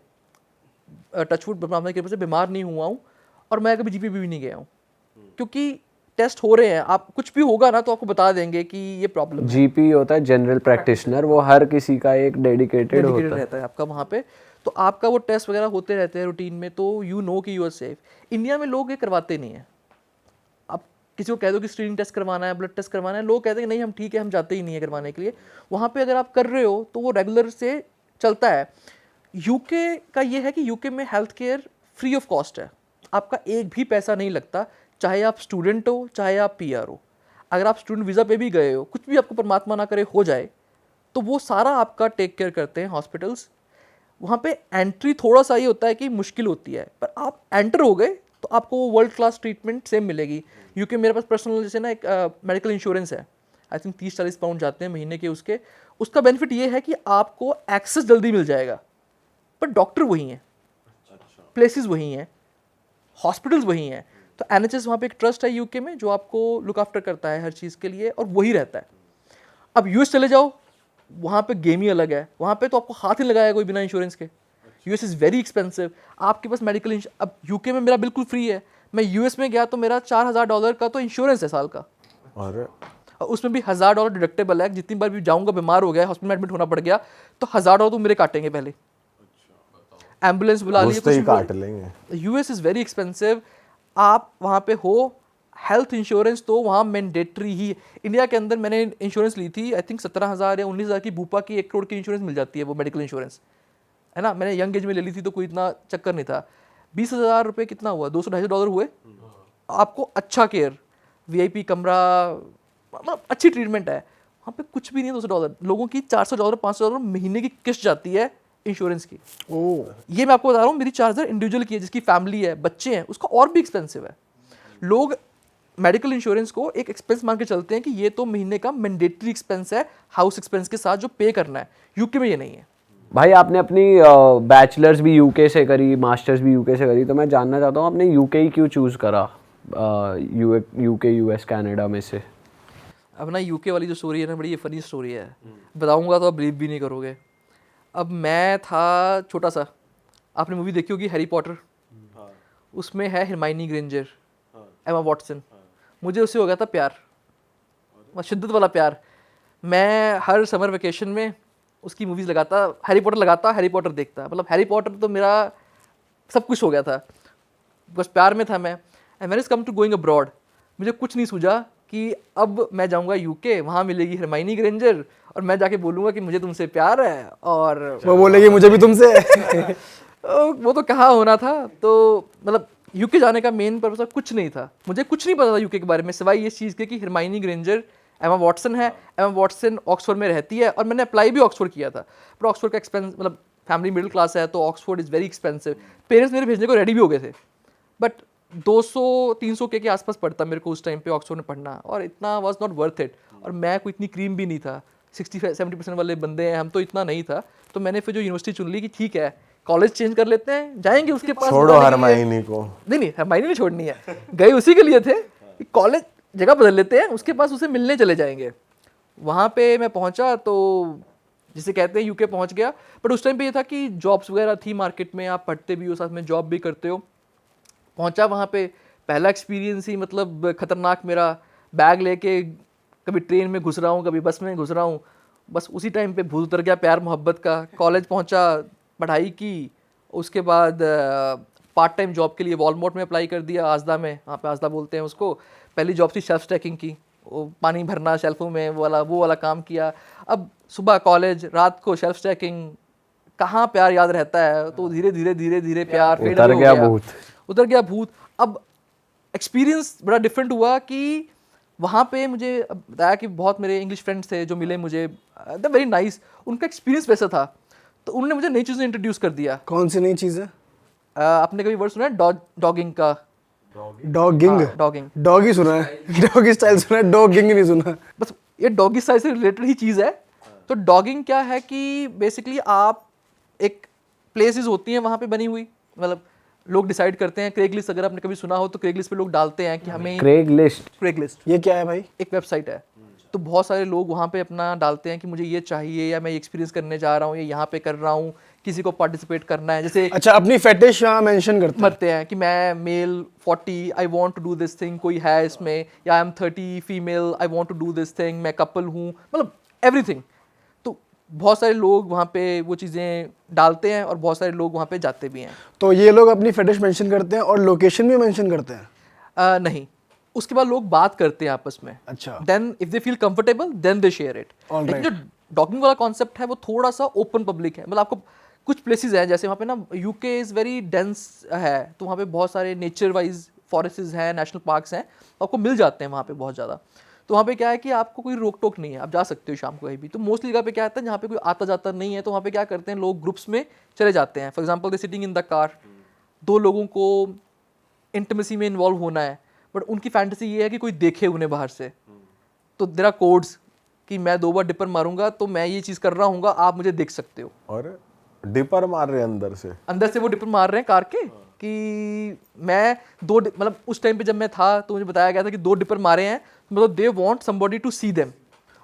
टचवुड परमात्मा की कृपा से बीमार नहीं हुआ हूँ, और मैं कभी जीपी भी नहीं गया हूँ, क्योंकि टेस्ट हो रहे हैं। आप कुछ भी होगा ना तो आपको बता देंगे कि ये प्रॉब्लम है। जीपी होता है जनरल प्रैक्टिशनर, वो हर किसी का एक डेडिकेटेड होता है रहता है आपका वहाँ पे। तो आपका वो टेस्ट वगैरह होते रहते हैं रूटीन में, तो यू नो कि यू आर सेफ। इंडिया में लोग ये करवाते नहीं हैं। आप किसी को कह दो कि स्क्रीनिंग टेस्ट करवाना है, ब्लड टेस्ट करवाना है, लोग कहते हैं कि नहीं हम ठीक है, हम जाते ही नहीं है करवाने के लिए। वहाँ पे अगर आप कर रहे हो तो वो रेगुलर से चलता है। यूके का ये है कि यूके में health care free of cost है, आपका एक भी पैसा नहीं लगता, चाहे आप स्टूडेंट हो चाहे आप पीआर हो। अगर आप स्टूडेंट वीज़ा पे भी गए हो, कुछ भी आपको परमात्मा ना करे हो जाए, तो वो सारा आपका टेक केयर करते हैं हॉस्पिटल्स। वहाँ पे एंट्री थोड़ा सा ये होता है कि मुश्किल होती है, पर आप एंटर हो गए तो आपको वर्ल्ड क्लास ट्रीटमेंट सेम मिलेगी। यूके मेरे पास पर्सनल जैसे ना एक मेडिकल इंश्योरेंस है, आई थिंक 30-40 पाउंड जाते हैं महीने के उसके। उसका बेनिफिट ये है कि आपको एक्सेस जल्दी मिल जाएगा, पर डॉक्टर वही हैं, प्लेसेस वही हैं, हॉस्पिटल्स वही हैं। तो एनएचएस वहाँ पे एक ट्रस्ट है यूके में जो आपको लुक आफ्टर करता है हर चीज़ के लिए, और वही रहता है। अब यूएस चले जाओ, वहाँ पे गेम ही अलग है। वहाँ पे तो आपको हाथ ही लगाया कोई बिना इंश्योरेंस के। US is very expensive. आपके पास मेडिकल अब यूके में मेरा बिल्कुल फ्री है। मैं यूएस में गया तो मेरा $4000 का तो इंश्योरेंस है साल का, और उसमें भी $1000 डिडक्टेबल है। जितनी बार भी जाऊँगा, बीमार हो गया, हॉस्पिटल में एडमिट होना पड़ गया, तो $1000 तो मेरे काटेंगे पहले। एम्बुलेंस बुला लिए, कुछ काट लेंगे। US is very expensive. आप वहाँ पे हो, हेल्थ इंश्योरेंस तो वहाँ मैंडेटरी ही। इंडिया के अंदर मैंने इंश्योरेंस ली थी, आई थिंक 17,000 या 19,000 की, भूपा की 1 करोड़ की इंश्योरेंस मिल जाती है वो मेडिकल इंश्योरेंस, है ना। मैंने यंग एज में ले ली थी तो कोई इतना चक्कर नहीं था। 20,000 रुपये कितना हुआ, $200-250 हुए। आपको अच्छा केयर, वीआईपी कमरा, मतलब अच्छी ट्रीटमेंट है। वहाँ पे कुछ भी नहीं है। $200 लोगों की $400 $500 महीने की किस्त जाती है इंश्योरेंस की। ये मैं आपको बता रहा हूँ, मेरी 4000 इंडिविजुअल की है, जिसकी फैमिली है, बच्चे हैं, उसका और भी एक्सपेंसिव है। लोग मेडिकल इंश्योरेंस को एक एक्सपेंस मान के चलते हैं कि ये तो महीने का मैंडेटरी एक्सपेंस है हाउस एक्सपेंस के साथ जो पे करना है। यूके में ये नहीं है। भाई आपने अपनी बैचलर्स भी यूके से करी, मास्टर्स भी यूके से करी, तो मैं जानना चाहता हूँ आपने यूके ही क्यों चूज़ करा यूके, यूएस, कनाडा में से? अब ना यूके वाली जो स्टोरी है ना, बड़ी फनी स्टोरी है, बताऊँगा तो आप बिलीव भी नहीं करोगे। अब मैं था छोटा सा, आपने मूवी देखी होगी हैरी पॉटर, उसमें है हरमाइनी ग्रेंजर, एमा वॉटसन। मुझे उससे हो गया था प्यार, शिद्दत वाला प्यार। मैं हर समर वेकेशन में उसकी मूवीज़ लगाता, हैरी पॉटर देखता। मतलब हैरी पॉटर तो मेरा सब कुछ हो गया था, बस प्यार में था मैं। And when is come to going abroad, मुझे कुछ नहीं सूझा कि अब मैं जाऊंगा यूके, वहाँ मिलेगी हरमाइनी ग्रेंजर और मैं जाके बोलूंगा कि मुझे तुमसे प्यार है और वो बोलेगी मुझे भी तुमसे वो तो कहाँ होना था। तो मतलब यूके जाने का मेन पर्पस कुछ नहीं था, मुझे कुछ नहीं पता था यूके के बारे में सिवाय ये चीज़ के कि हरमाइनी ग्रेंजर एमा वॉटसन है, एमा वॉटसन ऑक्सफोर्ड में रहती है और मैंने अप्लाई भी ऑक्सफोर्ड किया था, पर ऑक्सफोर्ड का एक्सपेंस मतलब फैमिली मिडिल क्लास है तो Oxford is very expensive. Parents मेरे भेजने को रेडी भी हो गए थे, बट 200-300 के आसपास पड़ता मेरे को उस टाइम पे ऑक्सफोर्ड में पढ़ना और इतना वाज नॉट वर्थ इट। और मैं कोई इतनी क्रीम भी नहीं था, 60-70% वाले बंदे हैं हम, तो इतना नहीं था। तो मैंने फिर जो यूनिवर्सिटी चुन ली कि ठीक है कॉलेज चेंज कर लेते हैं, जाएंगे उसके पास। छोड़ो हरमाइनी को। नहीं हरमाइनी में छोड़नी है, गए उसी के लिए थे कि कॉलेज जगह बदल लेते हैं, उसके पास उसे मिलने चले जाएंगे। वहाँ पे मैं पहुँचा तो जिसे कहते हैं यूके पहुँच गया, बट उस टाइम पे ये था कि जॉब्स वगैरह थी मार्केट में, आप पढ़ते भी हो साथ में जॉब भी करते हो। पहुँचा वहाँ पे, पहला एक्सपीरियंस ही मतलब ख़तरनाक मेरा, बैग लेके कभी ट्रेन में घुस रहा हूँ कभी बस में घुस रहा हूँ, बस उसी टाइम पे भूत उतर गया प्यार मोहब्बत का। कॉलेज पहुँचा, पढ़ाई की, उसके बाद पार्ट टाइम जॉब के लिए वॉलमार्ट में अप्लाई कर दिया, आजदा में, वहाँ पे आजदा बोलते हैं उसको। पहली जॉब थी शेल्फ स्टैकिंग की, वो पानी भरना शेल्फों में, वो वाला काम किया। अब सुबह कॉलेज, रात को शेल्फ स्टैकिंग, कहाँ प्यार याद रहता है। तो धीरे धीरे प्यार फेड हो गया, उतर गया भूत। अब एक्सपीरियंस बड़ा डिफरेंट हुआ कि वहाँ पे मुझे बताया कि बहुत मेरे इंग्लिश फ्रेंड्स थे जो मिले मुझे, द वेरी नाइस, उनका एक्सपीरियंस वैसा था, तो उन्होंने मुझे नई चीज़ें इंट्रोड्यूस कर दिया। कौन सी नई चीज़ है? आपने कभी वर्ड सुना है डॉगिंग का? डॉगिंग? डॉगिंग, डॉगी सुना है, डॉगी स्टाइल सुना है, डॉगिंग नहीं सुना। बस ये डॉगी स्टाइल से रिलेटेड ही चीज़ है। तो डॉगिंग क्या है कि बेसिकली आप एक प्लेसेस होती हैं वहाँ पे बनी हुई, मतलब लोग डिसाइड करते हैं। क्रेगलिस्ट अगर आपने कभी सुना हो तो क्रेगलिस्ट पे लोग डालते हैं कि हमें क्रेगलिस्ट ये क्या है भाई? एक वेबसाइट है, तो बहुत सारे लोग वहाँ पे अपना डालते हैं कि मुझे ये चाहिए या मैं ये एक्सपीरियंस करने जा रहा हूँ, ये यहाँ पे कर रहा हूँ, किसी को पार्टिसिपेट करना है। जैसे अच्छा, अपनी फेटिश यहाँ मेंशन करते हैं कि मैं male 40 I want to do this thing, कोई है इसमें, या I am 30 female I want to do this thing, मैं कपल हूँ, मतलब एवरीथिंग। तो बहुत सारे लोग वहाँ पे वो चीज़ें डालते हैं और बहुत सारे लोग वहाँ पे जाते भी हैं। तो ये लोग अपनी फेटिश मेंशन करते हैं और लोकेशन भी मेंशन करते हैं? नहीं, उसके बाद लोग बात करते हैं आपस में। अच्छा। Then if they feel comfortable then they share it. लेकिन जो डॉगिंग वाला कॉन्सेप्ट है वो थोड़ा सा ओपन पब्लिक है, मतलब आपको कुछ प्लेसेस हैं जैसे वहाँ पे ना, यूके इज़ वेरी डेंस है, तो वहाँ पे बहुत सारे नेचर वाइज फॉरेस्ट्स हैं, नेशनल पार्क्स हैं, तो आपको मिल जाते हैं वहाँ पे बहुत ज़्यादा। तो वहाँ पे क्या है कि आपको कोई रोक टोक नहीं है, आप जा सकते हो शाम को कहीं भी। तो मोस्टली जगह पे क्या होता है जहाँ पे कोई आता जाता नहीं है, तो वहाँ पे क्या करते हैं लोग ग्रुप्स में चले जाते हैं। For example they sitting in the car, 2 लोगों को इंटीमेसी में इन्वॉल्व होना है, बट उनकी फैंटेसी ये है कि कोई देखे उन्हें बाहर से। तो देयर आर कोड्स कि मैं 2 बार डिपर मारूंगा तो मैं ये चीज़ कर रहा हूँ, आप मुझे देख सकते हो। और डिपर मार रहे अंदर से वो डिपर मार रहे हैं कार के कि मैं मतलब उस टाइम पे जब मैं था तो मुझे बताया गया था कि 2 डिपर मारे हैं, मतलब they want somebody to see them.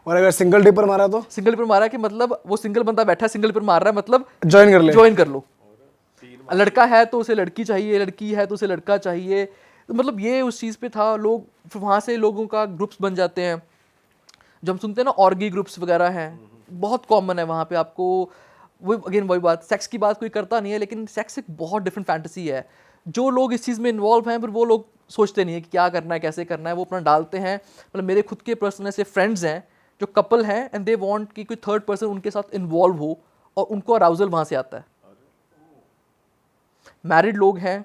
और अगर सिंगल डिपर मारा तो? सिंगल डिपर मारा कि मतलब वो सिंगल बंदा बैठा है, सिंगल डिपर मार रहा है, मतलब ज्वाइन कर लो। लड़का है तो उसे लड़की चाहिए, लड़की है तो उसे लड़का चाहिए। तो मतलब ये उस चीज़ पे था। लोग वहाँ से लोगों का ग्रुप्स बन जाते हैं, जो हम सुनते हैं ना ऑर्गी ग्रुप्स वगैरह हैं, बहुत कॉमन है वहाँ पे। आपको वो अगेन वही बात, सेक्स की बात कोई करता नहीं है, लेकिन सेक्स एक बहुत डिफरेंट फैंटेसी है। जो लोग इस चीज़ में इन्वॉल्व हैं, फिर वो लोग सोचते नहीं है कि क्या करना है, कैसे करना है, वो अपना डालते हैं। मतलब मेरे खुद के पर्सनल ऐसे फ्रेंड्स हैं जो कपल हैं एंड दे वांट कि कोई थर्ड पर्सन उनके साथ इन्वॉल्व हो और उनको अराउजल वहाँ से आता है। मैरिड लोग हैं,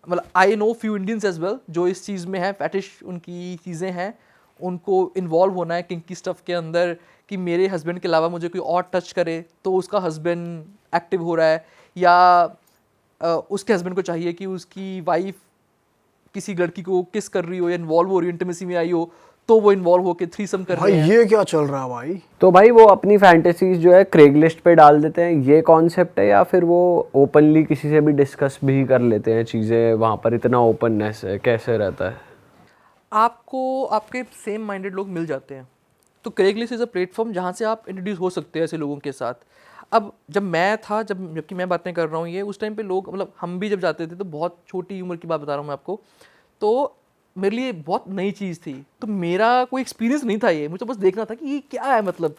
मतलब I know few Indians as well जो इस चीज़ में है, फैटिश उनकी चीज़ें हैं, उनको इन्वॉल्व होना है किंकी स्टफ़ के अंदर कि मेरे हस्बैंड के अलावा मुझे कोई और टच करे तो उसका हस्बैंड एक्टिव हो रहा है, या उसके हस्बैंड को चाहिए कि उसकी वाइफ किसी लड़की को किस कर रही हो या इन्वॉल्व हो रही हो, इंटीमेसी में आई हो, तो वो इन्वॉल्व होकर थ्रीसम कर रहे हैं। ये क्या चल रहा है भाई? तो भाई वो अपनी फैंटेसीज जो है क्रेगलिस्ट पे डाल देते हैं, ये कॉन्सेप्ट है, या फिर वो ओपनली किसी से भी डिस्कस भी कर लेते हैं चीज़ें, वहाँ पर इतना ओपननेस है, कैसे रहता है? आपको आपके सेम माइंडेड लोग मिल जाते हैं। तो क्रेगलिस्ट इज़ अ प्लेटफॉर्म जहाँ से आप इंट्रोड्यूस हो सकते हैं ऐसे लोगों के साथ। अब जब मैं था, जबकि मैं बातें कर रहा हूँ ये, उस टाइम पे लोग, मतलब हम भी जब जाते थे तो बहुत छोटी उम्र की बात बता रहा हूँ मैं आपको, तो मेरे लिए बहुत नई चीज़ थी, तो मेरा कोई एक्सपीरियंस नहीं था ये, मुझे बस देखना था कि ये क्या है, मतलब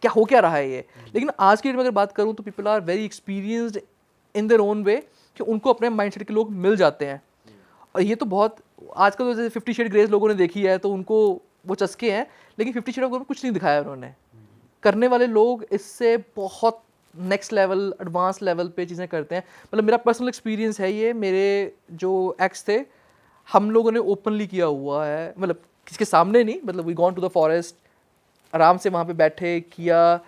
क्या हो क्या रहा है ये। लेकिन आज की डेट में अगर बात करूँ तो people are very experienced in their own way, कि उनको अपने माइंडसेट के लोग मिल जाते हैं। और ये तो बहुत आजकल तो जैसे 50 शेड ग्रेज लोगों ने देखी है तो उनको वो चस्के हैं, लेकिन 50 शेड ऑफ ग्रे में कुछ नहीं दिखाया उन्होंने। करने वाले लोग इससे बहुत नेक्स्ट लेवल, एडवांस लेवल पे चीज़ें करते हैं। मतलब मेरा पर्सनल एक्सपीरियंस है ये, मेरे जो एक्स थे हम लोगों ने ओपनली किया हुआ है, मतलब किसी के सामने नहीं, मतलब we gone to the forest, आराम से वहाँ पे बैठे किया।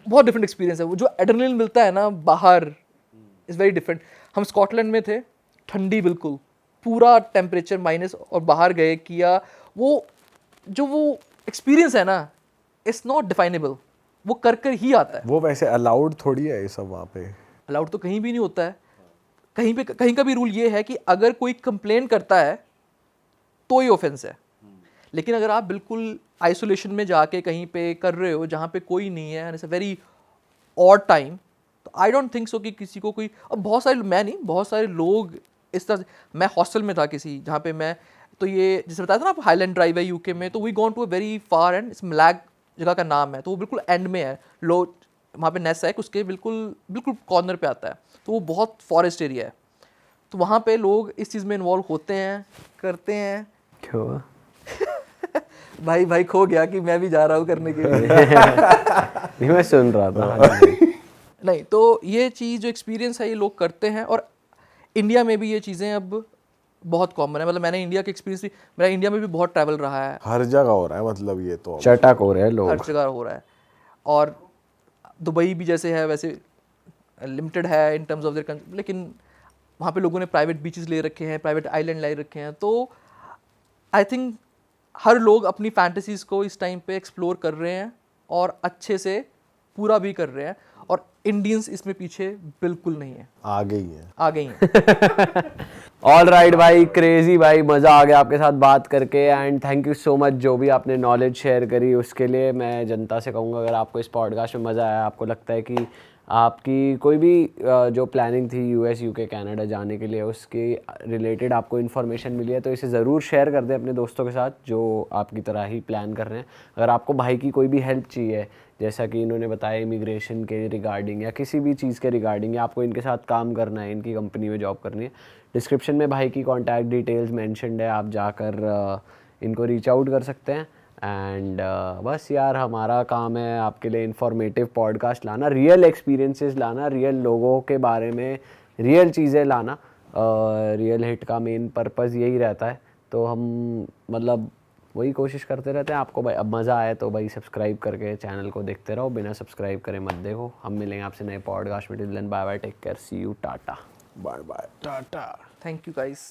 बहुत डिफरेंट एक्सपीरियंस है वो, जो एड्रेनलिन मिलता है ना बाहर इज़ वेरी डिफरेंट। हम स्कॉटलैंड में थे, ठंडी बिल्कुल, पूरा टेम्परेचर माइनस, और बाहर गए किया, वो जो वो एक्सपीरियंस है ना इट्स नॉट डिफाइनेबल, वो कर ही आता है। वो वैसे अलाउड थोड़ी है ये सब वहाँ पे। अलाउड तो कहीं भी नहीं होता है, कहीं का भी रूल ये है कि अगर कोई कंप्लेन करता है तो ही ऑफेंस है। लेकिन अगर आप बिल्कुल आइसोलेशन में जाके कहीं पे कर रहे हो जहाँ पे कोई नहीं है and it's a very odd time, तो आई डोंट थिंक सो कि किसी को कोई, अब बहुत सारे, मैं नहीं, बहुत सारे लोग इस तरह से। मैं हॉस्टल में था किसी, जहाँ पे मैं, तो ये जैसे बताया था ना आप, हाईलैंड ड्राइव है यूके में, तो we gone to a very far end, इस मलैग जगह का नाम है, तो वो बिल्कुल एंड में है, लो वहाँ पे नेस है उसके बिल्कुल बिल्कुल कॉर्नर पे आता है, तो वो बहुत फॉरेस्ट एरिया है। तो वहाँ पे लोग इस चीज़ में इन्वॉल्व होते हैं, करते हैं। क्यों? भाई खो गया कि मैं भी जा रहा हूँ करने के लिए। नहीं, मैं सुन रहा था। नहीं, तो ये चीज़ जो एक्सपीरियंस है ये लोग करते हैं, और इंडिया में भी ये चीज़ें अब बहुत कॉमन है। मतलब मैंने इंडिया के एक्सपीरियंस भी, मेरा इंडिया में भी बहुत ट्रैवल रहा है, हर जगह हो रहा है मतलब ये तो अब। चटक हो रहे हैं हर लोग। जगह हो रहा है। और दुबई भी जैसे है वैसे लिमिटेड है इन टर्म्स ऑफ देयर, लेकिन वहाँ पे लोगों ने प्राइवेट बीचेस ले रखे हैं, प्राइवेट आइलैंड ले रखे हैं। तो आई थिंक हर लोग अपनी फैंटेसीज़ को इस टाइम पे एक्सप्लोर कर रहे हैं और अच्छे से पूरा भी कर रहे हैं, और इंडियंस इसमें पीछे बिल्कुल नहीं है, आगे ही है। आ गई हैं। ऑल राइट भाई, क्रेजी भाई, मज़ा आ गया आपके साथ बात करके, and thank you so much जो भी आपने नॉलेज शेयर करी उसके लिए। मैं जनता से कहूँगा, अगर आपको इस पॉडकास्ट में मज़ा आया, आपको लगता है कि आपकी कोई भी जो प्लानिंग थी यूएस, यूके, कनाडा जाने के लिए, उसके रिलेटेड आपको इन्फॉर्मेशन मिली है, तो इसे ज़रूर शेयर कर दें अपने दोस्तों के साथ जो आपकी तरह ही प्लान कर रहे हैं। अगर आपको भाई की कोई भी हेल्प चाहिए, जैसा कि इन्होंने बताया इमिग्रेशन के रिगार्डिंग या किसी भी चीज़ के रिगार्डिंग, या आपको इनके साथ काम करना है, इनकी कंपनी में जॉब करनी है, डिस्क्रिप्शन में भाई की कॉन्टैक्ट डिटेल्स मेंशन्ड है, आप जाकर इनको रीच आउट कर सकते हैं। एंड बस यार, हमारा काम है आपके लिए इन्फॉर्मेटिव पॉडकास्ट लाना, रियल एक्सपीरियंसेस लाना, रियल लोगों के बारे में रियल चीज़ें लाना। रियल हिट का मेन पर्पज़ यही रहता है। तो हम मतलब वही कोशिश करते रहते हैं। आपको भाई अब मज़ा आए तो भाई सब्सक्राइब करके चैनल को देखते रहो, बिना सब्सक्राइब करे मत देखो। हम मिलेंगे आपसे नए पॉडकास्ट में। Till then bye bye, take care, see you, tata, bye bye, tata. Thank you guys.